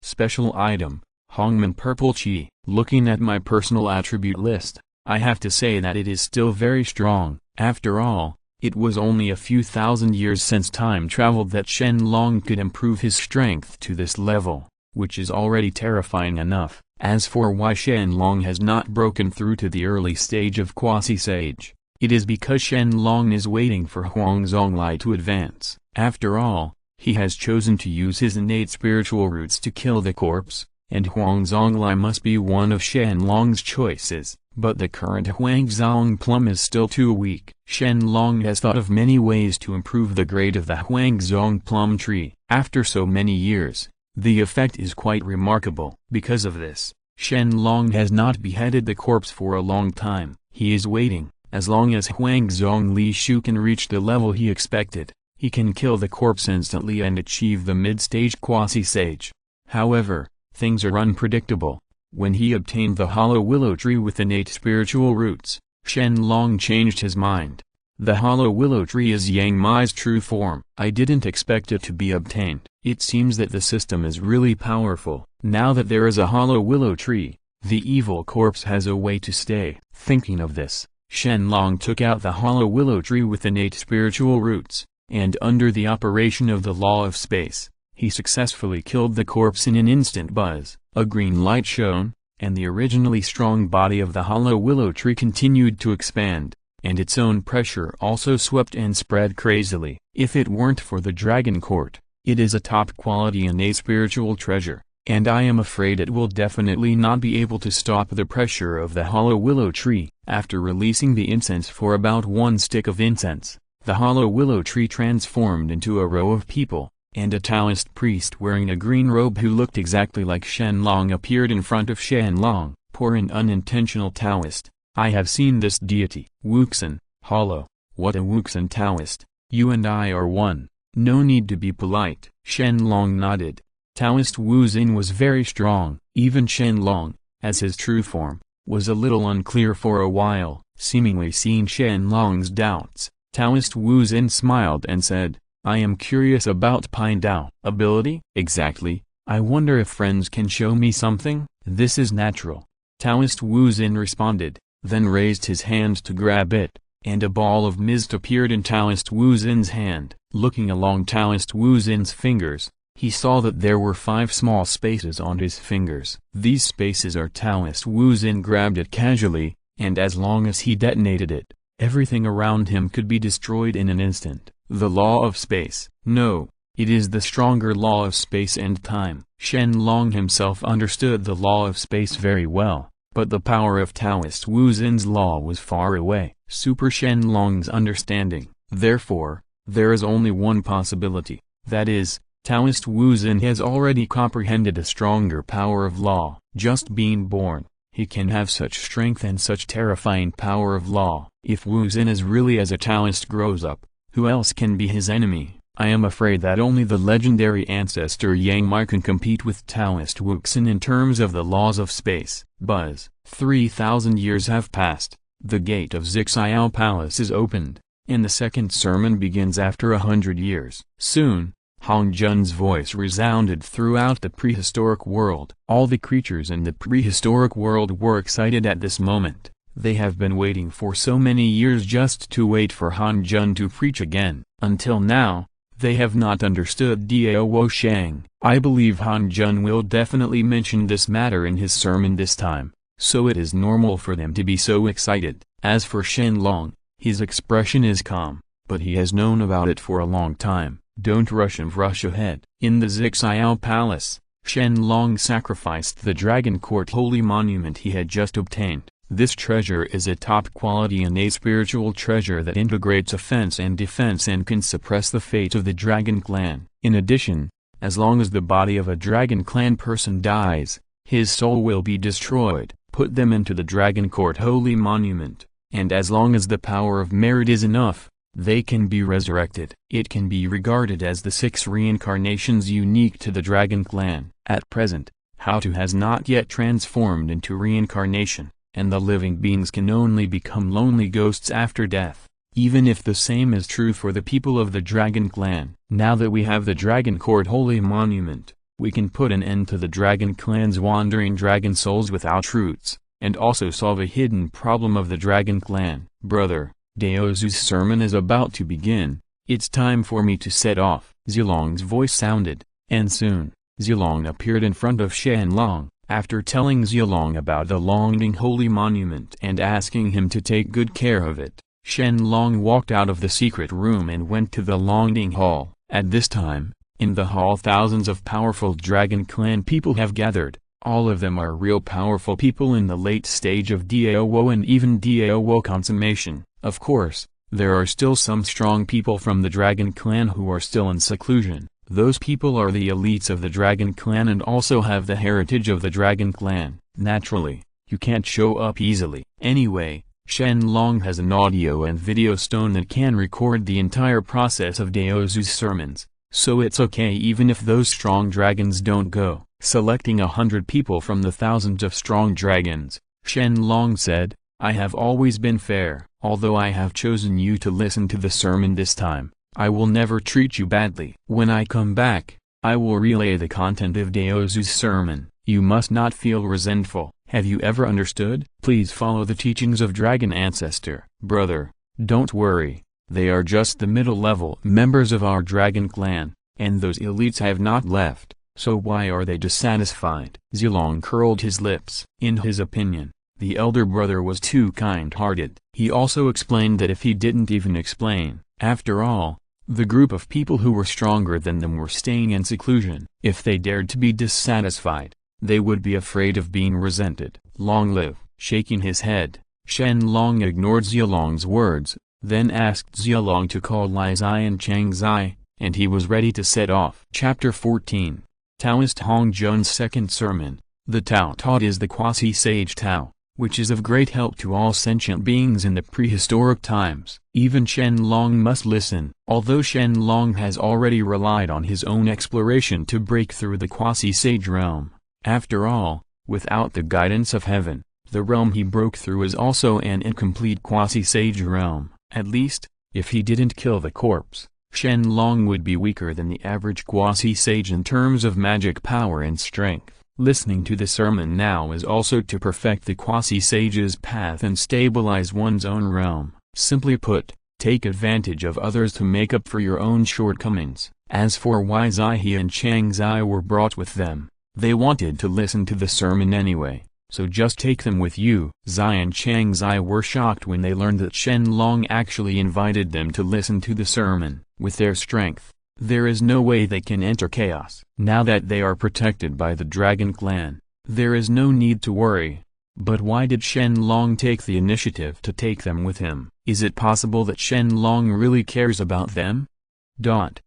Special item, Hongmen purple chi. Looking at my personal attribute list, I have to say that it is still very strong. After all, it was only a few thousand years since time traveled that Shen Long could improve his strength to this level, which is already terrifying enough. As for why Shen Long has not broken through to the early stage of quasi-sage, it is because Shen Long is waiting for Huang Zonglai to advance. After all, he has chosen to use his innate spiritual roots to kill the corpse, and Huang Zonglai must be one of Shen Long's choices, but the current Huang Zong plum is still too weak. Shen Long has thought of many ways to improve the grade of the Huang Zong plum tree. After so many years, the effect is quite remarkable. Because of this, Shen Long has not beheaded the corpse for a long time. He is waiting. As long as Huang Zong Li Shu can reach the level he expected, he can kill the corpse instantly and achieve the mid-stage quasi-sage. However, things are unpredictable. When he obtained the hollow willow tree with innate spiritual roots, Shen Long changed his mind. The hollow willow tree is Yang Mai's true form. I didn't expect it to be obtained. It seems that the system is really powerful. Now that there is a hollow willow tree, the evil corpse has a way to stay. Thinking of this, Shen Long took out the hollow willow tree with innate spiritual roots, and under the operation of the law of space, he successfully killed the corpse in an instant. Buzz. A green light shone, and the originally strong body of the hollow willow tree continued to expand, and its own pressure also swept and spread crazily. If it weren't for the Dragon Court, it is a top-quality innate spiritual treasure, and I am afraid it will definitely not be able to stop the pressure of the hollow willow tree. After releasing the incense for about 1 stick of incense, the hollow willow tree transformed into a row of people, and a Taoist priest wearing a green robe who looked exactly like Shen Long appeared in front of Shen Long. Poor and unintentional Taoist, I have seen this deity. Wuxin, hollow, what a Wuxin Taoist, you and I are one, no need to be polite. Shen Long nodded. Taoist Wu Xin was very strong. Even Shen Long, as his true form, was a little unclear for a while. Seemingly seeing Shen Long's doubts, Taoist Wu Xin smiled and said, I am curious about Pine Dao. Ability? Exactly. I wonder if friends can show me something? This is natural. Taoist Wu Xin responded, then raised his hand to grab it, and a ball of mist appeared in Taoist Wu Xin's hand. Looking along Taoist Wu Xin's fingers, he saw that there were 5 small spaces on his fingers. These spaces are Taoist Wu Xin grabbed it casually, and as long as he detonated it, everything around him could be destroyed in an instant. The law of space. No, it is the stronger law of space and time. Shen Long himself understood the law of space very well, but the power of Taoist Wu Xin's law was far away. Super Shen Long's understanding. Therefore, there is only one possibility, that is, Taoist Wu Xin has already comprehended a stronger power of law. Just being born, he can have such strength and such terrifying power of law. If Wu Xin is really as a Taoist grows up, who else can be his enemy? I am afraid that only the legendary ancestor Yang Mai can compete with Taoist Wuxin in terms of the laws of space. Buzz. 3,000 years have passed, the gate of Zixiao Palace is opened, and the second sermon begins after 100 years. Soon, Hong Jun's voice resounded throughout the prehistoric world. All the creatures in the prehistoric world were excited at this moment. They have been waiting for so many years just to wait for Han Jun to preach again. Until now, they have not understood Dao Wo Shang. I believe Han Jun will definitely mention this matter in his sermon this time, so it is normal for them to be so excited. As for Shen Long, his expression is calm, but he has known about it for a long time. Don't rush ahead. In the Zixiao Palace, Shen Long sacrificed the Dragon Court holy monument he had just obtained. This treasure is a top-quality innate spiritual treasure that integrates offense and defense and can suppress the fate of the Dragon Clan. In addition, as long as the body of a Dragon Clan person dies, his soul will be destroyed. Put them into the Dragon Court holy monument, and as long as the power of merit is enough, they can be resurrected. It can be regarded as the 6 reincarnations unique to the Dragon Clan. At present, How To has not yet transformed into reincarnation. and the living beings can only become lonely ghosts after death. Even if the same is true for the people of the Dragon Clan. Now that we have the Dragon Court Holy Monument, we can put an end to the Dragon Clan's wandering dragon souls without roots, and also solve a hidden problem of the Dragon Clan. Brother, Daozu's sermon is about to begin. It's time for me to set off. Zilong's voice sounded, and soon, Zilong appeared in front of Shen Long. After telling Zilong about the Longding Holy Monument and asking him to take good care of it, Shen Long walked out of the secret room and went to the Longding Hall. At this time, in the hall thousands of powerful Dragon Clan people have gathered. All of them are real powerful people in the late stage of Dao and even Dao consummation. Of course, there are still some strong people from the Dragon Clan who are still in seclusion. Those people are the elites of the Dragon Clan and also have the heritage of the Dragon Clan. Naturally, you can't show up easily. Anyway, Shen Long has an audio and video stone that can record the entire process of Daozu's sermons, so it's okay even if those strong dragons don't go. Selecting 100 people from the thousands of strong dragons, Shen Long said, I have always been fair. Although I have chosen you to listen to the sermon this time, I will never treat you badly. When I come back, I will relay the content of Daozu's sermon. You must not feel resentful. Have you ever understood? Please follow the teachings of Dragon Ancestor. Brother, don't worry. They are just the middle-level members of our Dragon Clan, and those elites have not left, so why are they dissatisfied? Zilong curled his lips. In his opinion, the elder brother was too kind-hearted. He also explained that if he didn't even explain, after all, the group of people who were stronger than them were staying in seclusion. If they dared to be dissatisfied, they would be afraid of being resented. Long live. Shaking his head, Shen Long ignored Zilong's words, then asked Zilong to call Lai Zai and Chang Zai, and he was ready to set off. Chapter 14. Taoist Hong Jun's second sermon. The Tao taught is the quasi-sage Tao, which is of great help to all sentient beings in the prehistoric times. Even Shen Long must listen. Although Shen Long has already relied on his own exploration to break through the quasi-sage realm, after all, without the guidance of heaven, the realm he broke through is also an incomplete quasi-sage realm. At least, if he didn't kill the corpse, Shen Long would be weaker than the average quasi-sage in terms of magic power and strength. Listening to the sermon now is also to perfect the quasi-sage's path and stabilize one's own realm. Simply put, take advantage of others to make up for your own shortcomings. As for why Zai He and Chang Zai were brought with them, they wanted to listen to the sermon anyway, so just take them with you. Zai and Chang Zai were shocked when they learned that Shen Long actually invited them to listen to the sermon. With their strength, there is no way they can enter chaos. Now that they are protected by the Dragon Clan, there is no need to worry. But why did Shen Long take the initiative to take them with him? Is it possible that Shen Long really cares about them?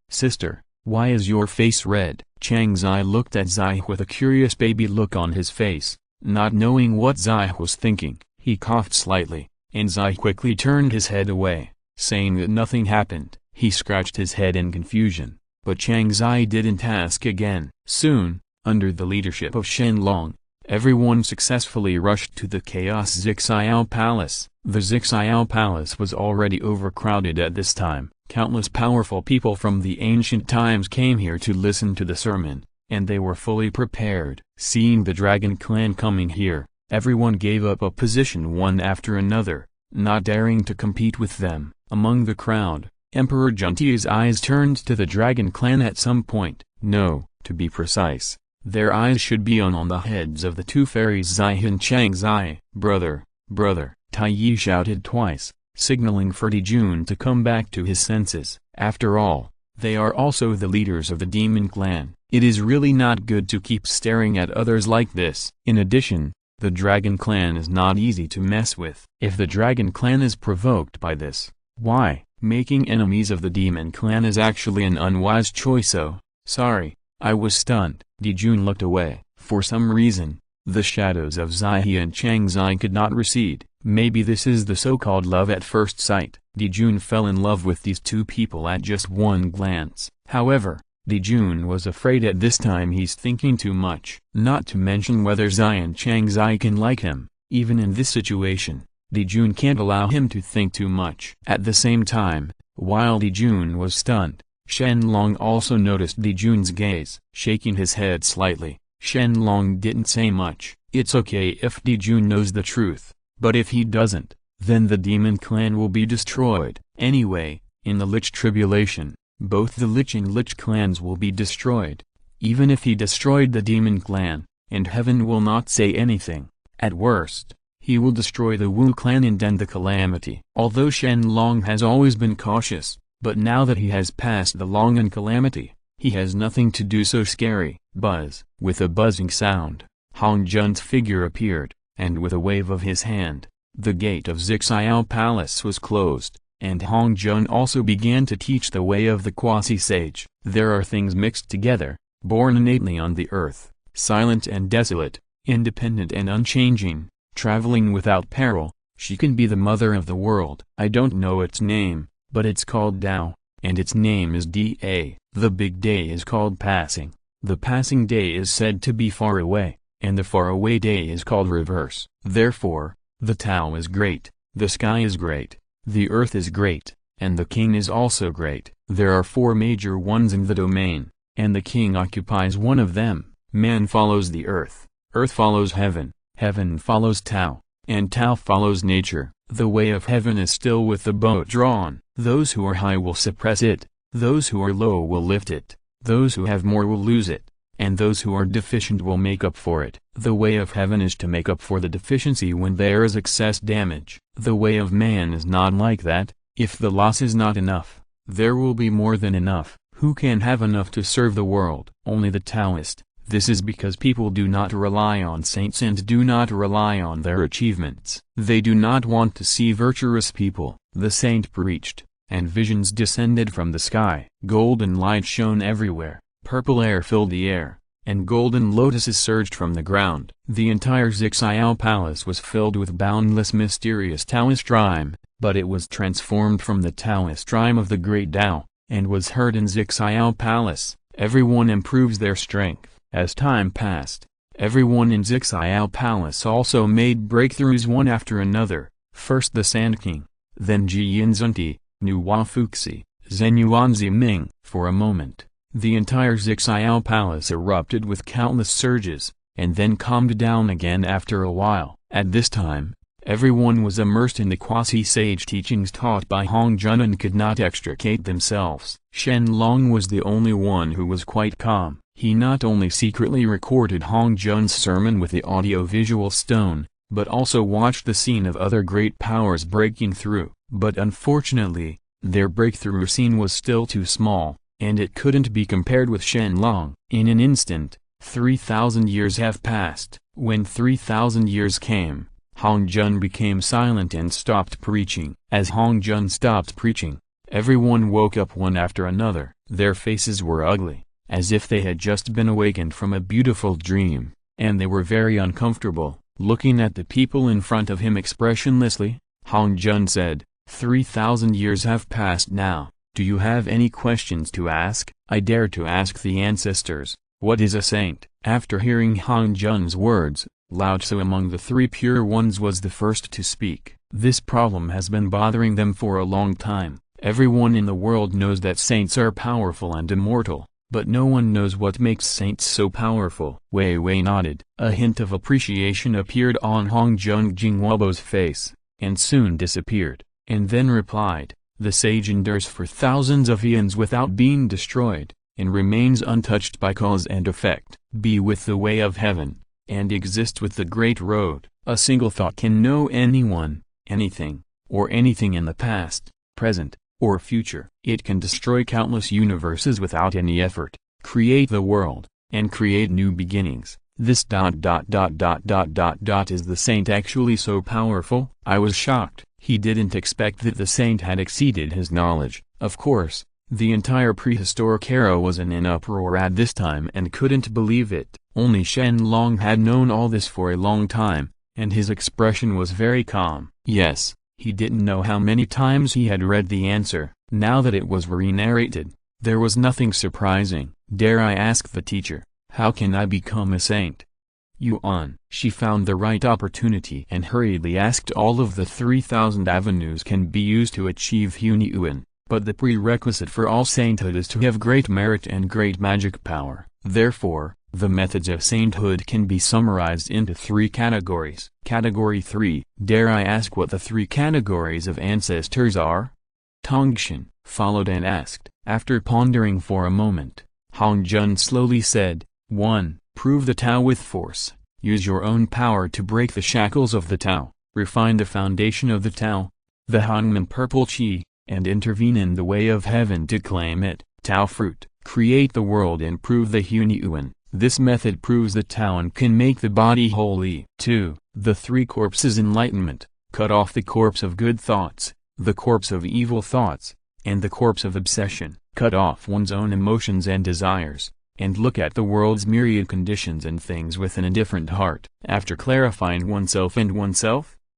Sister, why is your face red? Chang Zai looked at Zai with a curious baby look on his face. Not knowing what Zai was thinking, he coughed slightly, and Zai quickly turned his head away, saying that nothing happened. He scratched his head in confusion, but Chang Zai didn't ask again. Soon, under the leadership of Shen Long, everyone successfully rushed to the Chaos Zixiao Palace. The Zixiao Palace was already overcrowded at this time. Countless powerful people from the ancient times came here to listen to the sermon, and they were fully prepared. Seeing the Dragon Clan coming here, everyone gave up a position one after another, not daring to compete with them. Among the crowd, Emperor Junti's eyes turned to the Dragon Clan at some point. No, to be precise, their eyes should be on the heads of the two fairies Zai and Chang Zai. Brother, Tai Yi shouted twice, signaling for Dijun to come back to his senses. After all, they are also the leaders of the Demon Clan. It is really not good to keep staring at others like this. In addition, the Dragon Clan is not easy to mess with. If the Dragon Clan is provoked by this, why, making enemies of the Demon Clan is actually an unwise choice. So, sorry, I was stunned. Dijun looked away. For some reason, the shadows of Zai He and Chang Zai could not recede. Maybe this is the so-called love at first sight. Dijun fell in love with these two people at just one glance. However, Dijun was afraid at this time he's thinking too much. Not to mention whether Zai and Chang Zai can like him. Even in this situation, Dijun can't allow him to think too much. At the same time, while Dijun was stunned, Shen Long also noticed Dijun's gaze. Shaking his head slightly, Shen Long didn't say much. It's okay if Dijun knows the truth, but if he doesn't, then the demon clan will be destroyed. Anyway, in the Lich Tribulation, both the Lich and Lich clans will be destroyed. Even if he destroyed the demon clan, and heaven will not say anything, at worst, he will destroy the Wu clan and end the calamity. Although Shen Long has always been cautious, but now that he has passed the Long and calamity, he has nothing to do so scary. Buzz. With a buzzing sound, Hong Jun's figure appeared, and with a wave of his hand, the gate of Zixiao Palace was closed, and Hong Jun also began to teach the way of the quasi-sage. There are things mixed together, born innately on the earth, silent and desolate, independent and unchanging, traveling without peril. She can be the mother of the world. I don't know its name, but it's called Tao, and its name is Da. The big day is called passing. The passing day is said to be far away, and the faraway day is called reverse. Therefore, the Tao is great, the sky is great, the earth is great, and the king is also great. There are 4 major ones in the domain, and the king occupies one of them. Man follows the earth follows heaven, heaven follows Tao, and Tao follows nature. The way of heaven is still with the bow drawn. Those who are high will suppress it, those who are low will lift it, those who have more will lose it, and those who are deficient will make up for it. The way of heaven is to make up for the deficiency when there is excess damage. The way of man is not like that. If the loss is not enough, there will be more than enough. Who can have enough to serve the world? Only the Taoist. This is because people do not rely on saints and do not rely on their achievements. They do not want to see virtuous people. The saint preached, and visions descended from the sky. Golden light shone everywhere, purple air filled the air, and golden lotuses surged from the ground. The entire Zixiao Palace was filled with boundless mysterious Taoist rhyme, but it was transformed from the Taoist rhyme of the great Tao, and was heard in Zixiao Palace. Everyone improves their strength. As time passed, everyone in Zixiao Palace also made breakthroughs one after another. First the Sand King, then Jiyan Zunti, Nuwa Fuxi, Zenyuan Ming. For a moment, the entire Zixiao Palace erupted with countless surges, and then calmed down again after a while. At this time, everyone was immersed in the quasi-sage teachings taught by Hong Jun and could not extricate themselves. Shen Long was the only one who was quite calm. He not only secretly recorded Hong Jun's sermon with the audio-visual stone, but also watched the scene of other great powers breaking through. But unfortunately, their breakthrough scene was still too small, and it couldn't be compared with Shen Long. In an instant, 3,000 years have passed. When 3,000 years came, Hong Jun became silent and stopped preaching. As Hong Jun stopped preaching, everyone woke up one after another. Their faces were ugly, as if they had just been awakened from a beautiful dream, and they were very uncomfortable, looking at the people in front of him expressionlessly. Hong Jun said, 3,000 years have passed now. Do you have any questions to ask? I dare to ask the ancestors, what is a saint? After hearing Hong Jun's words, Lao Tzu among the 3 pure ones was the first to speak. This problem has been bothering them for a long time. Everyone in the world knows that saints are powerful and immortal, but no one knows what makes saints so powerful. Wei Wei nodded. A hint of appreciation appeared on Hong Jun Jingwabo's face, and soon disappeared, and then replied, the sage endures for thousands of eons without being destroyed, and remains untouched by cause and effect. Be with the way of heaven, and exist with the great road. A single thought can know anyone, anything, or anything in the past, present, or future. It can destroy countless universes without any effort, create the world, and create new beginnings. This ... Is the saint actually so powerful? I was shocked. He didn't expect that the saint had exceeded his knowledge. Of course, the entire prehistoric era was in an uproar at this time and couldn't believe it. Only Shen Long had known all this for a long time, and his expression was very calm. Yes, he didn't know how many times he had read the answer. Now that it was re-narrated, there was nothing surprising. Dare I ask the teacher, how can I become a saint? Yuan. She found the right opportunity and hurriedly asked all of the 3,000 avenues can be used to achieve unyielding, but the prerequisite for all sainthood is to have great merit and great magic power. Therefore, the methods of sainthood can be summarized into 3 categories. Category 3. Dare I ask what the 3 categories of ancestors are? Tongshan followed and asked. After pondering for a moment, Hongjun slowly said, 1. Prove the Tao with force. Use your own power to break the shackles of the Tao, refine the foundation of the Tao, the Hongmen purple Qi, and intervene in the way of heaven to claim it. Tao fruit. Create the world and prove the unyielding. This method proves the Tao and can make the body holy. 2. The 3 corpses enlightenment. Cut off the corpse of good thoughts, the corpse of evil thoughts, and the corpse of obsession. Cut off one's own emotions and desires, and look at the world's myriad conditions and things with an indifferent heart. After clarifying oneself,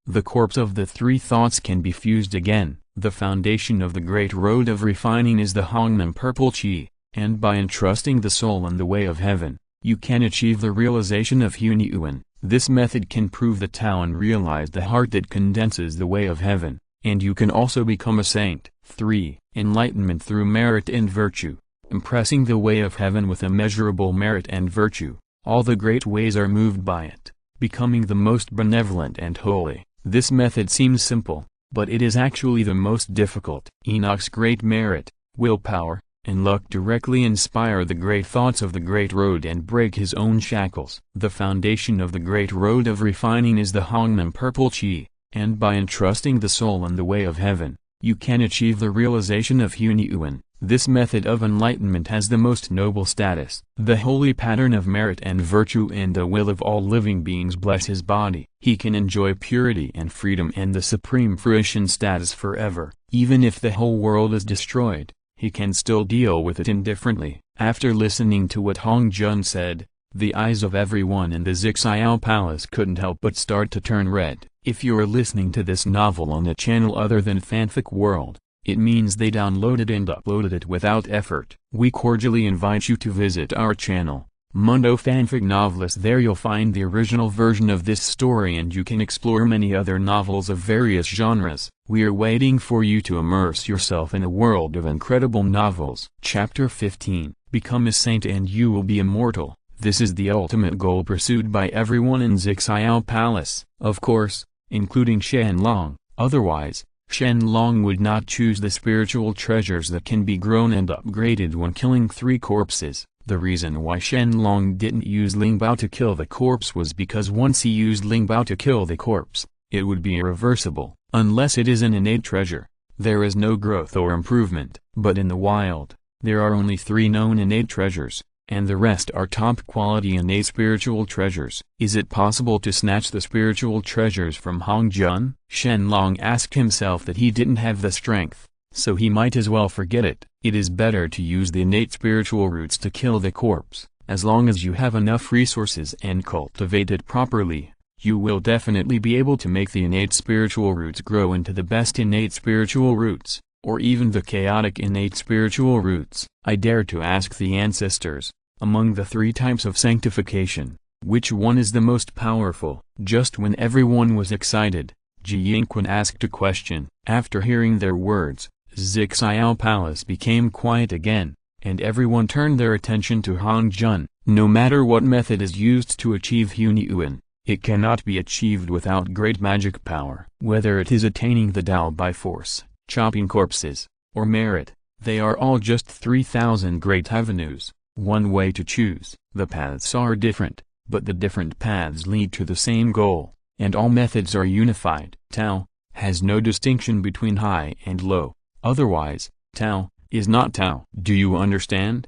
the corpse of the 3 thoughts can be fused again. The foundation of the great road of refining is the Hongmen purple Qi, and by entrusting the soul in the way of heaven, you can achieve the realization of unyielding. This method can prove the Tao and realize the heart that condenses the way of heaven, and you can also become a saint. 3. Enlightenment through merit and virtue. Impressing the way of heaven with immeasurable merit and virtue, all the great ways are moved by it, becoming the most benevolent and holy. This method seems simple, but it is actually the most difficult. Enoch's great merit, willpower, and luck directly inspire the great thoughts of the great road and break his own shackles. The foundation of the great road of refining is the Hongmen purple Qi, and by entrusting the soul in the way of heaven, you can achieve the realization of unyielding. This method of enlightenment has the most noble status. The holy pattern of merit and virtue and the will of all living beings bless his body. He can enjoy purity and freedom and the supreme fruition status forever. Even if the whole world is destroyed, he can still deal with it indifferently. After listening to what Hongjun said, the eyes of everyone in the Zixiao Palace couldn't help but start to turn red. If you are listening to this novel on a channel other than Fanfic World, it means they downloaded and uploaded it without effort. We cordially invite you to visit our channel, Mundo Fanfic Novelist. There you'll find the original version of this story and you can explore many other novels of various genres. We are waiting for you to immerse yourself in a world of incredible novels. Chapter 15. Become a saint and you will be immortal. This is the ultimate goal pursued by everyone in Zixiao Palace, of course, including Shen Long. Otherwise, Shen Long would not choose the spiritual treasures that can be grown and upgraded when killing 3 corpses. The reason why Shen Long didn't use Lingbao to kill the corpse was because once he used Lingbao to kill the corpse, it would be irreversible. Unless it is an innate treasure, there is no growth or improvement. But in the wild, there are only 3 known innate treasures, and the rest are top-quality innate spiritual treasures. Is it possible to snatch the spiritual treasures from Hongjun? Shen Long asked himself that he didn't have the strength, so he might as well forget it. It is better to use the innate spiritual roots to kill the corpse. As long as you have enough resources and cultivate it properly, you will definitely be able to make the innate spiritual roots grow into the best innate spiritual roots, or even the chaotic innate spiritual roots. I dare to ask the ancestors, among the 3 types of sanctification, which one is the most powerful? Just when everyone was excited, Ji Yingquan asked a question. After hearing their words, Zixiao Palace became quiet again, and everyone turned their attention to Hongjun. No matter what method is used to achieve unyielding, it cannot be achieved without great magic power. Whether it is attaining the Tao by force, chopping corpses, or merit, they are all just 3,000 great avenues, one way to choose. The paths are different, but the different paths lead to the same goal, and all methods are unified. Tao has no distinction between high and low, otherwise, Tao is not Tao. Do you understand?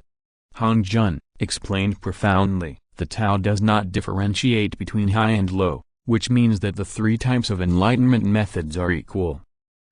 Hongjun explained profoundly. The Tao does not differentiate between high and low, which means that the 3 types of enlightenment methods are equal.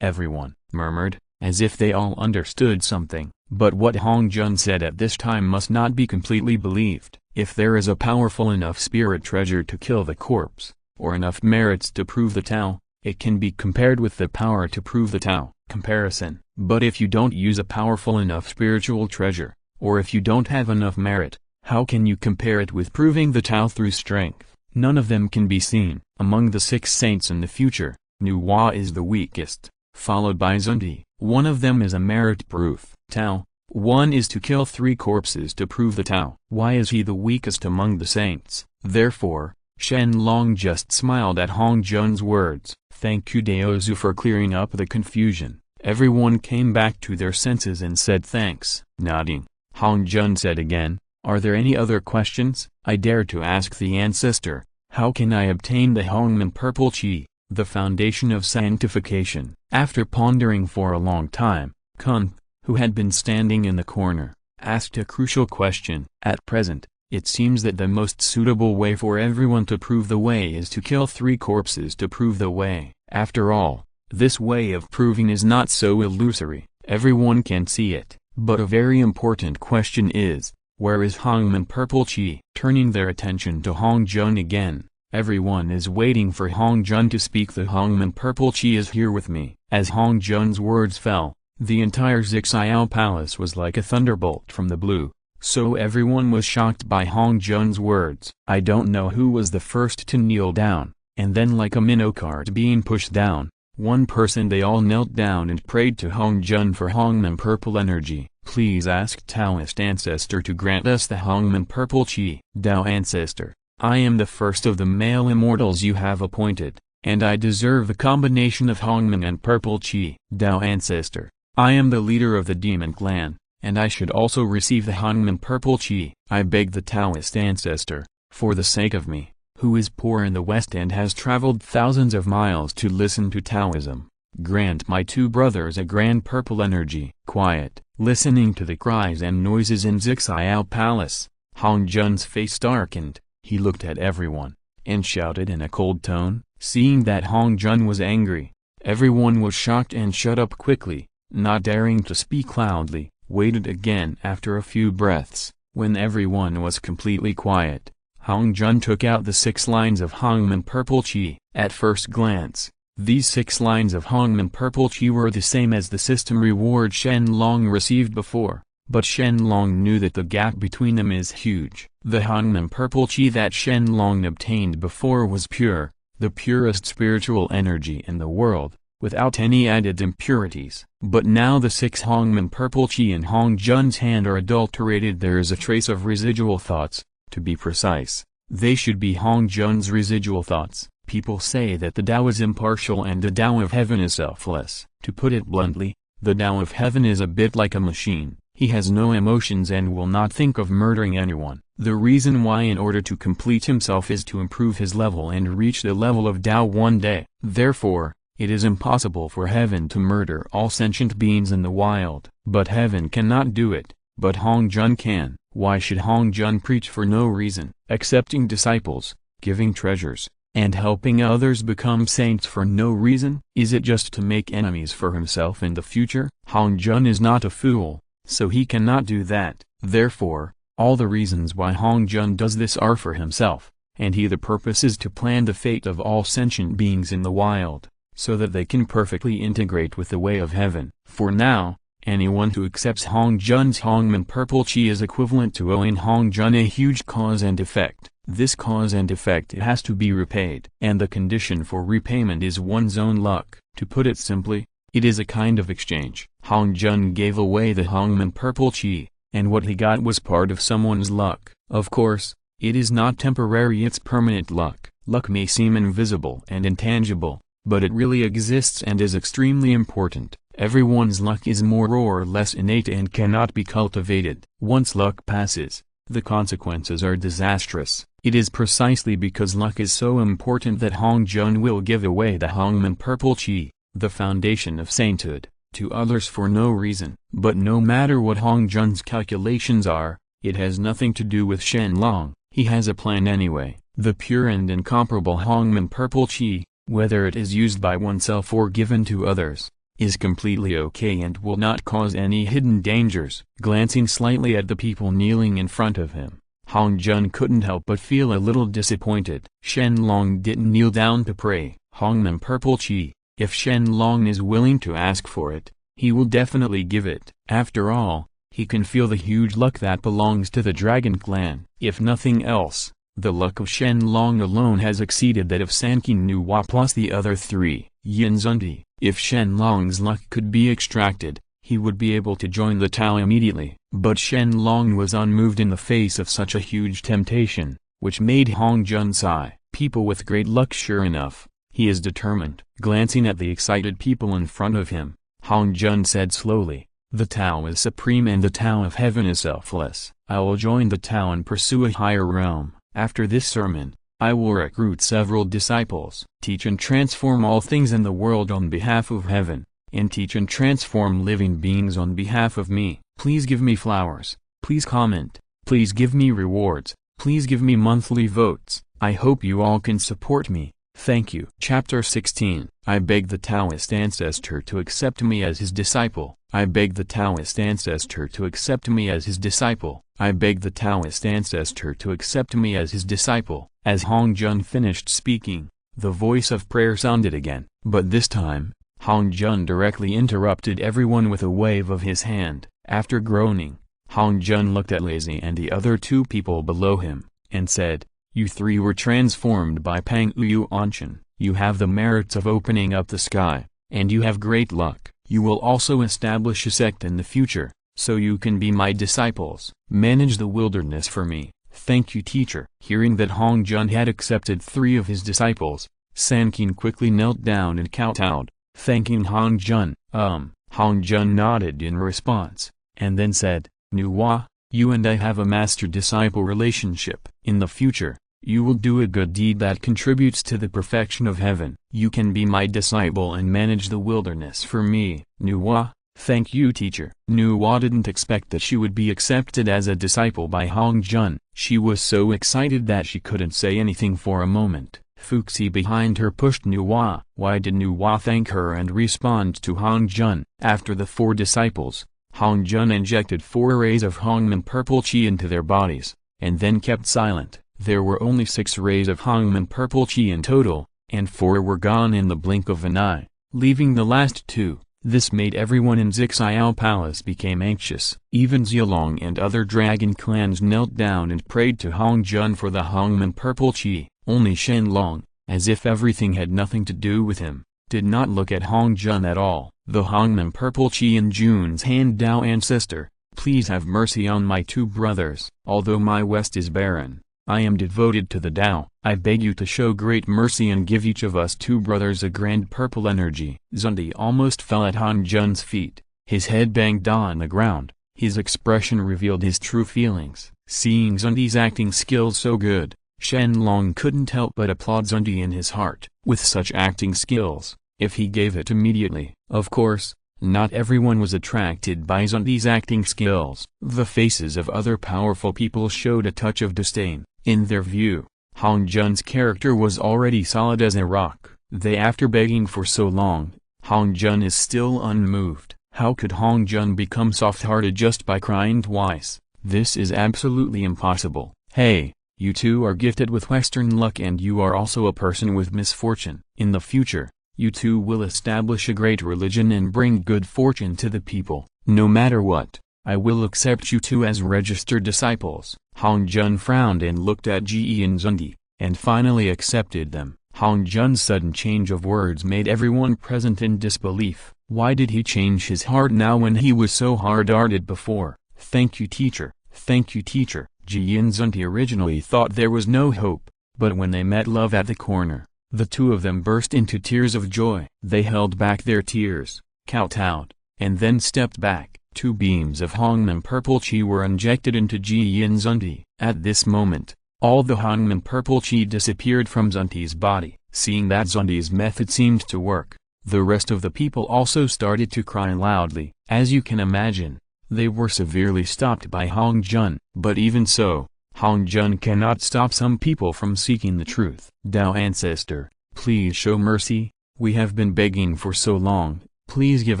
Everyone murmured, as if they all understood something, but what Hongjun said at this time must not be completely believed. If there is a powerful enough spirit treasure to kill the corpse, or enough merits to prove the Tao, it can be compared with the power to prove the Tao. Comparison. But if you don't use a powerful enough spiritual treasure, or if you don't have enough merit, how can you compare it with proving the Tao through strength? None of them can be seen. Among the 6 saints in the future, Nuwa is the weakest, followed by Zundi. One of them is a merit proof. Tao. One is to kill 3 corpses to prove the Tao. Why is he the weakest among the saints? Therefore, Shen Long just smiled at Hong Jun's words. Thank you Daozu for clearing up the confusion. Everyone came back to their senses and said thanks. Nodding, Hong Jun said again, are there any other questions? I dare to ask the ancestor, how can I obtain the Hongmen Purple Qi, the foundation of sanctification? After pondering for a long time, Kun, who had been standing in the corner, asked a crucial question. At present, it seems that the most suitable way for everyone to prove the way is to kill 3 corpses to prove the way. After all, this way of proving is not so illusory, everyone can see it. But a very important question is, where is Hongmen Purple Qi? Turning their attention to Hong Jun again, everyone is waiting for Hong Jun to speak. The Hongmen Purple Qi is here with me. As Hong Jun's words fell, the entire Zixiao palace was like a thunderbolt from the blue, so everyone was shocked by Hong Jun's words. I don't know who was the first to kneel down, and then like a minnow cart being pushed down, one person they all knelt down and prayed to Hong Jun for Hongmen Purple Energy. Please ask Taoist Ancestor to grant us the Hongmen Purple Qi. Tao Ancestor, I am the first of the male immortals you have appointed, and I deserve the combination of Hongmen and Purple Qi. Tao Ancestor, I am the leader of the demon clan, and I should also receive the Hongmen Purple Qi. I beg the Taoist Ancestor, for the sake of me, who is poor in the West and has traveled thousands of miles to listen to Taoism, grant my 2 brothers a grand purple energy. Quiet, listening to the cries and noises in Zixiao Palace, Hong Jun's face darkened. He looked at everyone, and shouted in a cold tone. Seeing that Hong Jun was angry, everyone was shocked and shut up quickly, not daring to speak loudly, waited again. After a few breaths, when everyone was completely quiet, Hong Jun took out the 6 lines of Hongmen Purple Qi. At first glance, these 6 lines of Hongmen Purple Qi were the same as the system reward Shen Long received before, but Shen Long knew that the gap between them is huge. The Hongmen Purple Qi that Shen Long obtained before was pure, the purest spiritual energy in the world, without any added impurities. But now the 6 Hongmen Purple Qi in Hong Jun's hand are adulterated. There is a trace of residual thoughts. To be precise, they should be Hong Jun's residual thoughts. People say that the Tao is impartial and the Tao of heaven is selfless. To put it bluntly, the Tao of heaven is a bit like a machine. He has no emotions and will not think of murdering anyone. The reason why in order to complete himself is to improve his level and reach the level of Tao one day. Therefore, it is impossible for heaven to murder all sentient beings in the wild. But heaven cannot do it, but Hong Jun can. Why should Hong Jun preach for no reason? Accepting disciples, giving treasures, and helping others become saints for no reason? Is it just to make enemies for himself in the future? Hong Jun is not a fool, so he cannot do that. Therefore, all the reasons why Hong Jun does this are for himself, and the purpose is to plan the fate of all sentient beings in the wild, so that they can perfectly integrate with the way of heaven. For now, anyone who accepts Hong Jun's Hongmen Purple Qi is equivalent to owing Hong Jun a huge cause and effect. This cause and effect has to be repaid. And the condition for repayment is one's own luck. To put it simply, it is a kind of exchange. Hong Jun gave away the Hongmen Purple Qi, and what he got was part of someone's luck. Of course, it is not temporary, it's permanent luck. Luck may seem invisible and intangible, but it really exists and is extremely important. Everyone's luck is more or less innate and cannot be cultivated. Once luck passes, the consequences are disastrous. It is precisely because luck is so important that Hong Jun will give away the Hongmen Purple Qi, the foundation of sainthood, to others for no reason. But no matter what Hong Jun's calculations are, it has nothing to do with Shen Long. He has a plan anyway. The pure and incomparable Hongmen Purple Qi, whether it is used by oneself or given to others, is completely okay and will not cause any hidden dangers. Glancing slightly at the people kneeling in front of him, Hong Jun couldn't help but feel a little disappointed. Shen Long didn't kneel down to pray Hongmen Purple Qi. If Shen Long is willing to ask for it, he will definitely give it. After all, he can feel the huge luck that belongs to the Dragon clan. If nothing else, The luck of Shen Long alone has exceeded that of Sanqing and Nuwa plus the other three. Yinzunti, if Shen Long's luck could be extracted, he would be able to join the Tao immediately. But Shen Long was unmoved in the face of such a huge temptation, which made Hong Jun sigh. People with great luck, sure enough. He is determined. Glancing at the excited people in front of him, Hong Jun said slowly, "The Tao is supreme and the Tao of heaven is selfless. I will join the Tao and pursue a higher realm. After this sermon, I will recruit several disciples, teach and transform all things in the world on behalf of heaven, and teach and transform living beings on behalf of me. Please give me flowers, please comment, please give me rewards, please give me monthly votes. I hope you all can support me. Thank you." Chapter 16. I beg the Taoist ancestor to accept me as his disciple. I beg the Taoist ancestor to accept me as his disciple. I beg the Taoist ancestor to accept me as his disciple. As Hong Jun finished speaking, the voice of prayer sounded again. But this time, Hong Jun directly interrupted everyone with a wave of his hand. After groaning, Hong Jun looked at Lazy and the other two people below him, and said, "You three were transformed by Pang Uyu Anshan. You have the merits of opening up the sky, and you have great luck. You will also establish a sect in the future, so you can be my disciples. Manage the wilderness for me. Thank you, teacher." Hearing that Hong Jun had accepted three of his disciples, Sanqing quickly knelt down and kowtowed, thanking Hong Jun. Hong Jun nodded in response, and then said, "Nuwa, you and I have a master-disciple relationship. In the future, you will do a good deed that contributes to the perfection of heaven. You can be my disciple and manage the wilderness for me." Nuwa, "Thank you, teacher." Nuwa didn't expect that she would be accepted as a disciple by Hong Jun. She was so excited that she couldn't say anything for a moment. Fuxi behind her pushed Nuwa. Why did Nuwa thank her and respond to Hong Jun? After the four disciples, Hong Jun injected 4 rays of Hongmen purple chi into their bodies, and then kept silent. There were only 6 rays of Hongmen purple chi in total, and 4 were gone in the blink of an eye, leaving the last 2. This made everyone in Zixiao Palace became anxious. Even Zilong and other dragon clans knelt down and prayed to Hong Jun for the Hongmen purple chi. Only Shen Long, as if everything had nothing to do with him, did not look at Hong Jun at all. The Hongmen purple chi in Jun's hand. Dao ancestor, please have mercy on my 2 brothers. Although my west is barren, I am devoted to the Tao. I beg you to show great mercy and give each of us 2 brothers a grand purple energy. Zunti almost fell at Hong Jun's feet. His head banged on the ground. His expression revealed his true feelings. Seeing Zunti's acting skills so good, Shen Long couldn't help but applaud Zunti in his heart. With such acting skills, if he gave it immediately. Of course, not everyone was attracted by Zunti's acting skills. The faces of other powerful people showed a touch of disdain. In their view, Hong Jun's character was already solid as a rock. After begging for so long, Hong Jun is still unmoved. How could Hong Jun become soft-hearted just by crying twice? This is absolutely impossible. Hey, you 2 are gifted with Western luck and you are also a person with misfortune. In the future, you 2 will establish a great religion and bring good fortune to the people. No matter what, I will accept you 2 as registered disciples. Hong Jun frowned and looked at Ji and Zunti, and finally accepted them. Hong Jun's sudden change of words made everyone present in disbelief. Why did he change his heart now when he was so hard-hearted before? "Thank you, teacher. Thank you, teacher." Ji and Zunti originally thought there was no hope, but when they met Love at the corner, the 2 of them burst into tears of joy. They held back their tears, kowtowed, and then stepped back. 2 beams of Hongmen purple chi were injected into Ji and Zunti. At this moment, all the Hongmen purple chi disappeared from Zunti's body. Seeing that Zunti's method seemed to work, the rest of the people also started to cry loudly. As you can imagine, they were severely stopped by Hong Jun. But even so, Hong Jun cannot stop some people from seeking the truth. "Dao ancestor, please show mercy. We have been begging for so long. Please give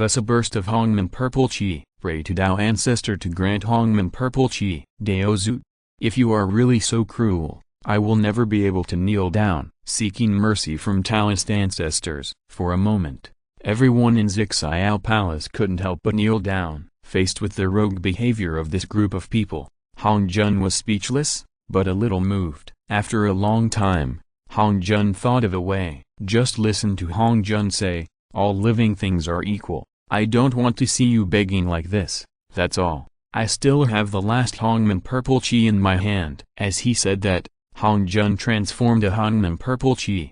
us a burst of Hongmen purple chi." Pray to Dao ancestor to grant Hongmen purple chi. Dao Zu, if you are really so cruel, I will never be able to kneel down. Seeking mercy from Taoist ancestors. For a moment, everyone in Zixiao Palace couldn't help but kneel down. Faced with the rogue behavior of this group of people, Hong Jun was speechless, but a little moved. After a long time, Hong Jun thought of a way. Just listen to Hong Jun say, all living things are equal. I don't want to see you begging like this, that's all. I still have the last Hongman purple chi in my hand. As he said that, Hong Jun transformed a Hongman purple chi.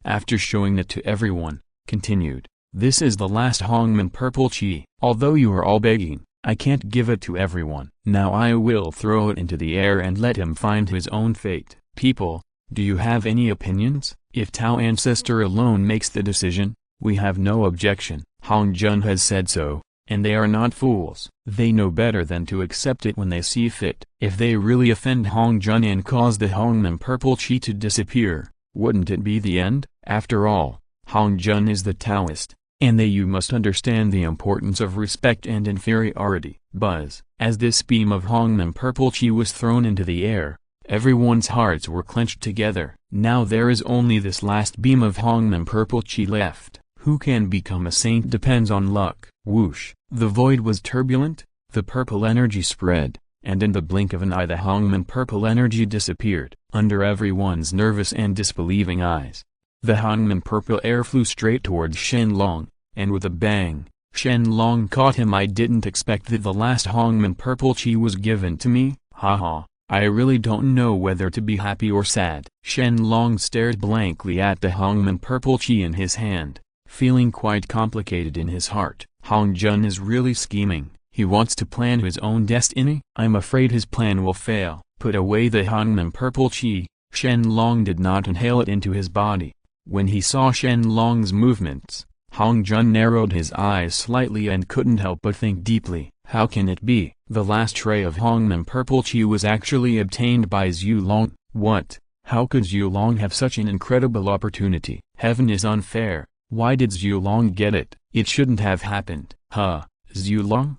After showing it to everyone, continued, this is the last Hongman purple chi. Although you are all begging, I can't give it to everyone. Now I will throw it into the air and let him find his own fate. People, do you have any opinions? If Tao Ancestor alone makes the decision, we have no objection. Hong Jun has said so, and they are not fools. They know better than to accept it when they see fit. If they really offend Hong Jun and cause the Hongman purple chi to disappear, wouldn't it be the end? After all, Hong Jun is the Taoist, and you must understand the importance of respect and inferiority. Buzz. As this beam of Hongman purple chi was thrown into the air, everyone's hearts were clenched together. Now there is only this last beam of Hongman purple chi left. Who can become a saint depends on luck. Whoosh! The void was turbulent, the purple energy spread, and in the blink of an eye the Hongman purple energy disappeared. Under everyone's nervous and disbelieving eyes, the Hongman purple air flew straight towards Shen Long, and with a bang, Shen Long caught him. I didn't expect that the last Hongman purple chi was given to me, haha. I really don't know whether to be happy or sad. Shen Long stared blankly at the Hongman purple chi in his hand, feeling quite complicated in his heart. Hong Jun is really scheming. He wants to plan his own destiny? I'm afraid his plan will fail. Put away the Hongman purple chi. Shen Long did not inhale it into his body. When he saw Shen Long's movements, Hong Jun narrowed his eyes slightly and couldn't help but think deeply. How can it be? The last tray of Hongman purple chi was actually obtained by Zhu Long. What? How could Zhu Long have such an incredible opportunity? Heaven is unfair. Why did Zhu Long get it? It shouldn't have happened. Zhu Long?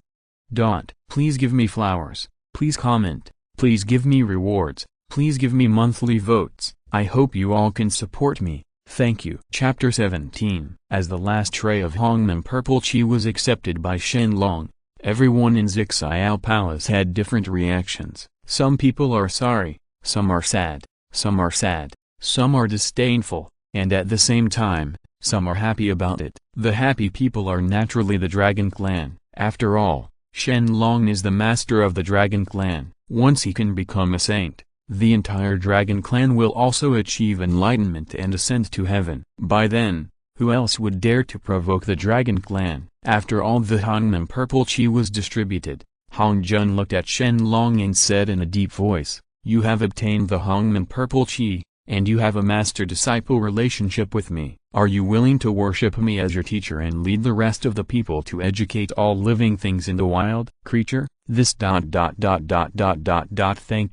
Please give me flowers. Please comment. Please give me rewards. Please give me monthly votes. I hope you all can support me. Thank you. Chapter 17. As the last tray of Hongman purple chi was accepted by Shen Long, everyone in Zixiao Palace had different reactions. Some people are sorry, some are sad, some are disdainful, and at the same time, some are happy about it. The happy people are naturally the Dragon Clan. After all, Shen Long is the master of the Dragon Clan. Once he can become a saint, the entire Dragon Clan will also achieve enlightenment and ascend to heaven. By then, who else would dare to provoke the Dragon Clan? After all the Hongman purple chi was distributed, Hong Jun looked at Shen Long and said in a deep voice, you have obtained the Hongman purple chi, and you have a master-disciple relationship with me. Are you willing to worship me as your teacher and lead the rest of the people to educate all living things in the wild? Creature, this ... Thank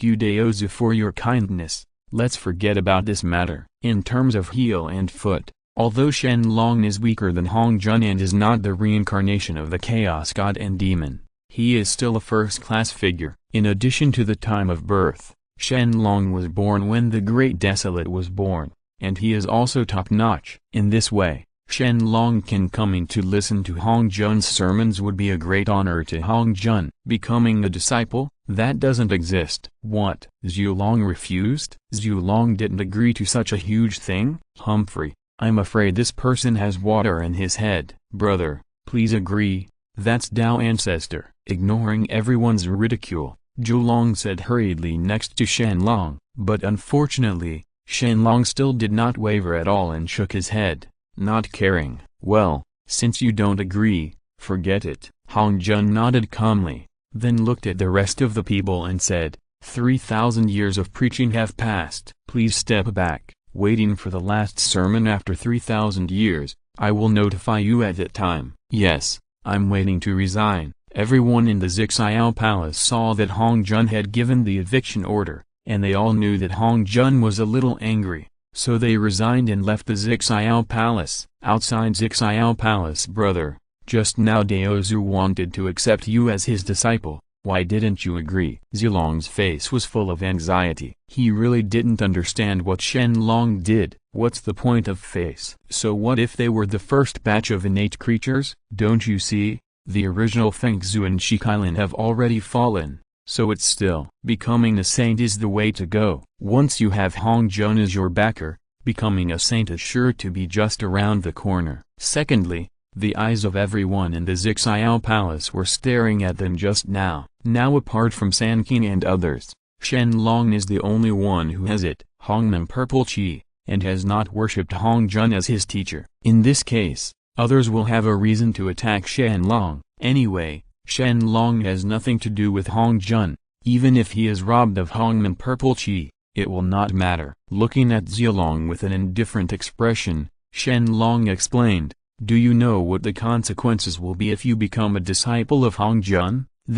you Daozu for your kindness. Let's forget about this matter. In terms of heel and foot, although Shen Long is weaker than Hong Jun and is not the reincarnation of the chaos god and demon, he is still a first-class figure. In addition to the time of birth, Shen Long was born when the Great Desolate was born, and he is also top-notch. In this way, Shen Long coming to listen to Hong Jun's sermons would be a great honor to Hong Jun. Becoming a disciple? That doesn't exist. What? Zhu Long refused? Zhu Long didn't agree to such a huge thing? Humphrey, I'm afraid this person has water in his head. Brother, please agree. That's Tao Ancestor. Ignoring everyone's ridicule, Zhu Long said hurriedly next to Shen Long, but unfortunately, Shen Long still did not waver at all and shook his head, not caring. Well, since you don't agree, forget it. Hong Jun nodded calmly, then looked at the rest of the people and said, 3,000 years of preaching have passed. Please step back. Waiting for the last sermon after 3,000 years, I will notify you at that time. Yes, I'm waiting to resign. Everyone in the Zixiao Palace saw that Hong Jun had given the eviction order, and they all knew that Hong Jun was a little angry, so they resigned and left the Zixiao Palace. Outside Zixiao Palace, brother, just now Daozu wanted to accept you as his disciple. Why didn't you agree? Zhu Long's face was full of anxiety. He really didn't understand what Shen Long did. What's the point of face? So what if they were the first batch of innate creatures? Don't you see? The original Feng Zhu and Qilin have already fallen, So it's still. Becoming a saint is the way to go. Once you have Hong Jun as your backer, becoming a saint is sure to be just around the corner. Secondly, the eyes of everyone in the Zixiao Palace were staring at them just now. Now apart from Sanqing and others, Shen Long is the only one who has it, Hongmen Purple Qi, and has not worshipped Hong Jun as his teacher. In this case, others will have a reason to attack Shen Long. Anyway, Shen Long has nothing to do with Hong Jun. Even if he is robbed of Hongmen Purple Qi, it will not matter. Looking at Zilong with an indifferent expression, Shen Long explained, "Do you know what the consequences will be if you become a disciple of Hong Jun?" I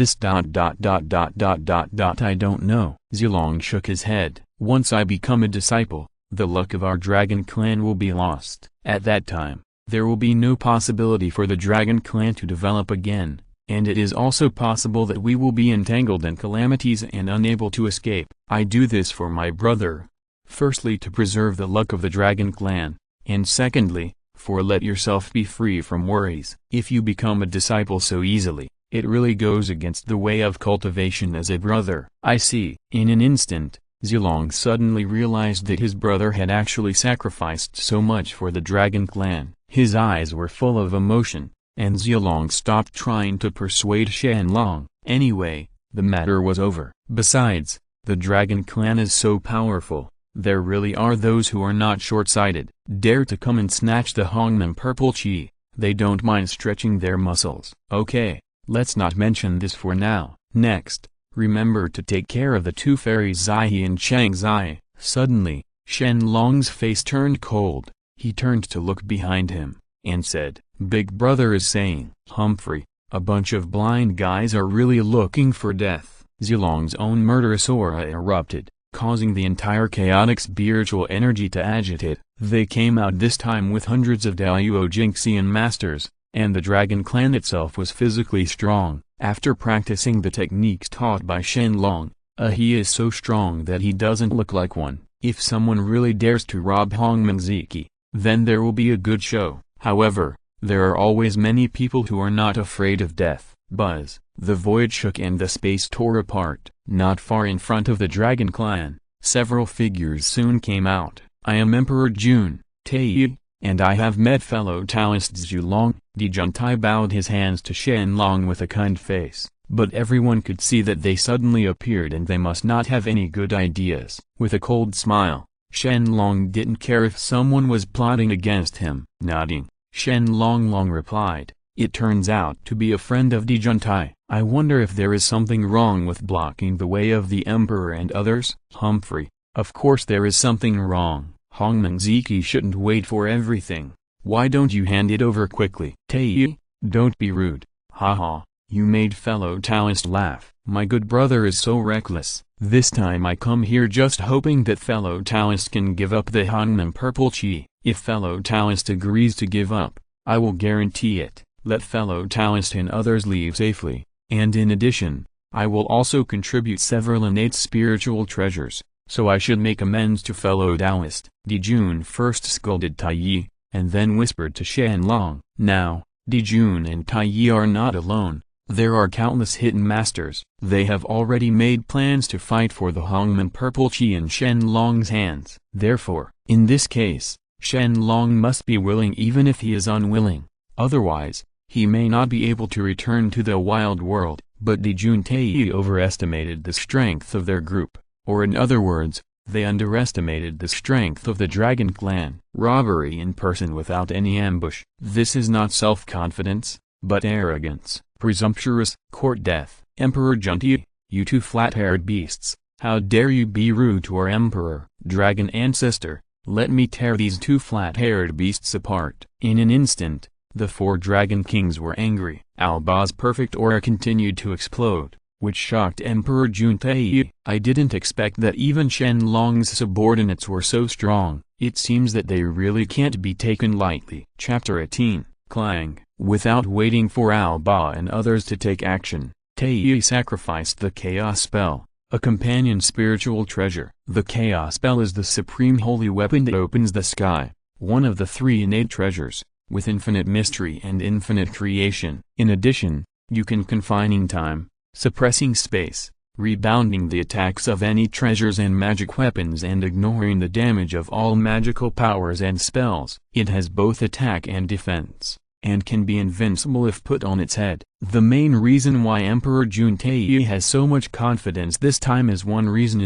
don't know. Zilong shook his head. "Once I become a disciple, the luck of our dragon clan will be lost. At that time, there will be no possibility for the dragon clan to develop again, and it is also possible that we will be entangled in calamities and unable to escape. I do this for my brother. Firstly, to preserve the luck of the dragon clan, and secondly, for let yourself be free from worries. If you become a disciple so easily, it really goes against the way of cultivation as a brother." "I see." In an instant, Zilong suddenly realized that his brother had actually sacrificed so much for the dragon clan. His eyes were full of emotion, and Zilong stopped trying to persuade Shen Long. Anyway, the matter was over. Besides, the dragon clan is so powerful, there really are those who are not short-sighted, dare to come and snatch the Hongmen Purple Qi. They don't mind stretching their muscles. Okay, let's not mention this for now. Next, remember to take care of the two fairies Zihe and Chang Zai. Suddenly, Shen Long's face turned cold. He turned to look behind him, and said, "Big brother is saying, Humphrey, a bunch of blind guys are really looking for death." Zilong's own murderous aura erupted, causing the entire chaotic spiritual energy to agitate. They came out this time with hundreds of Daluo Jinxian masters, and the dragon clan itself was physically strong. After practicing the techniques taught by Shen Long, he is so strong that he doesn't look like one. If someone really dares to rob Hongmen Ziki, then there will be a good show. However, there are always many people who are not afraid of death. Buzz. The void shook and the space tore apart. Not far in front of the dragon clan, several figures soon came out. "I am Emperor Jun, Taiyi, and I have met fellow Taoist Zulong." Dijuntai bowed his hands to Shen Long with a kind face, but everyone could see that they suddenly appeared and they must not have any good ideas. With a cold smile, Shen Long didn't care if someone was plotting against him. Nodding, Shen Long replied, "It turns out to be a friend of Dijuntai. I wonder if there is something wrong with blocking the way of the Emperor and others?" "Humphrey, of course there is something wrong. Hongmen Ziki shouldn't wait for everything. Why don't you hand it over quickly?" "Taiyi, don't be rude. Haha, you made fellow Taoist laugh. My good brother is so reckless. This time I come here just hoping that fellow Taoist can give up the Hongmen Purple Qi. If fellow Taoist agrees to give up, I will guarantee it. Let fellow Taoist and others leave safely, and in addition, I will also contribute several innate spiritual treasures, so I should make amends to fellow Taoist." Dijun first scolded Taiyi, and then whispered to Shen Long. Now, Dijun and Taiyi are not alone. There are countless hidden masters. They have already made plans to fight for the Hongmen Purple Qi in Shen Long's hands. Therefore, in this case, Shen Long must be willing even if he is unwilling. Otherwise, he may not be able to return to the wild world. But Dijun Taiyi overestimated the strength of their group, or in other words, they underestimated the strength of the dragon clan. Robbery in person without any ambush. This is not self-confidence, but arrogance. Presumptuous. Court death. Emperor Junti, you two flat-haired beasts, how dare you be rude to our emperor? Dragon Ancestor, let me tear these two flat-haired beasts apart. In an instant, the four dragon kings were angry. Alba's perfect aura continued to explode, which shocked Emperor Juntai. "I didn't expect that even Shen Long's subordinates were so strong. It seems that they really can't be taken lightly." Chapter 18. Clang. Without waiting for Alba and others to take action, Taiyi sacrificed the Chaos Spell, a companion spiritual treasure. The Chaos Spell is the supreme holy weapon that opens the sky, one of the three innate treasures, with infinite mystery and infinite creation. In addition, you can confining time, suppressing space, rebounding the attacks of any treasures and magic weapons and ignoring the damage of all magical powers and spells. It has both attack and defense, and can be invincible if put on its head. The main reason why Emperor Juntai has so much confidence this time is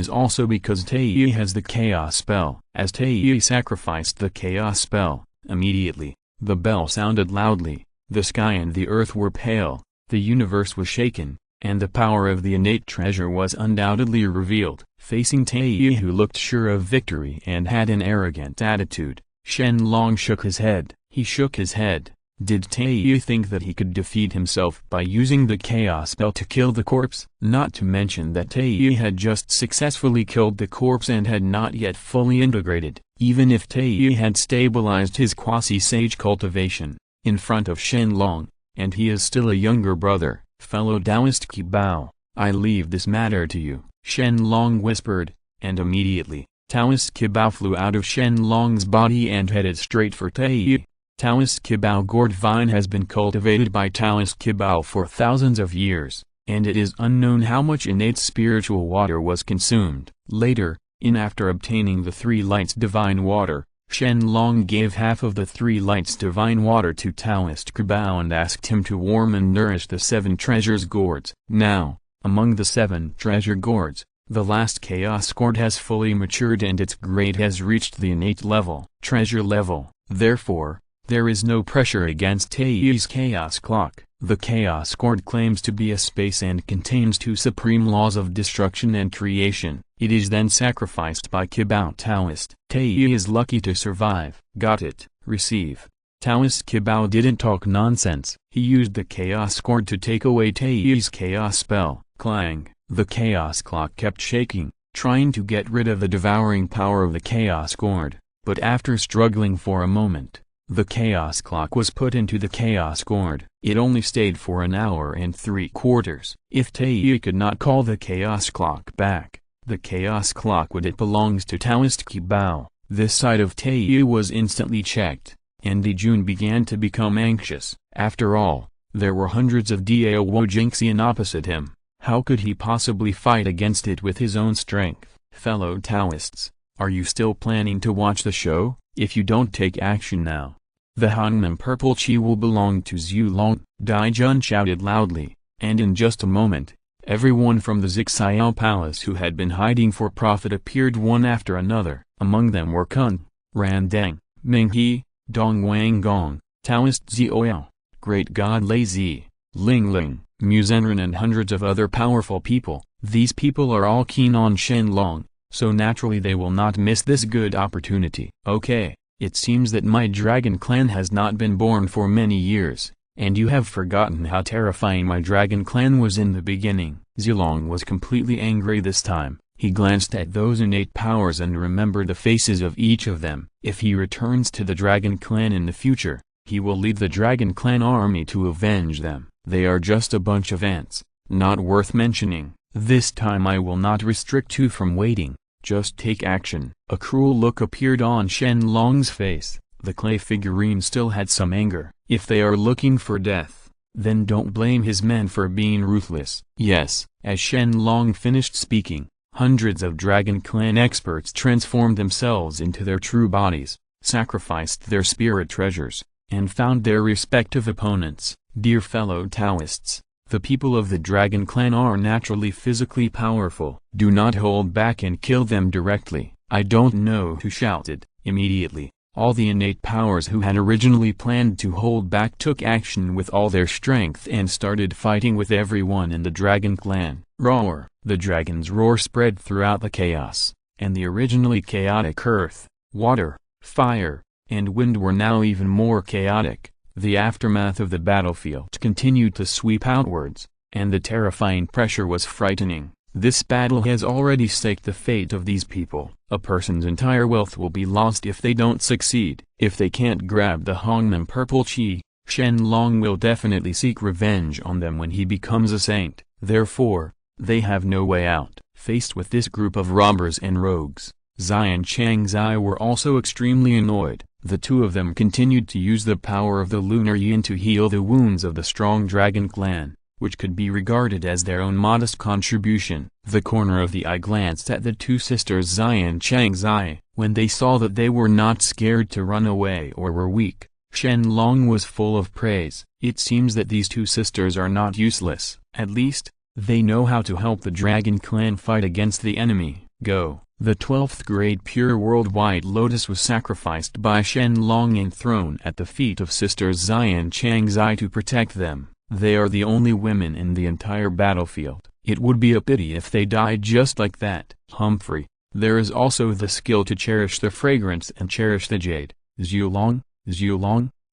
also because Tai has the chaos spell. As Tai sacrificed the chaos spell, immediately, the bell sounded loudly, the sky and the earth were pale, the universe was shaken, and the power of the innate treasure was undoubtedly revealed. Facing Tai, who looked sure of victory and had an arrogant attitude, Shen Long shook his head. He shook his head. Did Tai think that he could defeat himself by using the chaos spell to kill the corpse? Not to mention that Tai had just successfully killed the corpse and had not yet fully integrated, even if Tai had stabilized his quasi-sage cultivation, in front of Shen Long, and he is still a younger brother. Fellow Taoist Qibao, I leave this matter to you, Shen Long whispered, and immediately, Taoist Qibao flew out of Shen Long's body and headed straight for Tai. Taoist Qibao gourd vine has been cultivated by Taoist Qibao for thousands of years, and it is unknown how much innate spiritual water was consumed. Later, after obtaining the 3 lights divine water, Shen Long gave half of the 3 lights divine water to Taoist Qibao and asked him to warm and nourish the 7 treasures gourds. Now, among the 7 treasure gourds, the last chaos gourd has fully matured and its grade has reached the innate level, treasure level. Therefore, there is no pressure against Tai's chaos clock. The chaos gourd claims to be a space and contains 2 supreme laws of destruction and creation. It is then sacrificed by Qibao Taoist. Tai is lucky to survive. Got it, receive. Taoist Qibao didn't talk nonsense. He used the chaos gourd to take away Tai's chaos spell. Clang, the chaos clock kept shaking, trying to get rid of the devouring power of the chaos gourd, but after struggling for a moment, the chaos clock was put into the chaos gourd. It only stayed for an hour and 3/4. If Tai could not call the chaos clock back, the chaos clock it belongs to Taoist Qibao. This side of Tai was instantly checked, and Di Jun began to become anxious. After all, there were hundreds of Dao Wojingxian opposite him. How could he possibly fight against it with his own strength? Fellow Taoists, are you still planning to watch the show? If you don't take action now, the Hongmen Purple Chi will belong to Zhu Long. Di Jun shouted loudly, and in just a moment, everyone from the Zixiao Palace who had been hiding for profit appeared one after another. Among them were Kun, Ran Deng, Ming He, Dong Wang Gong, Taoist Zioyao, Great God Lei Zi, Ling Ling, Muzenran and hundreds of other powerful people. These people are all keen on Shen Long, so naturally they will not miss this good opportunity. Okay, it seems that my dragon clan has not been born for many years, and you have forgotten how terrifying my dragon clan was in the beginning. Zilong was completely angry this time. He glanced at those innate powers and remembered the faces of each of them. If he returns to the dragon clan in the future, he will lead the dragon clan army to avenge them. They are just a bunch of ants, not worth mentioning. This time I will not restrict you from waiting. Just take action. A cruel look appeared on Shen Long's face. The clay figurine still had some anger. If they are looking for death, then don't blame his men for being ruthless. Yes, as Shen Long finished speaking, hundreds of Dragon Clan experts transformed themselves into their true bodies, sacrificed their spirit treasures, and found their respective opponents. Dear fellow Taoists, the people of the Dragon Clan are naturally physically powerful. Do not hold back and kill them directly. I don't know who shouted. Immediately, all the innate powers who had originally planned to hold back took action with all their strength and started fighting with everyone in the Dragon Clan. Roar! The dragon's roar spread throughout the chaos, and the originally chaotic earth, water, fire, and wind were now even more chaotic. The aftermath of the battlefield continued to sweep outwards, and the terrifying pressure was frightening. This battle has already staked the fate of these people. A person's entire wealth will be lost if they don't succeed. If they can't grab the Hongmen Purple Chi, Shen Long will definitely seek revenge on them when he becomes a saint. Therefore, they have no way out. Faced with this group of robbers and rogues, Zai and Chang Zai were also extremely annoyed. The two of them continued to use the power of the lunar yin to heal the wounds of the strong Dragon Clan. which could be regarded as their own modest contribution. The corner of the eye glanced at the two sisters Zai and Changzai. When they saw that they were not scared to run away or were weak, Shen Long was full of praise. It seems that these two sisters are not useless. At least, they know how to help the Dragon Clan fight against the enemy. Go. The 12th grade pure worldwide lotus was sacrificed by Shen Long and thrown at the feet of sisters Zai and Changzai to protect them. They are the only women in the entire battlefield. It would be a pity if they died just like that. Humphrey, there is also the skill to cherish the fragrance and cherish the jade. Zhulong,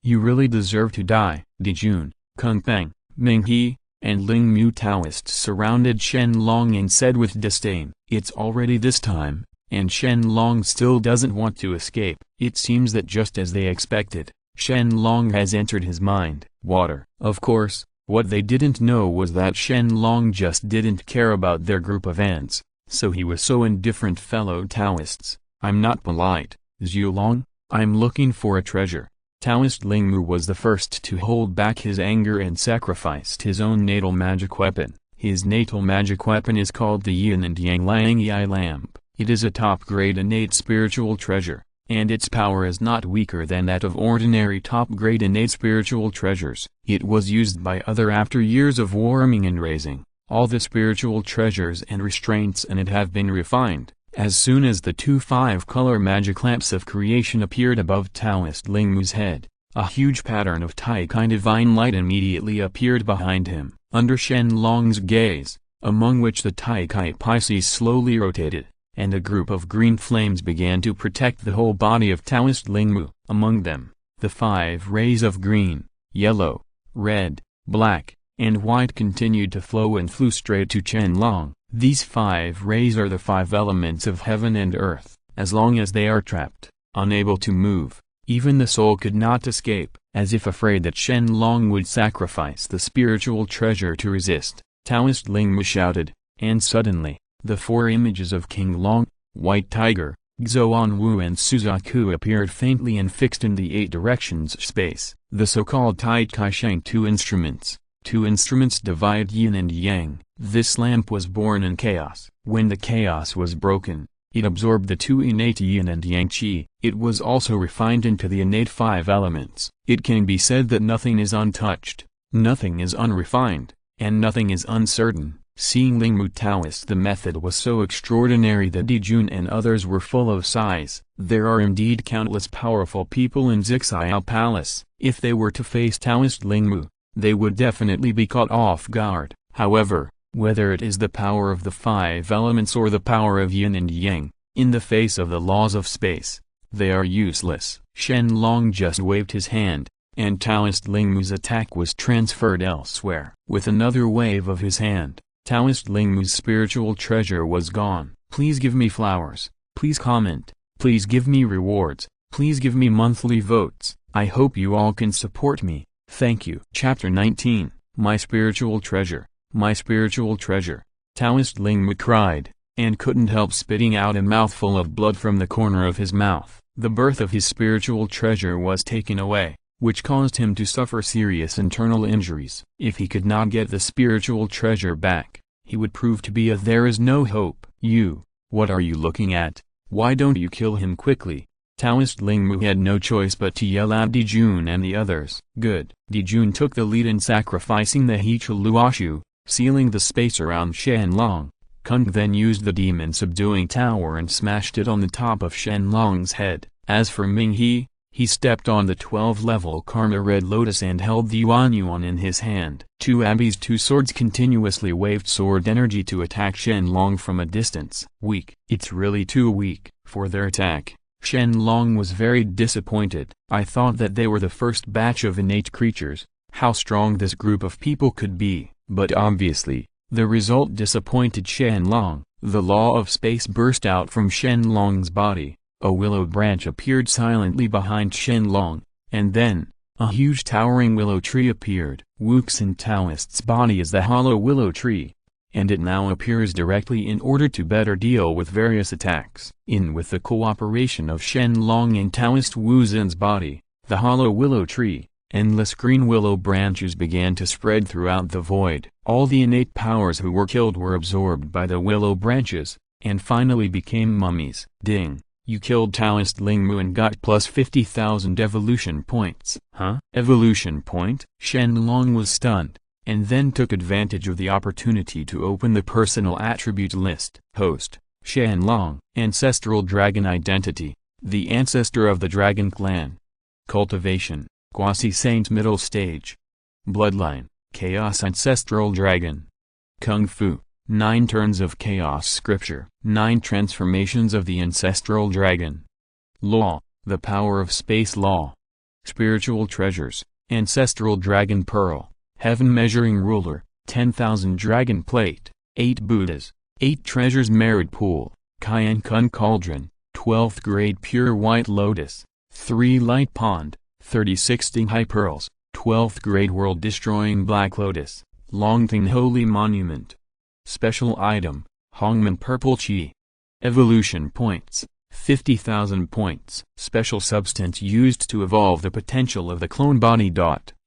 you really deserve to die. Dijun, Kung Peng, Ming He, and Ling Mu Taoists surrounded Shen Long and said with disdain, "It's already this time, and Shen Long still doesn't want to escape." It seems that just as they expected, Shen Long has entered his mind. Water. Of course, what they didn't know was that Shen Long just didn't care about their group of ants, so he was so indifferent. Fellow Taoists, I'm not polite. Zhulong, I'm looking for a treasure. Taoist Lingmu was the first to hold back his anger and sacrificed his own natal magic weapon. His natal magic weapon is called the Yin and Yang Liang Yi Lamp. It is a top-grade innate spiritual treasure, and its power is not weaker than that of ordinary top-grade innate spiritual treasures. It was used by other after years of warming and raising. All the spiritual treasures and restraints in it have been refined. As soon as the two 5-color magic lamps of creation appeared above Taoist Lingmu's head, a huge pattern of Tai-Kai divine light immediately appeared behind him. Under Shen Long's gaze, among which the Tai-Kai Pisces slowly rotated, and a group of green flames began to protect the whole body of Taoist Lingmu. Among them, the 5 rays of green, yellow, red, black, and white continued to flow and flew straight to Shen Long. These 5 rays are the 5 elements of heaven and earth. As long as they are trapped, unable to move, even the soul could not escape. As if afraid that Shen Long would sacrifice the spiritual treasure to resist, Taoist Lingmu shouted, and suddenly, the 4 images of King Long, White Tiger, Xuan Wu and Suzaku appeared faintly and fixed in the 8 directions space. The so-called Tai Kai Sheng 2 instruments. 2 instruments divide yin and yang. This lamp was born in chaos. When the chaos was broken, it absorbed the 2 innate yin and yang qi. It was also refined into the innate 5 elements. It can be said that nothing is untouched, nothing is unrefined, and nothing is uncertain. Seeing Lingmu Taoist, the method was so extraordinary that Dijun and others were full of sighs. There are indeed countless powerful people in Zixiao Palace. If they were to face Taoist Lingmu, they would definitely be caught off guard. However, whether it is the power of the 5 elements or the power of yin and yang, in the face of the laws of space, they are useless. Shen Long just waved his hand, and Taoist Lingmu's attack was transferred elsewhere. With another wave of his hand, Taoist Lingmu's spiritual treasure was gone. Please give me flowers, please comment, please give me rewards, please give me monthly votes. I hope you all can support me. Thank you. Chapter 19, My Spiritual Treasure. My spiritual treasure. Taoist Lingmu cried, and couldn't help spitting out a mouthful of blood from the corner of his mouth. The birth of his spiritual treasure was taken away, which caused him to suffer serious internal injuries. If he could not get the spiritual treasure back, he would prove to be a there is no hope. You, what are you looking at? Why don't you kill him quickly? Taoist Lingmu had no choice but to yell at Dijun and the others. Good. Dijun took the lead in sacrificing the Heechul Luo Hu, sealing the space around Shen Long. Kung then used the demon-subduing tower and smashed it on the top of Shen Long's head. As for Ming He stepped on the 12-level Karma Red Lotus and held the Yuan in his hand. Two Abby's 2 swords continuously waved sword energy to attack Shen Long from a distance. Weak. It's really too weak for their attack. Shen Long was very disappointed. I thought that they were the first batch of innate creatures, how strong this group of people could be. But obviously, the result disappointed Shen Long. The law of space burst out from Shen Long's body. A willow branch appeared silently behind Shen Long, and then, a huge towering willow tree appeared. Wuxin Taoist's body is the hollow willow tree, and it now appears directly in order to better deal with various attacks. With the cooperation of Shen Long and Taoist Wuxin's body, the hollow willow tree, Endless green willow branches began to spread throughout the void. All the innate powers who were killed were absorbed by the willow branches, and finally became mummies. Ding. You killed Taoist Lingmu and got plus 50,000 evolution points. Huh? Evolution point? Shen Long was stunned, and then took advantage of the opportunity to open the personal attribute list. Host: Shen Long. Ancestral Dragon Identity: the ancestor of the Dragon Clan. Cultivation: Quasi-Saint Middle Stage. Bloodline: Chaos Ancestral Dragon. Kung Fu: 9 turns of Chaos Scripture. 9 transformations of the Ancestral Dragon. Law: the power of space law. Spiritual treasures: Ancestral Dragon Pearl, Heaven Measuring Ruler, 10,000 Dragon Plate, 8 Buddhas, 8 Treasures Merit Pool, Cayenne Kun Cauldron, 12th Grade Pure White Lotus, 3 Light Pond, 36 Sting High Pearls, 12th Grade World Destroying Black Lotus, Longting Holy Monument. Special Item: Hongmen Purple Chi. Evolution Points: 50,000 points. Special Substance used to evolve the potential of the clone body.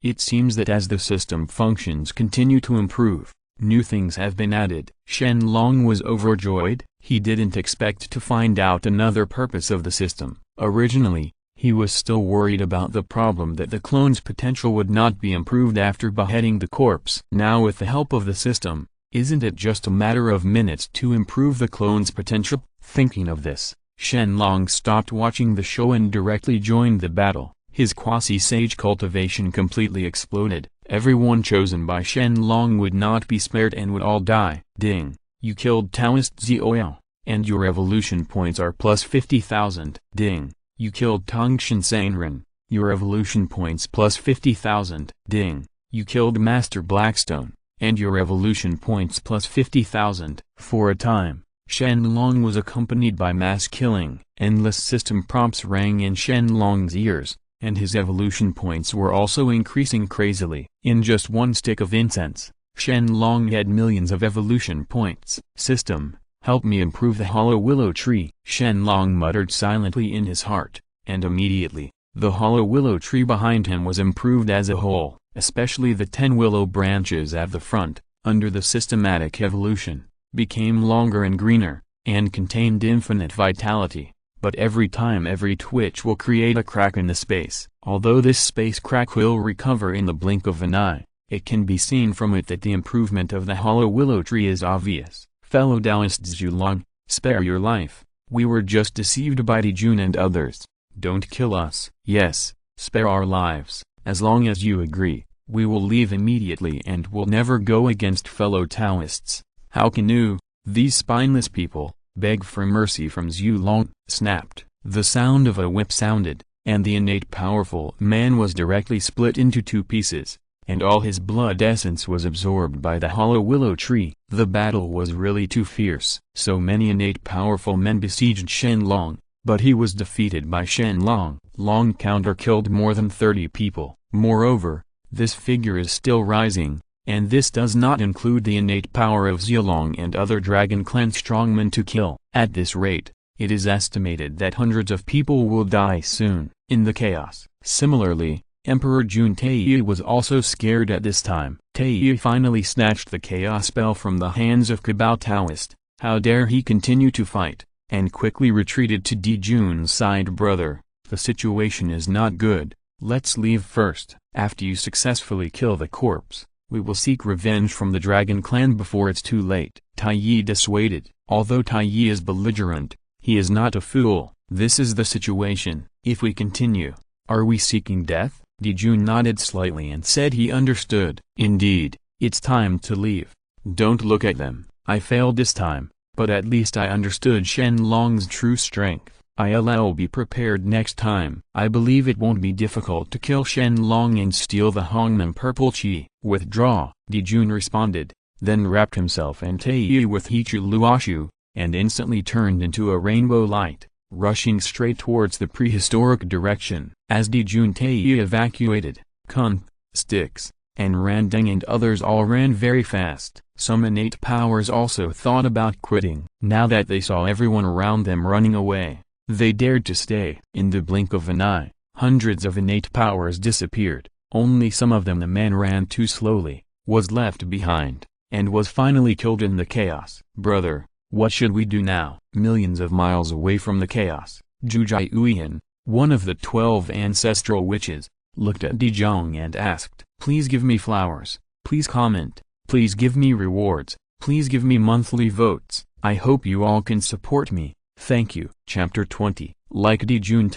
It seems that as the system functions continue to improve, new things have been added. Shen Long was overjoyed. He didn't expect to find out another purpose of the system. Originally, he was still worried about the problem that the clone's potential would not be improved after beheading the corpse. Now with the help of the system, isn't it just a matter of minutes to improve the clone's potential? Thinking of this, Shen Long stopped watching the show and directly joined the battle. His quasi-sage cultivation completely exploded. Everyone chosen by Shen Long would not be spared and would all die. Ding. You killed Taoist Zioyao, and your evolution points are plus 50,000. Ding. You killed Tongshan Sanren, your evolution points plus 50,000. Ding. You killed Master Blackstone, and your evolution points plus 50,000. For a time, Shen Long was accompanied by mass killing. Endless system prompts rang in Shen Long's ears, and his evolution points were also increasing crazily. In just one stick of incense, Shen Long had millions of evolution points. System, help me improve the hollow willow tree. Shen Long muttered silently in his heart, and immediately, the hollow willow tree behind him was improved as a whole. Especially the 10 willow branches at the front, under the systematic evolution, became longer and greener, and contained infinite vitality. But every time every twitch will create a crack in the space. Although this space crack will recover in the blink of an eye, it can be seen from it that the improvement of the hollow willow tree is obvious. Fellow Taoist Zhu Long, spare your life. We were just deceived by Dijun and others. Don't kill us. Yes, spare our lives. As long as you agree, we will leave immediately and will never go against fellow Taoists. How can you, these spineless people, beg for mercy from Zhu Long? Snapped. The sound of a whip sounded, and the innate powerful man was directly split into 2 pieces, and all his blood essence was absorbed by the hollow willow tree. The battle was really too fierce. So many innate powerful men besieged Shen Long, but he was defeated by Shen Long. Long counter-killed more than 30 people. Moreover, this figure is still rising, and this does not include the innate power of Zilong and other Dragon Clan strongmen to kill. At this rate, it is estimated that hundreds of people will die soon, in the chaos. Similarly, Emperor Jun Taiyi was also scared at this time. Taiyi finally snatched the chaos spell from the hands of Cabal Taoist. How dare he continue to fight, and quickly retreated to Dijun's side. Brother, the situation is not good. Let's leave first. After you successfully kill the corpse, we will seek revenge from the Dragon Clan before it's too late. Taiyi dissuaded. Although Taiyi is belligerent, he is not a fool. This is the situation. If we continue, are we seeking death? Dijun nodded slightly and said he understood. Indeed, it's time to leave. Don't look at them. I failed this time, but at least I understood Shen Long's true strength. I'll be prepared next time. I believe it won't be difficult to kill Shen Long and steal the Hongmen Purple Chi. Withdraw, Dijun responded, then wrapped himself and Taiyi with Hichu Luoshu, and instantly turned into a rainbow light, rushing straight towards the prehistoric direction. As Dijun Taiyi evacuated, Kun, Styx, and Randeng and others all ran very fast. Some innate powers also thought about quitting. Now that they saw everyone around them running away, they dared to stay. In the blink of an eye, hundreds of innate powers disappeared. Only some of them the man ran too slowly, was left behind, and was finally killed in the chaos. Brother, what should we do now? Millions of miles away from the chaos, Zhu Jiuyan, one of the 12 ancestral witches, looked at Dezhong and asked, "Please give me flowers, please comment, please give me rewards, please give me monthly votes. I hope you all can support me, thank you." Chapter 20. Like Dejun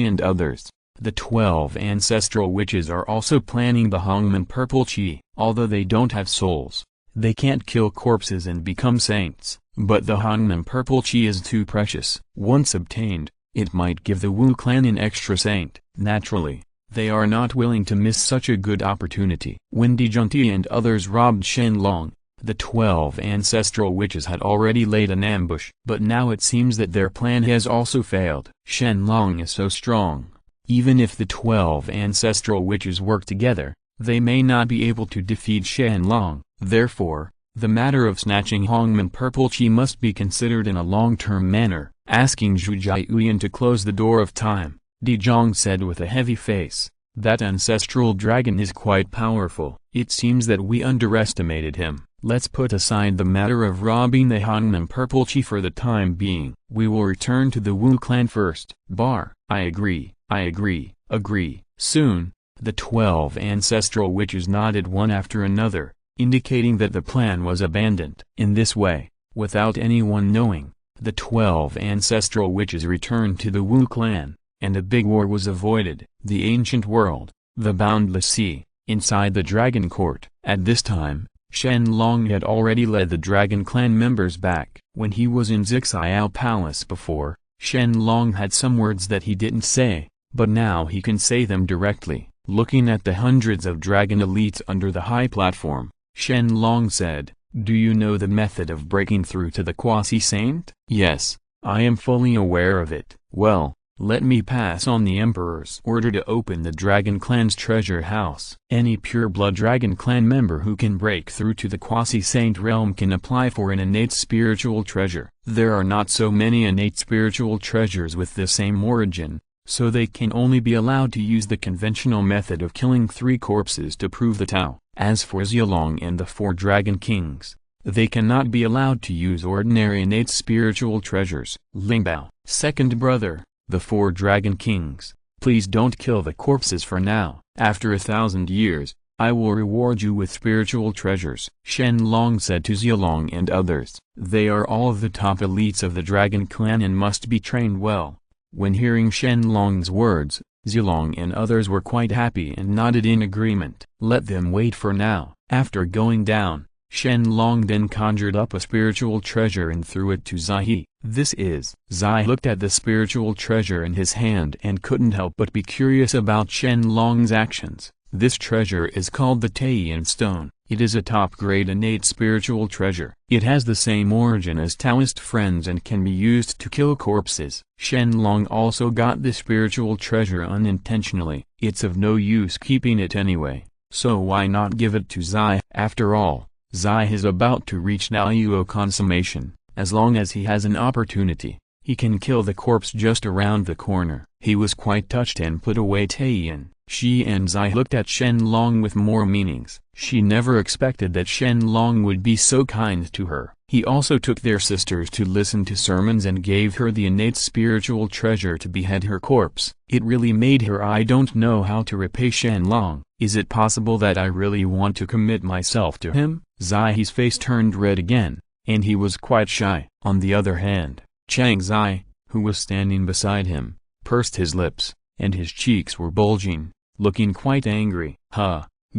and others, the 12 ancestral witches are also planning the Hongmen Purple Qi. Although they don't have souls, they can't kill corpses and become saints, but the Hongmen Purple Qi is too precious. Once obtained, it might give the Wu clan an extra saint. Naturally, they are not willing to miss such a good opportunity. When Dejunti and others robbed Shen Long, the 12 ancestral witches had already laid an ambush. But now it seems that their plan has also failed. Shen Long is so strong. Even if the 12 ancestral witches work together, they may not be able to defeat Shen Long. Therefore, the matter of snatching Hongmen Purple Qi must be considered in a long-term manner. Asking Zhu Jiuyan to close the door of time, Dezhong said with a heavy face, "That ancestral dragon is quite powerful. It seems that we underestimated him. Let's put aside the matter of robbing the Hongmen Purple Qi for the time being. We will return to the Wu clan first." I agree, agree. Soon, the 12 ancestral witches nodded one after another, indicating that the plan was abandoned. In this way, without anyone knowing, the 12 ancestral witches returned to the Wu clan, and a big war was avoided. The ancient world, the boundless sea, inside the dragon court. At this time, Shen Long had already led the dragon clan members back. When he was in Zixiao Palace before, Shen Long had some words that he didn't say, but now he can say them directly. Looking at the hundreds of dragon elites under the high platform, Shen Long said, "Do you know the method of breaking through to the quasi-saint?" "Yes, I am fully aware of it." "Well, let me pass on the Emperor's order to open the Dragon Clan's treasure house. Any pure-blood Dragon Clan member who can break through to the quasi-saint realm can apply for an innate spiritual treasure. There are not so many innate spiritual treasures with the same origin, so they can only be allowed to use the conventional method of killing 3 corpses to prove the Tao. As for Zilong and the 4 Dragon Kings, they cannot be allowed to use ordinary innate spiritual treasures." Lingbao, second brother, the 4 Dragon Kings, please don't kill the corpses for now. After 1,000 years, I will reward you with spiritual treasures. Shen Long said to Zilong and others. They are all of the top elites of the Dragon Clan and must be trained well. When hearing Shen Long's words, Zilong and others were quite happy and nodded in agreement. Let them wait for now. After going down, Shen Long then conjured up a spiritual treasure and threw it to Zai. This is. Zai looked at the spiritual treasure in his hand and couldn't help but be curious about Shen Long's actions. This treasure is called the Taiyan Stone. It is a top-grade innate spiritual treasure. It has the same origin as Taoist friends and can be used to kill corpses. Shen Long also got the spiritual treasure unintentionally. It's of no use keeping it anyway, so why not give it to Zai? After all, Zai is about to reach Luo consummation. As long as he has an opportunity, he can kill the corpse just around the corner. He was quite touched and put away Taiyan. She and Zai looked at Shen Long with more meanings. She never expected that Shen Long would be so kind to her. He also took their sisters to listen to sermons and gave her the innate spiritual treasure to behead her corpse. It really made her. I don't know how to repay Shen Long. Is it possible that I really want to commit myself to him? Zai's face turned red again, and he was quite shy. On the other hand, Chang Zai, who was standing beside him, pursed his lips, and his cheeks were bulging, looking quite angry.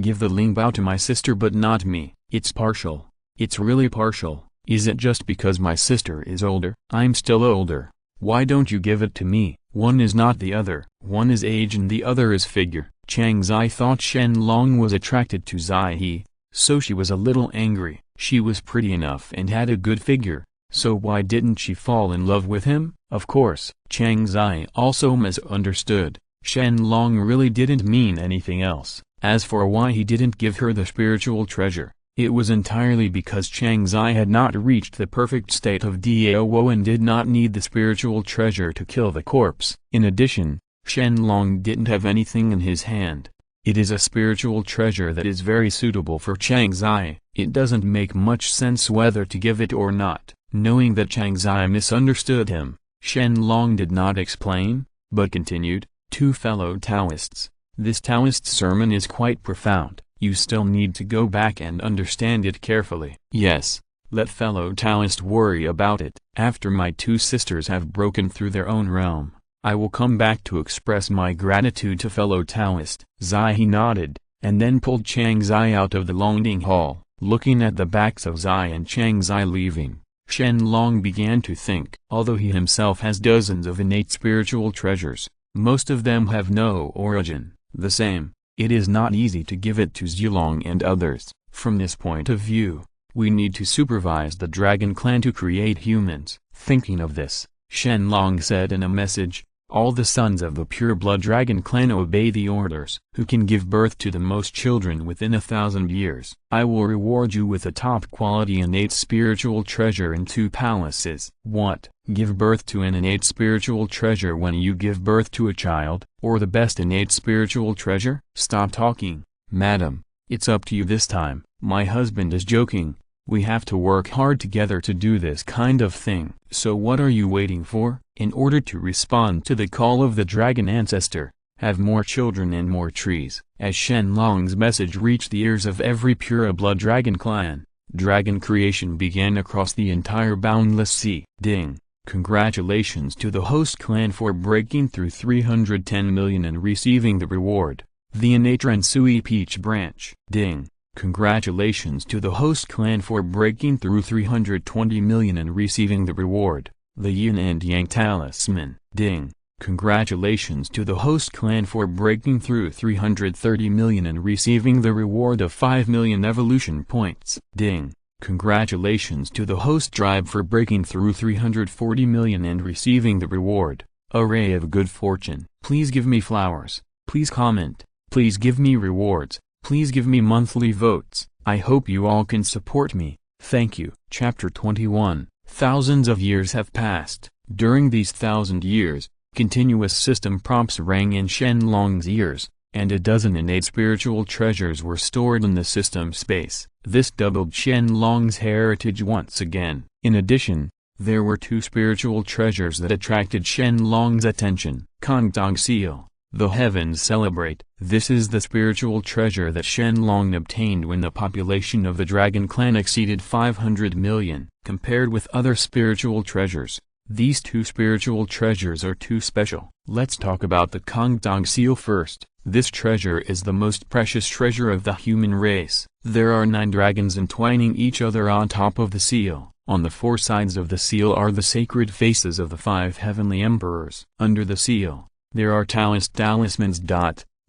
Give the Lingbao to my sister but not me. It's partial. It's really partial. Is it just because my sister is older? I'm still older. Why don't you give it to me? One is not the other. One is age and the other is figure. Chang Zai thought Shen Long was attracted to Zai, so she was a little angry. She was pretty enough and had a good figure, so why didn't she fall in love with him? Of course. Chang Zai also misunderstood. Shen Long really didn't mean anything else. As for why he didn't give her the spiritual treasure, it was entirely because Chang Zai had not reached the perfect state of Dao and did not need the spiritual treasure to kill the corpse. In addition, Shen Long didn't have anything in his hand. It is a spiritual treasure that is very suitable for Chang Zai. It doesn't make much sense whether to give it or not. Knowing that Chang Zai misunderstood him, Shen Long did not explain, but continued, "Two fellow Taoists, this Taoist sermon is quite profound. You still need to go back and understand it carefully." "Yes, let fellow Taoists worry about it. After my two sisters have broken through their own realm, I will come back to express my gratitude to fellow Taoist." Zai he nodded, and then pulled Chang Zai out of the Longding Hall. Looking at the backs of Zai and Chang Zai leaving, Shen Long began to think. Although he himself has dozens of innate spiritual treasures, most of them have no origin. The same, it is not easy to give it to Zilong and others. From this point of view, we need to supervise the dragon clan to create humans. Thinking of this, Shen Long said in a message, "All the sons of the pure-blood dragon clan obey the orders. Who can give birth to the most children within 1,000 years? I will reward you with a top-quality innate spiritual treasure in 2 palaces." What? Give birth to an innate spiritual treasure when you give birth to a child, or the best innate spiritual treasure? Stop talking, madam. It's up to you this time. My husband is joking. We have to work hard together to do this kind of thing. So what are you waiting for? In order to respond to the call of the Dragon Ancestor, have more children and more trees. As Shen Long's message reached the ears of every pure-blood dragon clan, dragon creation began across the entire boundless sea. Ding! Congratulations to the host clan for breaking through 310 million and receiving the reward. The innate Rensui Peach branch. Ding! Congratulations to the host clan for breaking through 320 million and receiving the reward. The Yin and Yang talisman. Ding! Congratulations to the host clan for breaking through 330 million and receiving the reward of 5 million evolution points. Ding! Congratulations to the host tribe for breaking through 340 million and receiving the reward. Array of good fortune. Please give me flowers. Please comment. Please give me rewards. Please give me monthly votes. I hope you all can support me. Thank you. Chapter 21. Thousands of years have passed. During these 1,000 years, continuous system prompts rang in Shen Long's ears, and a dozen innate spiritual treasures were stored in the system space. This doubled Shen Long's heritage once again. In addition, there were 2 spiritual treasures that attracted Shen Long's attention. Kangdong Seal. The heavens celebrate. This is the spiritual treasure that Shen Long obtained when the population of the dragon clan exceeded 500 million. Compared with other spiritual treasures, these 2 spiritual treasures are too special. Let's talk about the Kangdong Seal first. This treasure is the most precious treasure of the human race. There are 9 dragons entwining each other on top of the seal. On the 4 sides of the seal are the sacred faces of the 5 heavenly emperors. Under the seal, there are Taoist talismans.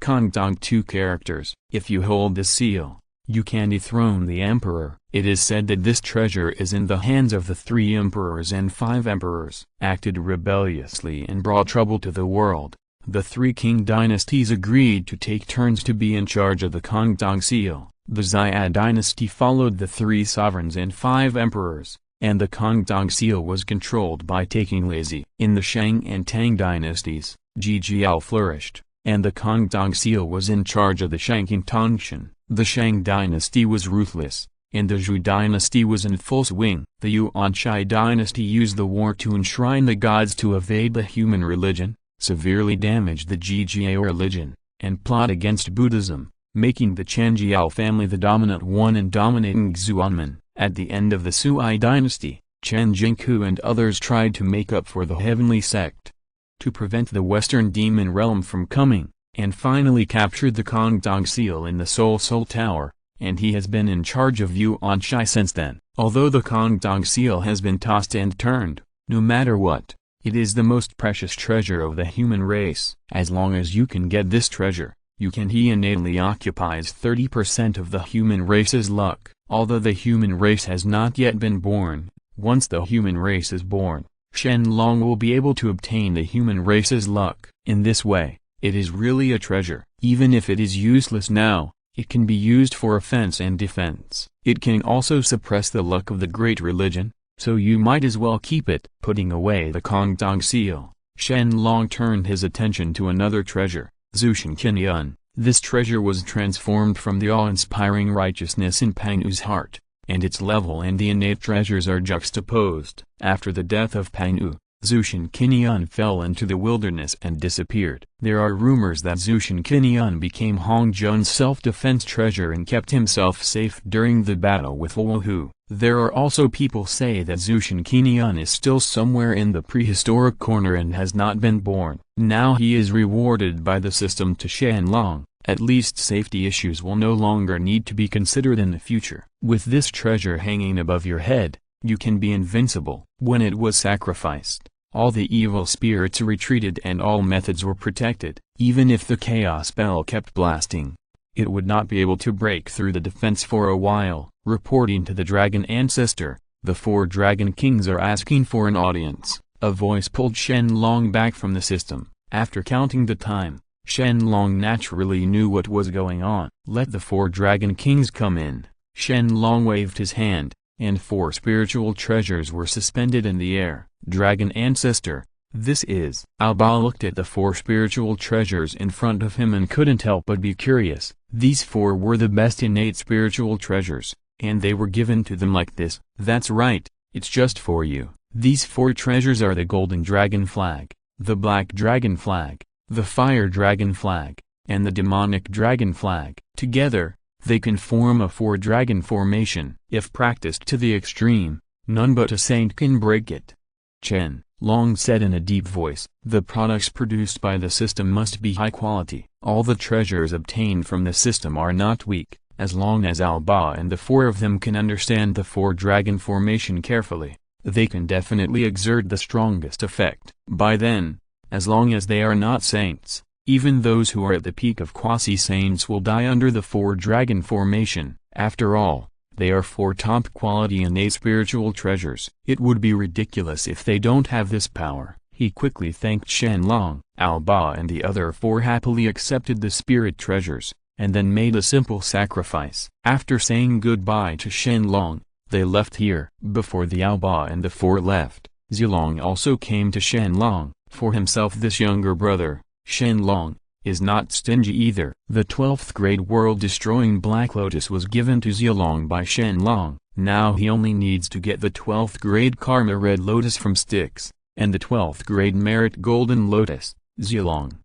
Kangdong 2 characters. If you hold this seal, you can dethrone the emperor. It is said that this treasure is in the hands of the 3 emperors and 5 emperors. Acted rebelliously and brought trouble to the world, the 3 king dynasties agreed to take turns to be in charge of the Kangdong seal. The Xia dynasty followed the 3 sovereigns and 5 emperors, and the Kangdong seal was controlled by taking lazy. In the Shang and Tang dynasties, Jijiao flourished, and the Kangdong seal was in charge of the Shanking Tongshan. The Shang dynasty was ruthless, and the Zhou dynasty was in full swing. The Yuanshai dynasty used the war to enshrine the gods to evade the human religion, severely damaged the Jijiao religion, and plot against Buddhism, making the Chanjiao family the dominant one and dominating Xuanmen. At the end of the Sui dynasty, Chen Jingku and others tried to make up for the heavenly sect, to prevent the Western demon realm from coming, and finally captured the Kangdong seal in the Soul Tower, and he has been in charge of Yuanshai since then. Although the Kangdong seal has been tossed and turned, no matter what, it is the most precious treasure of the human race. As long as you can get this treasure, he innately occupies 30% of the human race's luck. Although the human race has not yet been born, once the human race is born, Shen Long will be able to obtain the human race's luck. In this way, it is really a treasure. Even if it is useless now, it can be used for offense and defense. It can also suppress the luck of the great religion, so you might as well keep it. Putting away the Kangdong seal, Shen Long turned his attention to another treasure, Zushin Qinyun. This treasure was transformed from the awe-inspiring righteousness in Panu's heart, and its level and the innate treasures are juxtaposed. After the death of Panu, Shen Qilin fell into the wilderness and disappeared. There are rumors that Shen Qilin became Hong Jun's self-defense treasure and kept himself safe during the battle with Luo Hu. There are also people say that Shen Qilin is still somewhere in the prehistoric corner and has not been born. Now he is rewarded by the system to Shen Long. At least safety issues will no longer need to be considered in the future. With this treasure hanging above your head, you can be invincible. When it was sacrificed, all the evil spirits retreated and all methods were protected. Even if the chaos spell kept blasting, it would not be able to break through the defense for a while. Reporting to the Dragon Ancestor, the 4 Dragon Kings are asking for an audience. A voice pulled Shen Long back from the system. After counting the time, Shen Long naturally knew what was going on. Let the 4 Dragon Kings come in. Shen Long waved his hand, and 4 spiritual treasures were suspended in the air. Dragon Ancestor, this is. Alba looked at the 4 spiritual treasures in front of him and couldn't help but be curious. These 4 were the best innate spiritual treasures, and they were given to them like this. That's right, it's just for you. These 4 treasures are the Golden Dragon Flag, the Black Dragon Flag, the Fire Dragon Flag, and the Demonic Dragon Flag. Together, they can form a 4-dragon formation. If practiced to the extreme, none but a saint can break it. Shen Long said in a deep voice, the products produced by the system must be high quality. All the treasures obtained from the system are not weak, as long as Alba and the 4 of them can understand the 4-dragon formation carefully, they can definitely exert the strongest effect. By then, as long as they are not saints, even those who are at the peak of quasi-saints will die under the 4-dragon formation. After all, they are 4 top-quality innate spiritual treasures. It would be ridiculous if they don't have this power. He quickly thanked Shen Long. Alba and the other 4 happily accepted the spirit treasures, and then made a simple sacrifice. After saying goodbye to Shen Long, they left here. Before the Alba and the 4 left, Zilong also came to Shen Long. For himself, this younger brother, Shen Long, is not stingy either. The 12th grade world-destroying Black Lotus was given to Zilong by Shen Long. Now he only needs to get the 12th grade Karma Red Lotus from Styx, and the 12th grade Merit Golden Lotus. Zilong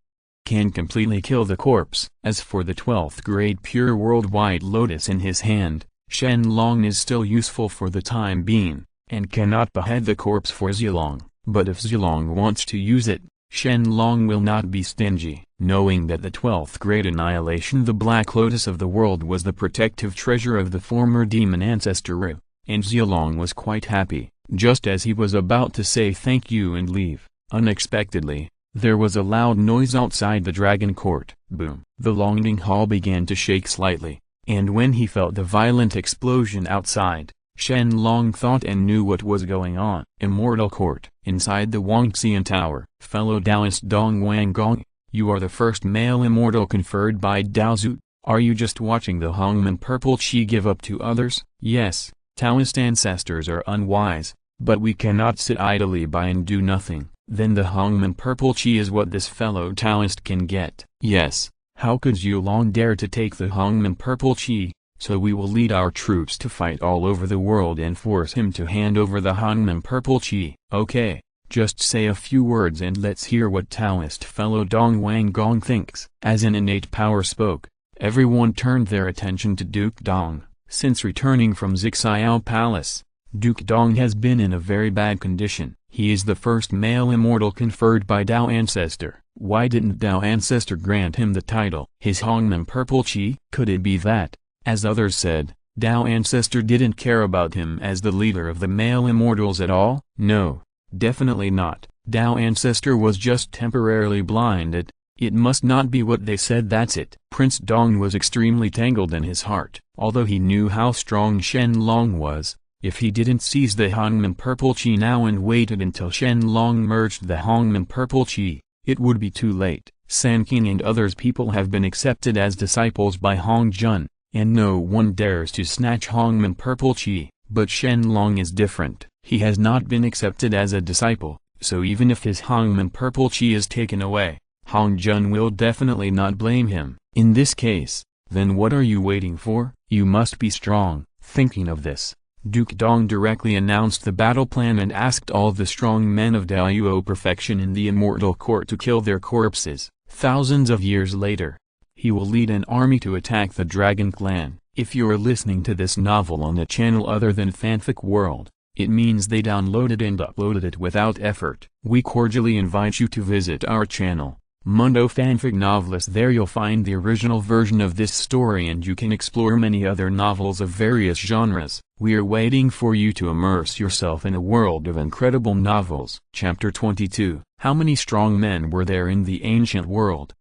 can completely kill the corpse. As for the 12th grade Pure World White Lotus in his hand, Shen Long is still useful for the time being, and cannot behead the corpse for Zilong. But if Zilong wants to use it, Shen Long will not be stingy. Knowing that the 12th grade Annihilation, the Black Lotus of the world, was the protective treasure of the former demon ancestor Ru, and Zilong was quite happy. Just as he was about to say thank you and leave, unexpectedly, there was a loud noise outside the dragon court. Boom! The Longning Hall began to shake slightly, and when he felt the violent explosion outside, Shen Long thought and knew what was going on. Immortal Court. Inside the Wangxian Tower. Fellow Taoist Dong Wang Gong, you are the first male immortal conferred by Daozu. Are you just watching the Hongman Purple Chi give up to others? Yes, Taoist ancestors are unwise, but we cannot sit idly by and do nothing. Then the Hongman Purple Chi is what this fellow Taoist can get. Yes, how could Zilong dare to take the Hongman Purple Chi? So we will lead our troops to fight all over the world and force him to hand over the Hongman Purple Chi. Okay, just say a few words and let's hear what Taoist fellow Dong Wang Gong thinks. As an innate power spoke, everyone turned their attention to Duke Dong. Since returning from Zixiao Palace, Duke Dong has been in a very bad condition. He is the first male immortal conferred by Dao Ancestor. Why didn't Dao Ancestor grant him the title? His Hongman Purple Chi? Could it be that, as others said, Dao Ancestor didn't care about him as the leader of the male immortals at all? No, definitely not. Dao Ancestor was just temporarily blinded. It must not be what they said, that's it. Prince Dong was extremely tangled in his heart. Although he knew how strong Shen Long was, if he didn't seize the Hongman Purple Chi now and waited until Shen Long merged the Hongman Purple Chi, it would be too late. Sanqing and others people have been accepted as disciples by Hong Jun, and no one dares to snatch Hongman Purple Chi. But Shen Long is different. He has not been accepted as a disciple, so even if his Hongman Purple Chi is taken away, Hong Jun will definitely not blame him. In this case, then what are you waiting for? You must be strong. Thinking of this, Duke Dong directly announced the battle plan and asked all the strong men of Daoyuo perfection in the Immortal Court to kill their corpses. Thousands of years later, he will lead an army to attack the Dragon Clan. If you're listening to this novel on a channel other than Fanfic World, it means they downloaded and uploaded it without effort. We cordially invite you to visit our channel, Mundo Fanfic Novelist. There you'll find the original version of this story and you can explore many other novels of various genres. We are waiting for you to immerse yourself in a world of incredible novels. Chapter 22. How many strong men were there in the ancient world?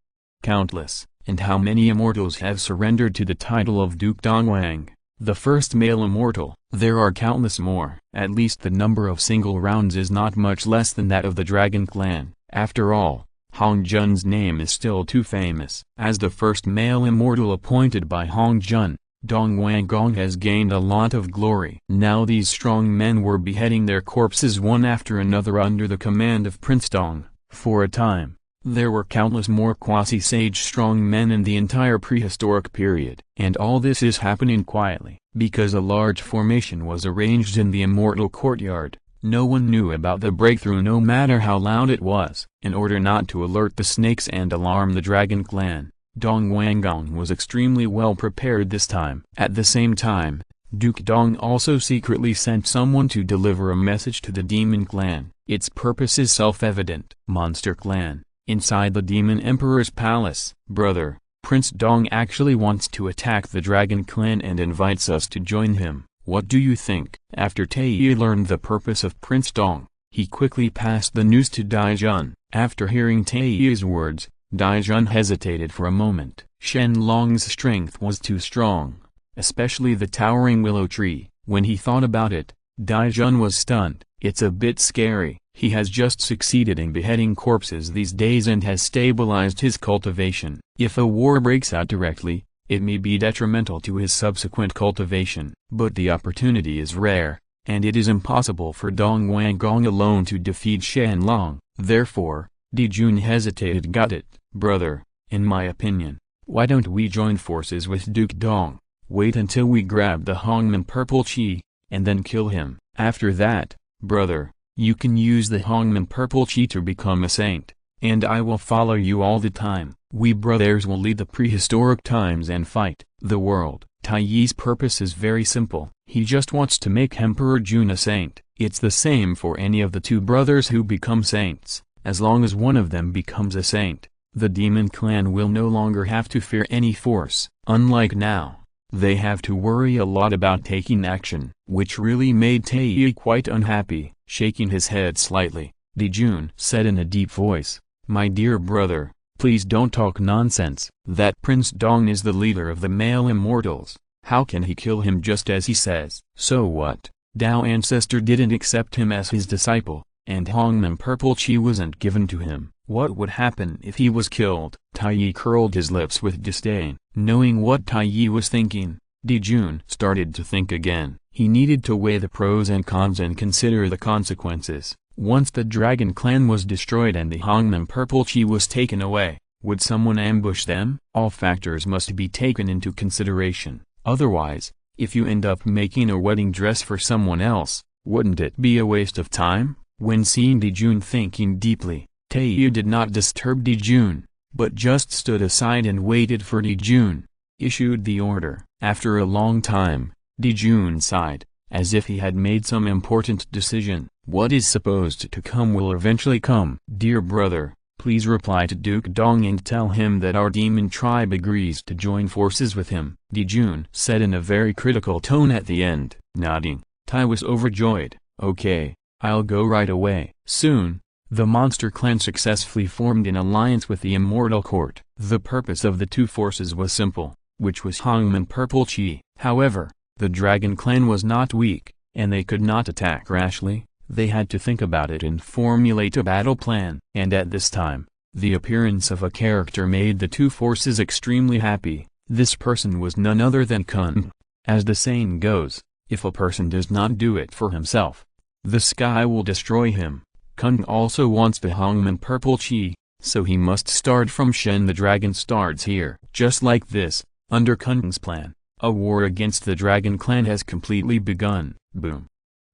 Countless. And how many immortals have surrendered to the title of Duke Dongwang, the first male immortal? There are countless more. At least the number of single rounds is not much less than that of the Dragon Clan. After all, Hong Jun's name is still too famous. As the first male immortal appointed by Hong Jun, Dong Wanggong has gained a lot of glory. Now these strong men were beheading their corpses one after another under the command of Prince Dong. For a time, there were countless more quasi-sage strong men in the entire prehistoric period. And all this is happening quietly, because a large formation was arranged in the Immortal Courtyard. No one knew about the breakthrough no matter how loud it was. In order not to alert the snakes and alarm the Dragon Clan, Dong Wanggong was extremely well prepared this time. At the same time, Duke Dong also secretly sent someone to deliver a message to the Demon Clan. Its purpose is self-evident. Monster Clan. Inside the Demon Emperor's palace. Brother, Prince Dong actually wants to attack the Dragon Clan and invites us to join him. What do you think? After Tae learned the purpose of Prince Dong, he quickly passed the news to Daijun. After hearing Tae's words, Daijun hesitated for a moment. Shen Long's strength was too strong, especially the towering willow tree. When he thought about it, Daijun was stunned. It's a bit scary. He has just succeeded in beheading corpses these days and has stabilized his cultivation. If a war breaks out directly, it may be detrimental to his subsequent cultivation. But the opportunity is rare, and it is impossible for Dong Wanggong alone to defeat Shen Long. Therefore, Dijun hesitated. Got it, brother. In my opinion, why don't we join forces with Duke Dong? Wait until we grab the Hongman Purple Chi, and then kill him. After that, brother, you can use the Hongman Purple Chi to become a saint, and I will follow you all the time. We brothers will lead the prehistoric times and fight the world. Taiyi's purpose is very simple. He just wants to make Emperor Jun a saint. It's the same for any of the two brothers who become saints. As long as one of them becomes a saint, the Demon Clan will no longer have to fear any force. Unlike now, they have to worry a lot about taking action, which really made Tae quite unhappy. Shaking his head slightly, Dijun said in a deep voice, "My dear brother, please don't talk nonsense. That Prince Dong is the leader of the male immortals. How can he kill him just as he says? So what? Dragon Ancestor didn't accept him as his disciple, and Hongman Purple Chi wasn't given to him. What would happen if he was killed?" Tae curled his lips with disdain. Knowing what Tae was thinking, Dijun started to think again. He needed to weigh the pros and cons and consider the consequences. Once the Dragon Clan was destroyed and the Hongman Purple Chi was taken away, would someone ambush them? All factors must be taken into consideration. Otherwise, if you end up making a wedding dress for someone else, wouldn't it be a waste of time? When seeing Dijun thinking deeply, Tae did not disturb Dijun, but just stood aside and waited for Dijun issued the order. After a long time, Dijun sighed, as if he had made some important decision. What is supposed to come will eventually come. Dear brother, please reply to Duke Dong and tell him that our demon tribe agrees to join forces with him, Dijun said in a very critical tone at the end. Nodding, Tai was overjoyed. Okay, I'll go right away. Soon, the Monster Clan successfully formed an alliance with the Immortal Court. The purpose of the two forces was simple, which was Hongman Purple Chi. However, the Dragon Clan was not weak, and they could not attack rashly. They had to think about it and formulate a battle plan. And at this time, the appearance of a character made the two forces extremely happy. This person was none other than Cunning. As the saying goes, if a person does not do it for himself, the sky will destroy him. Cunning also wants the Hongman Purple Chi, So he must start from Shen. The dragon starts here. Just like this, under Cunning's plan, a war against the Dragon Clan has completely begun. Boom.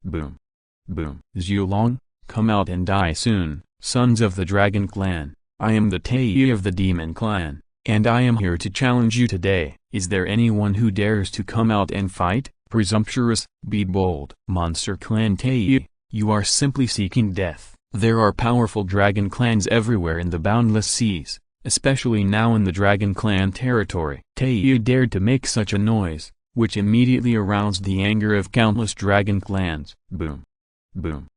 Boom. Boom. Zhu Long, come out and die soon, sons of the Dragon Clan. I am the Tei of the Demon Clan, and I am here to challenge you today. Is there anyone who dares to come out and fight? Presumptuous, be bold. Monster Clan Tei, you are simply seeking death. There are powerful dragon clans everywhere in the boundless seas, especially now in the Dragon Clan territory. Tei dared to make such a noise, which immediately aroused the anger of countless dragon clans. Boom. Boom.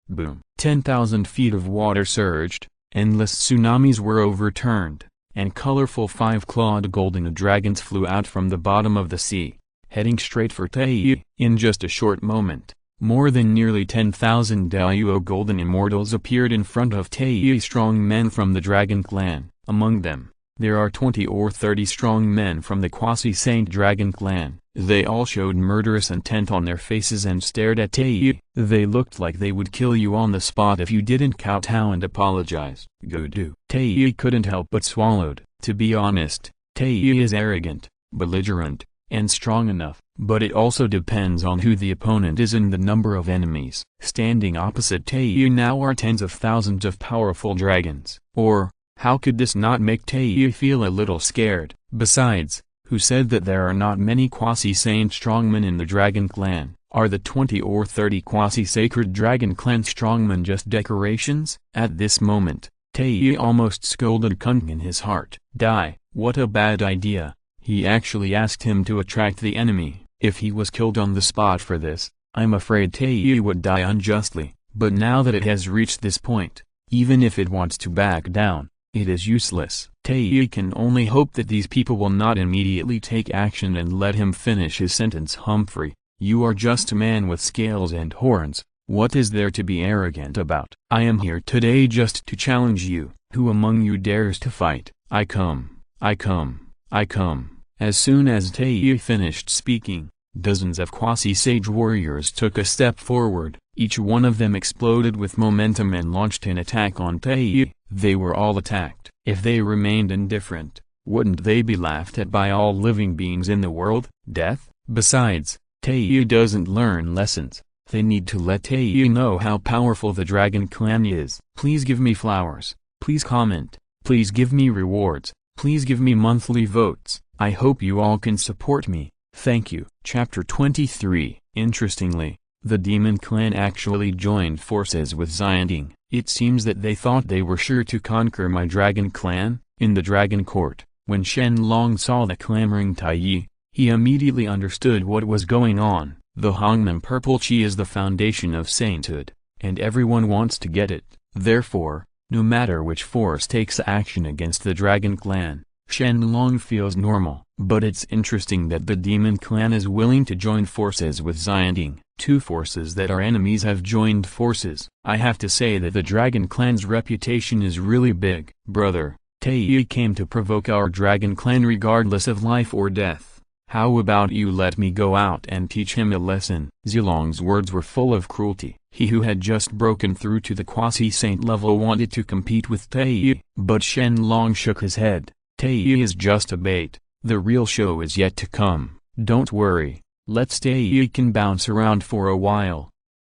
Boom. 10,000 feet of water surged, endless tsunamis were overturned, and colorful five-clawed golden dragons flew out from the bottom of the sea, heading straight for Tei. In just a short moment, more than nearly 10,000 Daoyuo golden immortals appeared in front of Tei. Strong men from the Dragon Clan. Among them, there are 20 or 30 strong men from the quasi-saint Dragon Clan. They all showed murderous intent on their faces and stared at Tei. They looked like they would kill you on the spot if you didn't kowtow and apologize. Go do. Tei couldn't help but swallowed. To be honest, Tei is arrogant, belligerent, and strong enough, but it also depends on who the opponent is and the number of enemies. Standing opposite Tei now are tens of thousands of powerful dragons. Or, how could this not make Tei feel a little scared? Besides, who said that there are not many quasi-saint strongmen in the Dragon Clan? Are the 20 or 30 quasi-sacred Dragon Clan strongmen just decorations? At this moment, Tei almost scolded Cunning in his heart. Die, what a bad idea. He actually asked him to attract the enemy. If he was killed on the spot for this, I'm afraid Tei would die unjustly. But now that it has reached this point, even if it wants to back down, it is useless. Tei can only hope that these people will not immediately take action and let him finish his sentence. Humphrey, you are just a man with scales and horns. What is there to be arrogant about? I am here today just to challenge you. Who among you dares to fight? I come, I come, I come. As soon as Tei finished speaking, dozens of quasi-sage warriors took a step forward. Each one of them exploded with momentum and launched an attack on Tei. They were all attacked. If they remained indifferent, wouldn't they be laughed at by all living beings in the world? Death? Besides, Tei doesn't learn lessons. They need to let Tei know how powerful the Dragon Clan is. Please give me flowers. Please comment. Please give me rewards. Please give me monthly votes. I hope you all can support me. Thank you. Chapter 23. Interestingly, the Demon Clan actually joined forces with Sanqing. It seems that they thought they were sure to conquer my Dragon Clan. In the Dragon Court, when Shen Long saw the clamoring Taiyi, he immediately understood what was going on. The Hongmen Purple Chi is the foundation of sainthood, and everyone wants to get it. Therefore, no matter which force takes action against the Dragon Clan, Shen Long feels normal. But it's interesting that the Demon Clan is willing to join forces with Sanqing. Two forces that are enemies have joined forces. I have to say that the Dragon Clan's reputation is really big. Brother, Tei came to provoke our Dragon Clan regardless of life or death. How about you let me go out and teach him a lesson? Zilong's words were full of cruelty. He who had just broken through to the quasi-saint level wanted to compete with Tei, but Shen Long shook his head. Tei is just a bait. The real show is yet to come. Don't worry, let's Tei can bounce around for a while.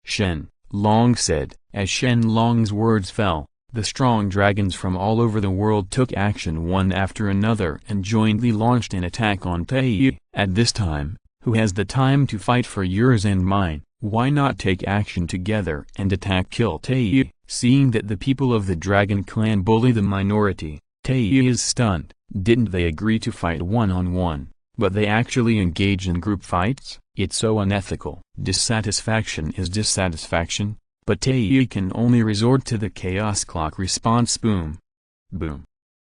Shen Long said. As Shen Long's words fell, the strong dragons from all over the world took action one after another and jointly launched an attack on Tei. At this time, who has the time to fight for yours and mine? Why not take action together and kill Tei? Seeing that the people of the Dragon Clan bully the minority, Tei is stunned. Didn't they agree to fight one-on-one, but they actually engage in group fights? It's so unethical. Dissatisfaction is dissatisfaction, but Tei can only resort to the Chaos Clock response. Boom. Boom.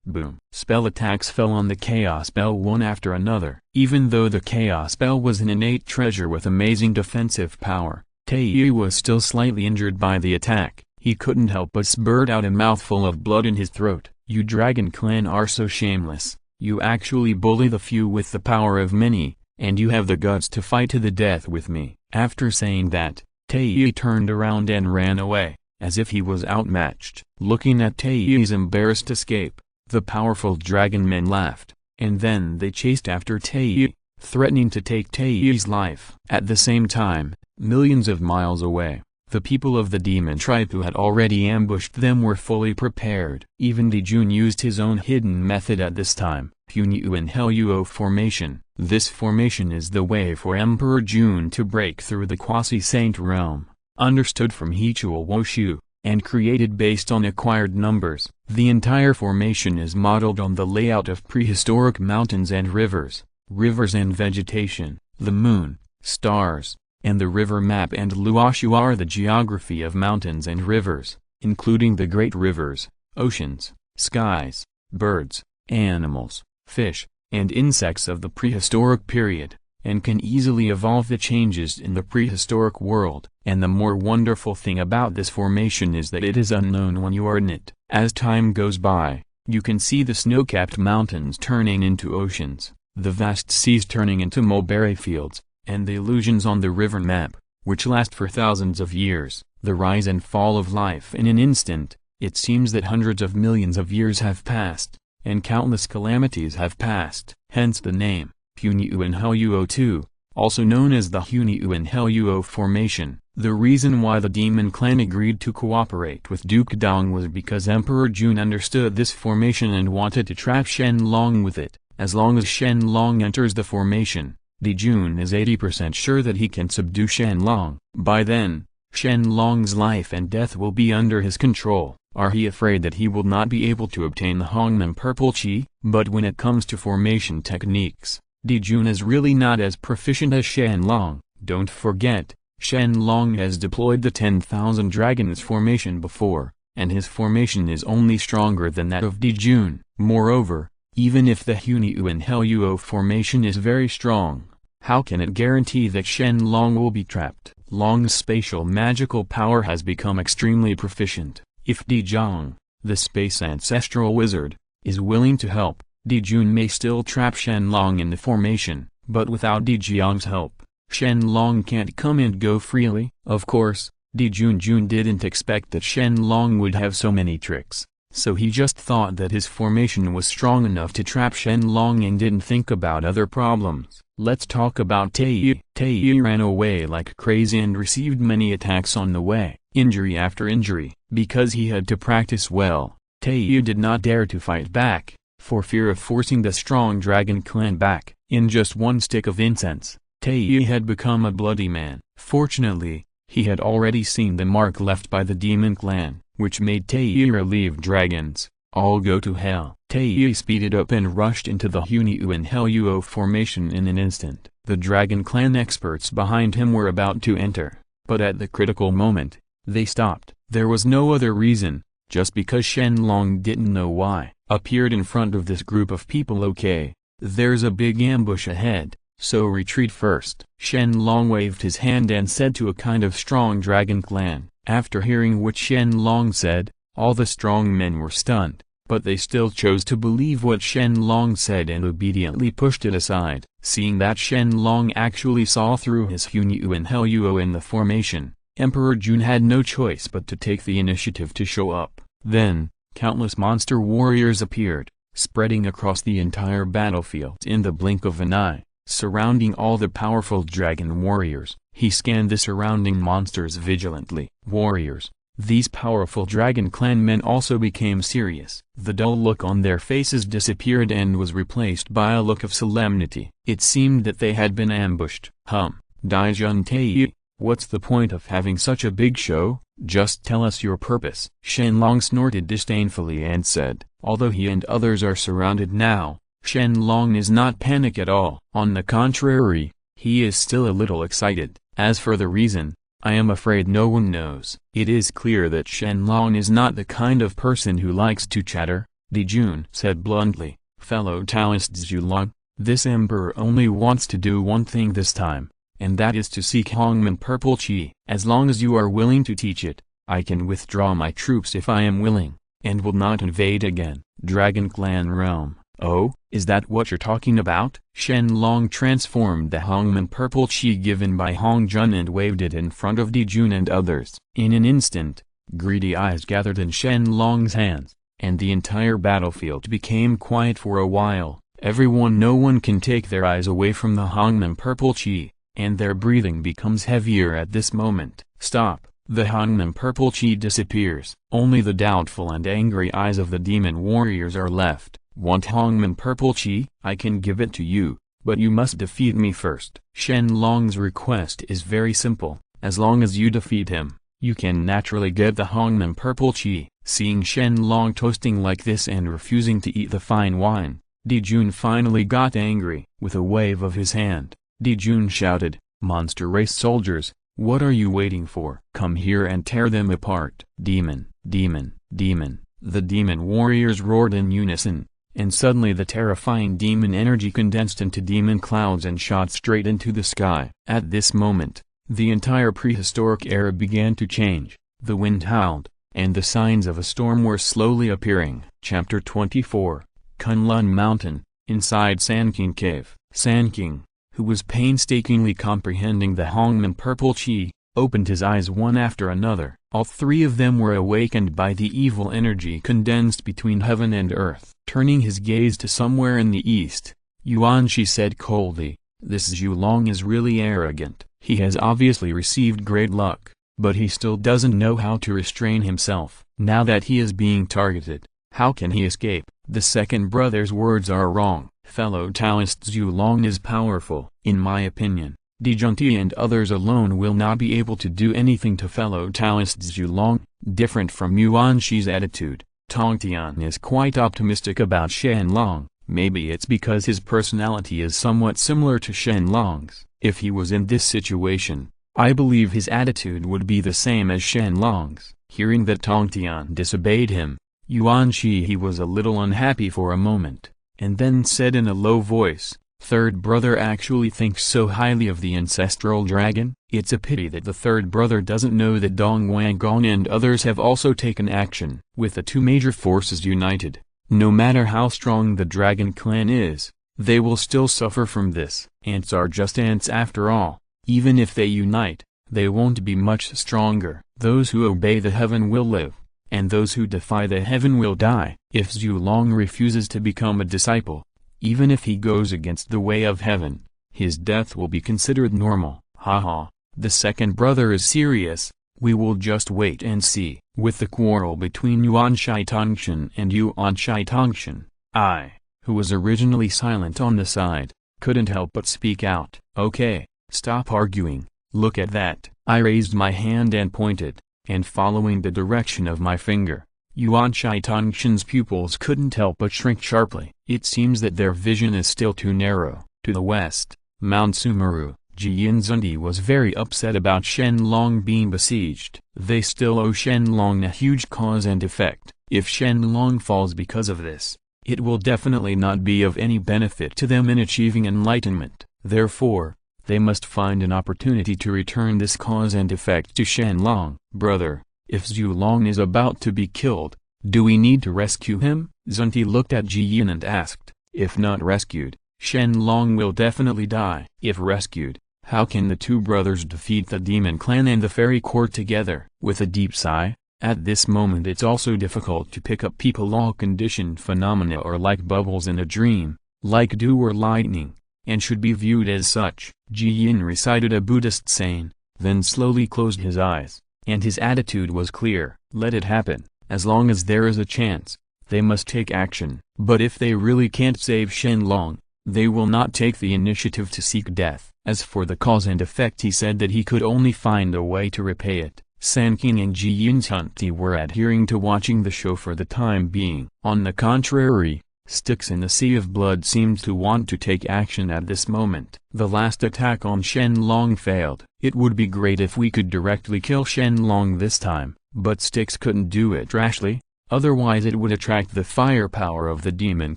Boom. Spell attacks fell on the Chaos Bell one after another. Even though the Chaos Bell was an innate treasure with amazing defensive power, Tei was still slightly injured by the attack. He couldn't help but spurt out a mouthful of blood in his throat. You Dragon Clan are so shameless. You actually bully the few with the power of many, and you have the guts to fight to the death with me. After saying that, Tei turned around and ran away. as if he was outmatched. Looking at Taiyi's embarrassed escape, the powerful dragon men laughed, and then they chased after Taiyi, threatening to take Taiyi's life. At the same time, millions of miles away, the people of the demon tribe who had already ambushed them were fully prepared. Even Dijun used his own hidden method at this time, Hunyuan formation. This formation is the way for Emperor Jun to break through the quasi-saint realm, understood from Luo Hu, and created based on acquired numbers. The entire formation is modeled on the layout of prehistoric mountains and rivers and vegetation, the moon, stars, and the river map, and Luo Hu are the geography of mountains and rivers, including the great rivers, oceans, skies, birds, animals, fish, and insects of the prehistoric period, and can easily evolve the changes in the prehistoric world. And the more wonderful thing about this formation is that it is unknown when you are in it. As time goes by, you can see the snow-capped mountains turning into oceans, the vast seas turning into mulberry fields, and the illusions on the river map, which last for thousands of years, the rise and fall of life in an instant. It seems that hundreds of millions of years have passed, and countless calamities have passed, hence the name, Hunyuan also known as the Hunyuan formation. The reason why the demon clan agreed to cooperate with Duke Dong was because Emperor Jun understood this formation and wanted to trap Shen Long with it. As long as Shen Long enters the formation, Dijun is 80% sure that he can subdue Shen Long. By then, Shen Long's life and death will be under his control. Are he afraid that he will not be able to obtain the Hongmen Purple Qi? But when it comes to formation techniques, Dijun is really not as proficient as Shen Long. Don't forget, Shen Long has deployed the 10,000 Dragons formation before, and his formation is only stronger than that of Dijun. Moreover, even if the Hunyuan formation is very strong, how can it guarantee that Shen Long will be trapped? Long's spatial magical power has become extremely proficient. If Dijong, the space ancestral wizard, is willing to help, Dijun may still trap Shen Long in the formation, but without Dijong's help, Shen Long can't come and go freely. Of course, Dijun didn't expect that Shen Long would have so many tricks, so he just thought that his formation was strong enough to trap Shen Long and didn't think about other problems. Let's talk about Taiyi. Taiyi ran away like crazy and received many attacks on the way, injury after injury. Because he had to practice well, Taiyi did not dare to fight back, for fear of forcing the strong dragon clan back. In just one stick of incense, Taiyi had become a bloody man. Fortunately, he had already seen the mark left by the demon clan, which made Taiyi relieve dragons. All go to hell. Taiyi speeded up and rushed into the Hunyuan formation in an instant. The dragon clan experts behind him were about to enter, but at the critical moment, they stopped. There was no other reason, just because Shen Long didn't know why. Appeared in front of this group of people. Okay, there's a big ambush ahead, so retreat first. Shen Long waved his hand and said to a kind of strong dragon clan. After hearing what Shen Long said, all the strong men were stunned, but they still chose to believe what Shen Long said and obediently pushed it aside. Seeing that Shen Long actually saw through his Hunyuan in the formation, Emperor Jun had no choice but to take the initiative to show up. Then, countless monster warriors appeared, spreading across the entire battlefield in the blink of an eye, surrounding all the powerful dragon warriors. He scanned the surrounding monsters vigilantly. Warriors, these powerful dragon clan men also became serious. The dull look on their faces disappeared and was replaced by a look of solemnity. It seemed that they had been ambushed. Dijun Taiyi, what's the point of having such a big show? Just tell us your purpose. Shen Long snorted disdainfully and said, although he and others are surrounded now, Shen Long is not panicked at all. On the contrary, he is still a little excited. As for the reason, I am afraid no one knows. It is clear that Shen Long is not the kind of person who likes to chatter, Dijun said bluntly. Fellow Taoist Zhulong, this emperor only wants to do one thing this time, and that is to seek Hongmen Purple Qi. As long as you are willing to teach it, I can withdraw my troops if I am willing, and will not invade again. Dragon Clan Realm. Oh, is that what you're talking about? Shen Long transformed the Hongmen Purple Qi given by Hong Jun and waved it in front of Dijun and others. In an instant, Greedy eyes gathered in Shen Long's hands, and the entire battlefield became quiet for a while. No one can take their eyes away from the Hongmen purple chi, and their breathing becomes heavier at this moment. Stop. The Hongmen purple chi disappears. Only the doubtful and angry eyes of the demon warriors are left. Want Hongmen purple chi? I can give it to you, but you must defeat me first. Shen Long's request is very simple. As long as you defeat him, you can naturally get the Hongmen purple chi. Seeing Shen Long toasting like this and refusing to eat the fine wine, Dijun finally got angry. With a wave of his hand, Dijun shouted, "Monster race soldiers, what are you waiting for? Come here and tear them apart." Demon, demon, demon. The demon warriors roared in unison, and suddenly the terrifying demon energy condensed into demon clouds and shot straight into the sky. At this moment, the entire prehistoric era began to change. The wind howled, and the signs of a storm were slowly appearing. Chapter 24, Kunlun Mountain, inside Sanqing Cave. Sanqing, who was painstakingly comprehending the Hongmen purple chi, opened his eyes one after another. All three of them were awakened by the evil energy condensed between heaven and earth. Turning his gaze to somewhere in the east, Yuanshi said coldly, "This Zhu Long is really arrogant. He has obviously received great luck, but he still doesn't know how to restrain himself. Now that he is being targeted, how can he escape?" The second brother's words are wrong. Fellow Taoist Zhu Long is powerful. In my opinion, Dijunti and others alone will not be able to do anything to fellow Taoist Zhu Long. Different from Yuanshi's attitude, Tongtian is quite optimistic about Shen Long. Maybe it's because his personality is somewhat similar to Shen Long's. If he was in this situation, I believe his attitude would be the same as Shen Long's. Hearing that Tongtian disobeyed him, Yuanshi was a little unhappy for a moment, and then said in a low voice, "Third brother actually thinks so highly of the ancestral dragon? It's a pity that the third brother doesn't know that Dong Wanggong and others have also taken action." With the two major forces united, no matter how strong the dragon clan is, they will still suffer from this. Ants are just ants after all. Even if they unite, they won't be much stronger. Those who obey the heaven will live, and those who defy the heaven will die. If Zhu Long refuses to become a disciple, even if he goes against the way of heaven, his death will be considered normal. Haha, the second brother is serious. We will just wait and see. With the quarrel between Yuanshi Tongshan and Yuanshi Tongshan, I, who was originally silent on the side, couldn't help but speak out. "Okay, stop arguing. Look at that." I raised my hand and pointed, and following the direction of my finger, Yuanshi Tongshan's pupils couldn't help but shrink sharply. It seems that their vision is still too narrow. To the west, Mount Sumeru, Jiyin Zundi was very upset about Shen Long being besieged. They still owe Shen Long a huge cause and effect. If Shen Long falls because of this, it will definitely not be of any benefit to them in achieving enlightenment. Therefore, they must find an opportunity to return this cause and effect to Shen Long. "Brother, if Zhu Long is about to be killed, do we need to rescue him?" Zunti looked at Jiyin and asked. "If not rescued, Shen Long will definitely die. If rescued, how can the two brothers defeat the demon clan and the fairy court together?" With a deep sigh, "At this moment it's also difficult to pick up people. All conditioned phenomena are like bubbles in a dream, like dew or lightning, and should be viewed as such." Jiyin recited a Buddhist saying, then slowly closed his eyes, and his attitude was clear. Let it happen. As long as there is a chance, they must take action. But if they really can't save Shen Long, they will not take the initiative to seek death. As for the cause and effect, he said that he could only find a way to repay it. Sanqing and Jiyin's Hunti were adhering to watching the show for the time being. On the contrary, Styx in the Sea of Blood seemed to want to take action at this moment. The last attack on Shen Long failed. It would be great if we could directly kill Shen Long this time, but Styx couldn't do it rashly, otherwise it would attract the firepower of the Demon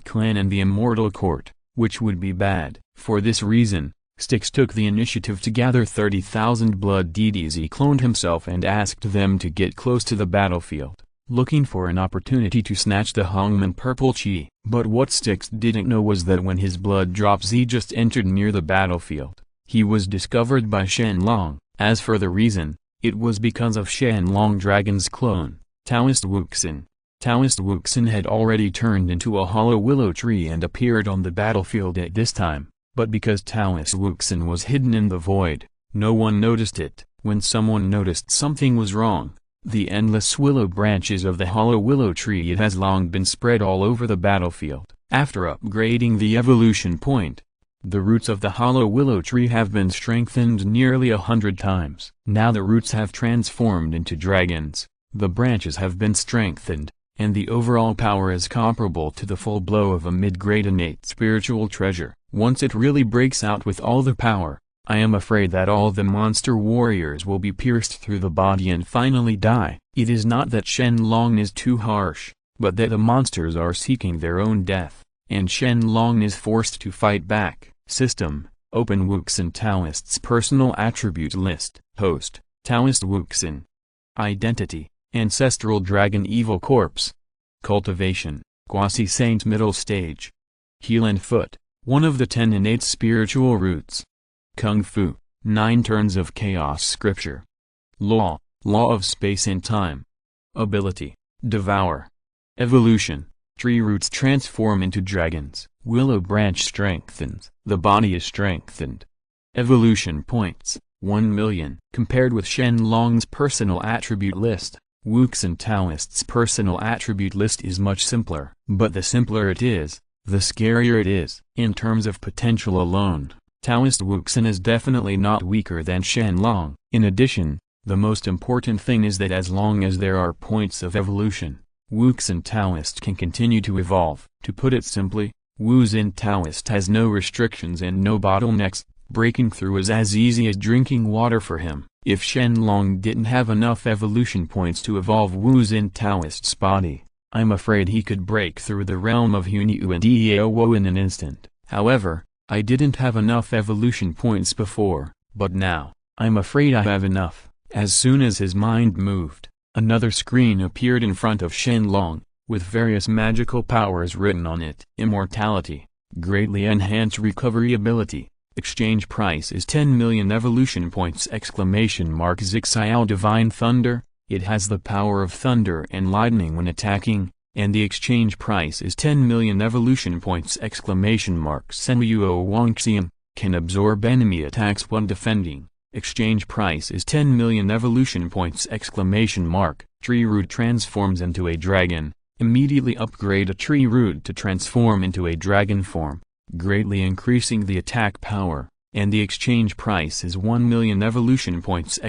Clan and the Immortal Court, which would be bad. For this reason, Styx took the initiative to gather 30,000 blood deities. He cloned himself and asked them to get close to the battlefield, looking for an opportunity to snatch the Hongmen purple chi. But what Styx didn't know was that when his blood drops he just entered near the battlefield, he was discovered by Shen Long. As for the reason, It was because of Shen Long Dragon's clone, Taoist Wuxin. Taoist Wuxin had already turned into a hollow willow tree and appeared on the battlefield at this time, but because Taoist Wuxin was hidden in the void, no one noticed it. When someone noticed something was wrong, the endless willow branches of the hollow willow tree it has long been spread all over the battlefield. After upgrading the evolution point, the roots of the hollow willow tree have been strengthened nearly 100 times. Now the roots have transformed into dragons, the branches have been strengthened, and the overall power is comparable to the full blow of a mid-grade innate spiritual treasure. Once it really breaks out with all the power, I am afraid that all the monster warriors will be pierced through the body and finally die. It is not that Shen Long is too harsh, but that the monsters are seeking their own death, and Shen Long is forced to fight back. System: Open Wuxin Taoist's personal attribute list. Host: Taoist Wuxin. Identity: Ancestral Dragon Evil Corpse. Cultivation: Quasi-Saint Middle Stage. Qilin Foot, one of the 10 innate spiritual roots. Kung Fu, 9 turns of chaos scripture. Law of space and time. Ability: Devour. Evolution: Tree roots transform into dragons. Willow branch strengthens. The body is strengthened. Evolution points: 1,000,000. Compared with Shen Long's personal attribute list, Wuxin Taoist's personal attribute list is much simpler. But the simpler it is, the scarier it is. In terms of potential alone, Taoist Wuxin is definitely not weaker than Shen Long. In addition, the most important thing is that as long as there are points of evolution, Wuxin Taoist can continue to evolve. To put it simply, Wuxin Taoist has no restrictions and no bottlenecks. Breaking through is as easy as drinking water for him. If Shen Long didn't have enough evolution points to evolve Wuxin Taoist's body, I'm afraid he could break through the realm of Hunyu and Eao in an instant. However, I didn't have enough evolution points before, but now, I'm afraid I have enough. As soon as his mind moved, another screen appeared in front of Shen Long, with various magical powers written on it. Immortality, greatly enhance recovery ability. Exchange price is 10,000,000 evolution points! Xiao Divine Thunder, it has the power of thunder and lightning when attacking, and the exchange price is 10,000,000 evolution points! Senyuo Wangxian, can absorb enemy attacks when defending. Exchange price is 10,000,000 evolution points! Tree root transforms into a dragon. Immediately upgrade a tree root to transform into a dragon form, greatly increasing the attack power, and the exchange price is 1,000,000 evolution points!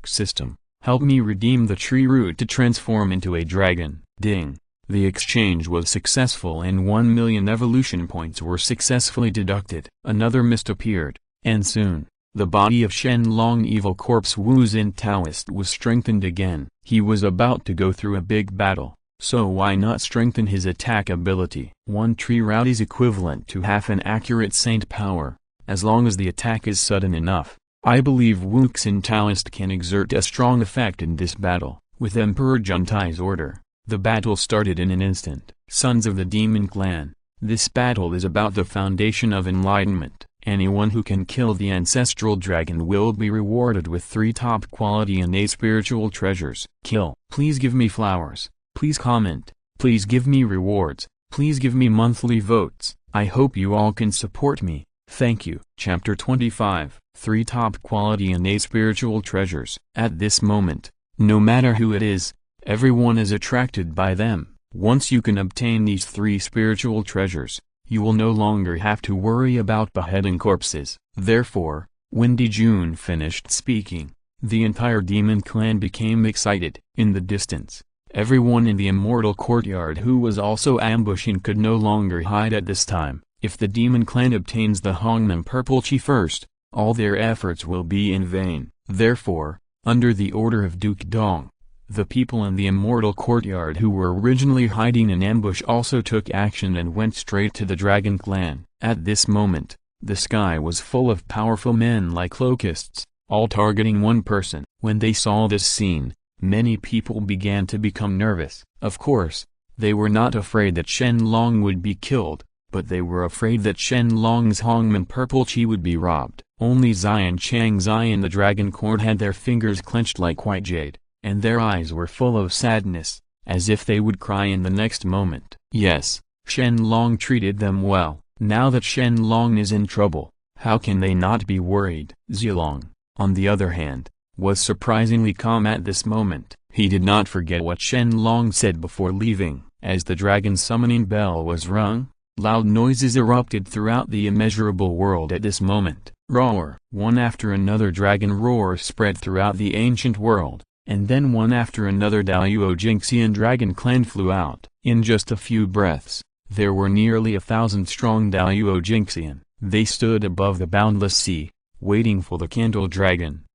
System: help me redeem the tree root to transform into a dragon. Ding! The exchange was successful and 1,000,000 evolution points were successfully deducted. Another mist appeared, and soon, the body of Shen Long Evil Corpse Wuxin Taoist was strengthened again. He was about to go through a big battle, so why not strengthen his attack ability? 1 tree root is equivalent to half an accurate saint power, as long as the attack is sudden enough. I believe Wuxin Taoist can exert a strong effect in this battle. With Emperor Juntai's order, the battle started in an instant. Sons of the Demon Clan, this battle is about the foundation of enlightenment. Anyone who can kill the ancestral dragon will be rewarded with 3 top quality innate spiritual treasures. Kill. Please give me flowers. Please comment. Please give me rewards. Please give me monthly votes. I hope you all can support me. Thank you. Chapter 25. 3 top quality innate spiritual treasures. At this moment, no matter who it is, everyone is attracted by them. Once you can obtain these 3 spiritual treasures, you will no longer have to worry about beheading corpses. Therefore, when Dijun finished speaking, the entire demon clan became excited. In the distance, everyone in the immortal courtyard who was also ambushing could no longer hide at this time. If the demon clan obtains the Hongmen Purple Chi first, all their efforts will be in vain. Therefore, under the order of Duke Dong, the people in the immortal courtyard who were originally hiding in ambush also took action and went straight to the dragon clan. At this moment, the sky was full of powerful men like locusts, all targeting one person. When they saw this scene, many people began to become nervous. Of course, they were not afraid that Shen Long would be killed, but they were afraid that Shen Long's Hongmen Purple Chi would be robbed. Only Xian Changzai and the dragon court had their fingers clenched like white jade, and their eyes were full of sadness, as if they would cry in the next moment. Yes, Shen Long treated them well. Now that Shen Long is in trouble, how can they not be worried? Zilong, on the other hand, was surprisingly calm at this moment. He did not forget what Shen Long said before leaving. As the dragon summoning bell was rung, loud noises erupted throughout the immeasurable world at this moment. Roar! One after another dragon roars spread throughout the ancient world, and then one after another Luo Jinxian dragon clan flew out. In just a few breaths, there were nearly 1,000 strong Luo Jinxian. They stood above the boundless sea, waiting for the candle dragon.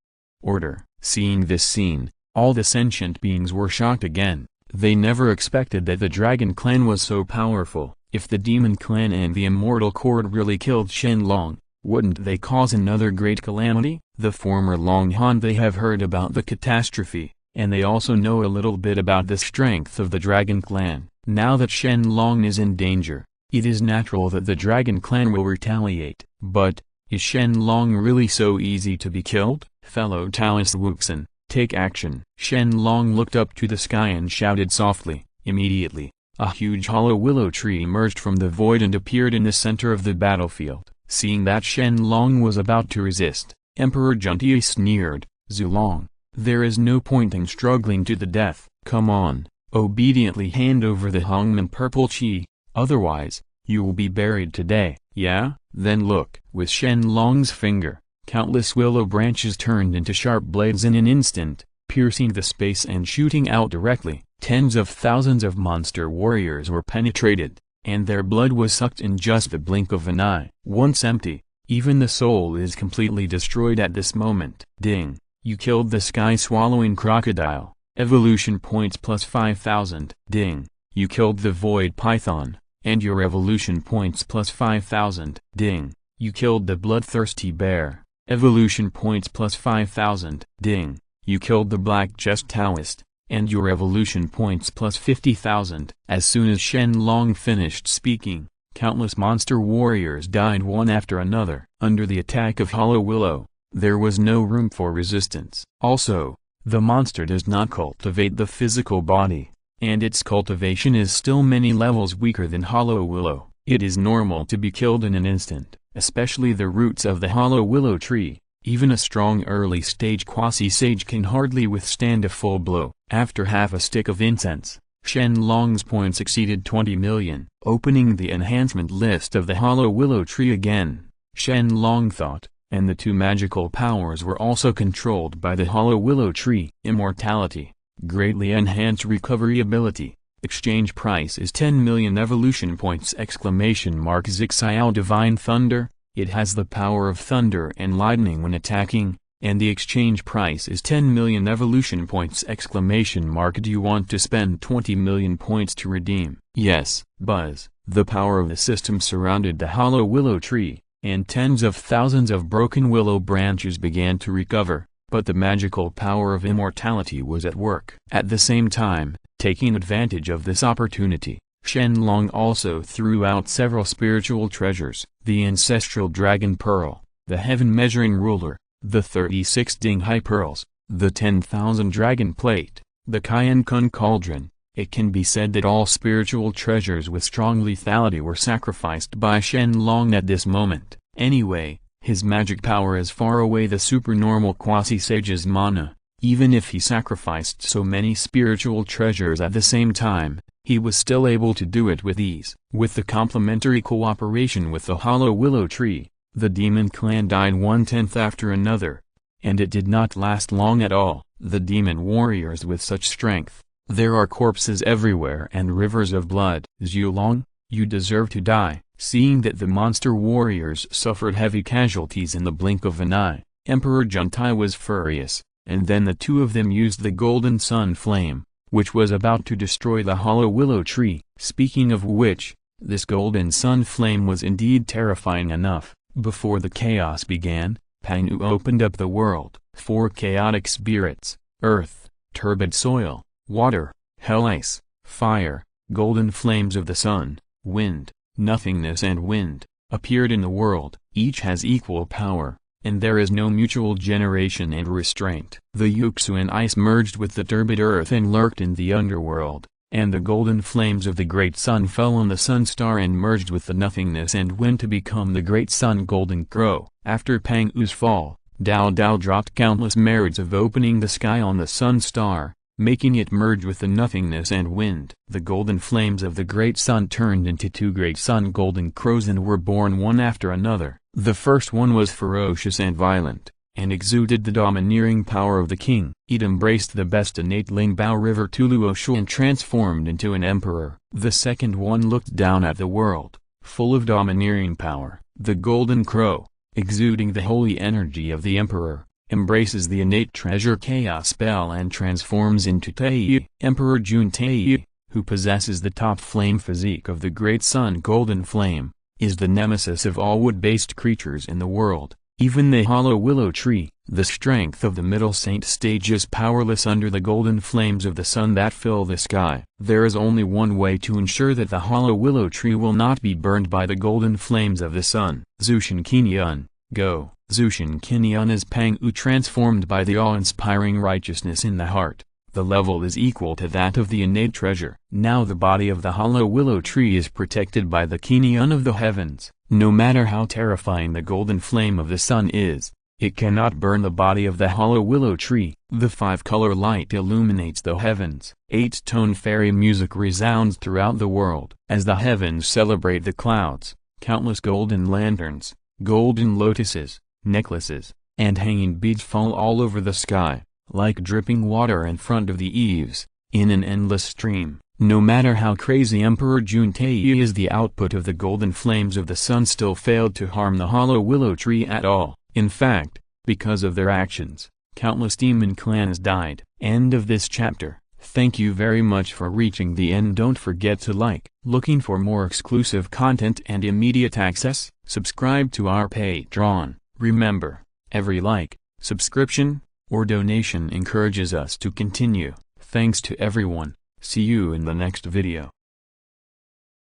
Order. Seeing this scene, all the sentient beings were shocked again. They never expected that the dragon clan was so powerful. If the demon clan and the immortal court really killed Shen Long, wouldn't they cause another great calamity? The former Long Han, they have heard about the catastrophe, and they also know a little bit about the strength of the dragon clan. Now that Shen Long is in danger, it is natural that the dragon clan will retaliate. But, is Shen Long really so easy to be killed? Fellow Taoist Wuxin, take action. Shen Long looked up to the sky and shouted softly. Immediately, a huge hollow willow tree emerged from the void and appeared in the center of the battlefield. Seeing that Shen Long was about to resist, Emperor Junti sneered, "Zulong, there is no point in struggling to the death. Come on, obediently hand over the Hongmen purple chi, otherwise, you will be buried today." Yeah? Then look. With Shen Long's finger, countless willow branches turned into sharp blades in an instant, piercing the space and shooting out directly. Tens of thousands of monster warriors were penetrated, and their blood was sucked in just the blink of an eye. Once empty, even the soul is completely destroyed at this moment. Ding! You killed the sky-swallowing crocodile. Evolution points plus 5,000. Ding! You killed the void python, and your evolution points plus 5,000. Ding! You killed the bloodthirsty bear. Evolution points plus 5,000. Ding! You killed the black chest Taoist, and your evolution points plus 50,000. As soon as Shen Long finished speaking, countless monster warriors died one after another. Under the attack of Hollow Willow, there was no room for resistance. Also, the monster does not cultivate the physical body, and its cultivation is still many levels weaker than Hollow Willow. It is normal to be killed in an instant, especially the roots of the Hollow Willow tree. Even a strong early-stage quasi-sage can hardly withstand a full blow. After half a stick of incense, Shen Long's points exceeded 20 million. Opening the enhancement list of the Hollow Willow tree again, Shen Long thought, and the two magical powers were also controlled by the Hollow Willow tree. Immortality, greatly enhanced recovery ability, exchange price is 10 million evolution points! Zixia Divine Thunder. It has the power of thunder and lightning when attacking, and the exchange price is 10 million evolution points! Do you want to spend 20 million points to redeem? Yes. Buzz. The power of the system surrounded the Hollow Willow tree, and tens of thousands of broken willow branches began to recover, but the magical power of immortality was at work. At the same time, taking advantage of this opportunity, Shen Long also threw out several spiritual treasures: the ancestral dragon pearl, the heaven measuring ruler, the 36 Ding Hai pearls, the 10,000 dragon plate, the Qian Kun cauldron. It can be said that all spiritual treasures with strong lethality were sacrificed by Shen Long at this moment. Anyway, his magic power is far away the supernormal quasi-sage's mana. Even if he sacrificed so many spiritual treasures at the same time, he was still able to do it with ease. With the complementary cooperation with the Hollow Willow tree, the demon clan died 1/10 after another. And it did not last long at all. The demon warriors with such strength, there are corpses everywhere and rivers of blood. Zulong, you deserve to die. Seeing that the monster warriors suffered heavy casualties in the blink of an eye, Emperor Juntai was furious, and then the two of them used the golden sun flame, which was about to destroy the Hollow Willow tree. Speaking of which, this golden sun flame was indeed terrifying enough. Before the chaos began, Panu opened up the world. 4 chaotic spirits: earth, turbid soil, water, hell, ice, fire, golden flames of the sun, wind, nothingness and wind, appeared in the world. Each has equal power, and there is no mutual generation and restraint. The Yuxuan ice merged with the turbid earth and lurked in the underworld, and the golden flames of the great sun fell on the sun star and merged with the nothingness and went to become the great sun Golden Crow. After Pang U's fall, Dao Dao dropped countless merits of opening the sky on the sun star, making it merge with the nothingness and wind. The golden flames of the great sun turned into two great sun Golden Crows and were born one after another. The first one was ferocious and violent, and exuded the domineering power of the king. It embraced the best innate Lingbao River to Luo Hu and transformed into an emperor. The second one looked down at the world, full of domineering power. The Golden Crow, exuding the holy energy of the emperor, embraces the innate treasure chaos spell and transforms into Taiyi. Emperor Jun Taiyi, who possesses the top flame physique of the great sun Golden Flame, is the nemesis of all wood-based creatures in the world, even the hollow willow tree. The strength of the middle saint stage is powerless under the golden flames of the sun that fill the sky. There is only one way to ensure that the hollow willow tree will not be burned by the golden flames of the sun. Zushin Qinyan, go. Zushin Qinyan is Pang U transformed by the awe-inspiring righteousness in the heart. The level is equal to that of the innate treasure. Now the body of the hollow willow tree is protected by the Qinyan of the heavens. No matter how terrifying the golden flame of the sun is, it cannot burn the body of the hollow willow tree. The five-color light illuminates the heavens. Eight-tone fairy music resounds throughout the world. As the heavens celebrate the clouds, countless golden lanterns, golden lotuses, necklaces, and hanging beads fall all over the sky, like dripping water in front of the eaves, in an endless stream. No matter how crazy Emperor Jun Taiyi is, the output of the golden flames of the sun still failed to harm the hollow willow tree at all. In fact, because of their actions, countless demon clans died. End of this chapter. Thank you very much for reaching the end. Don't forget to like. Looking for more exclusive content and immediate access? Subscribe to our Patreon. Remember, every like, subscription, or donation encourages us to continue. Thanks to everyone. See you in the next video.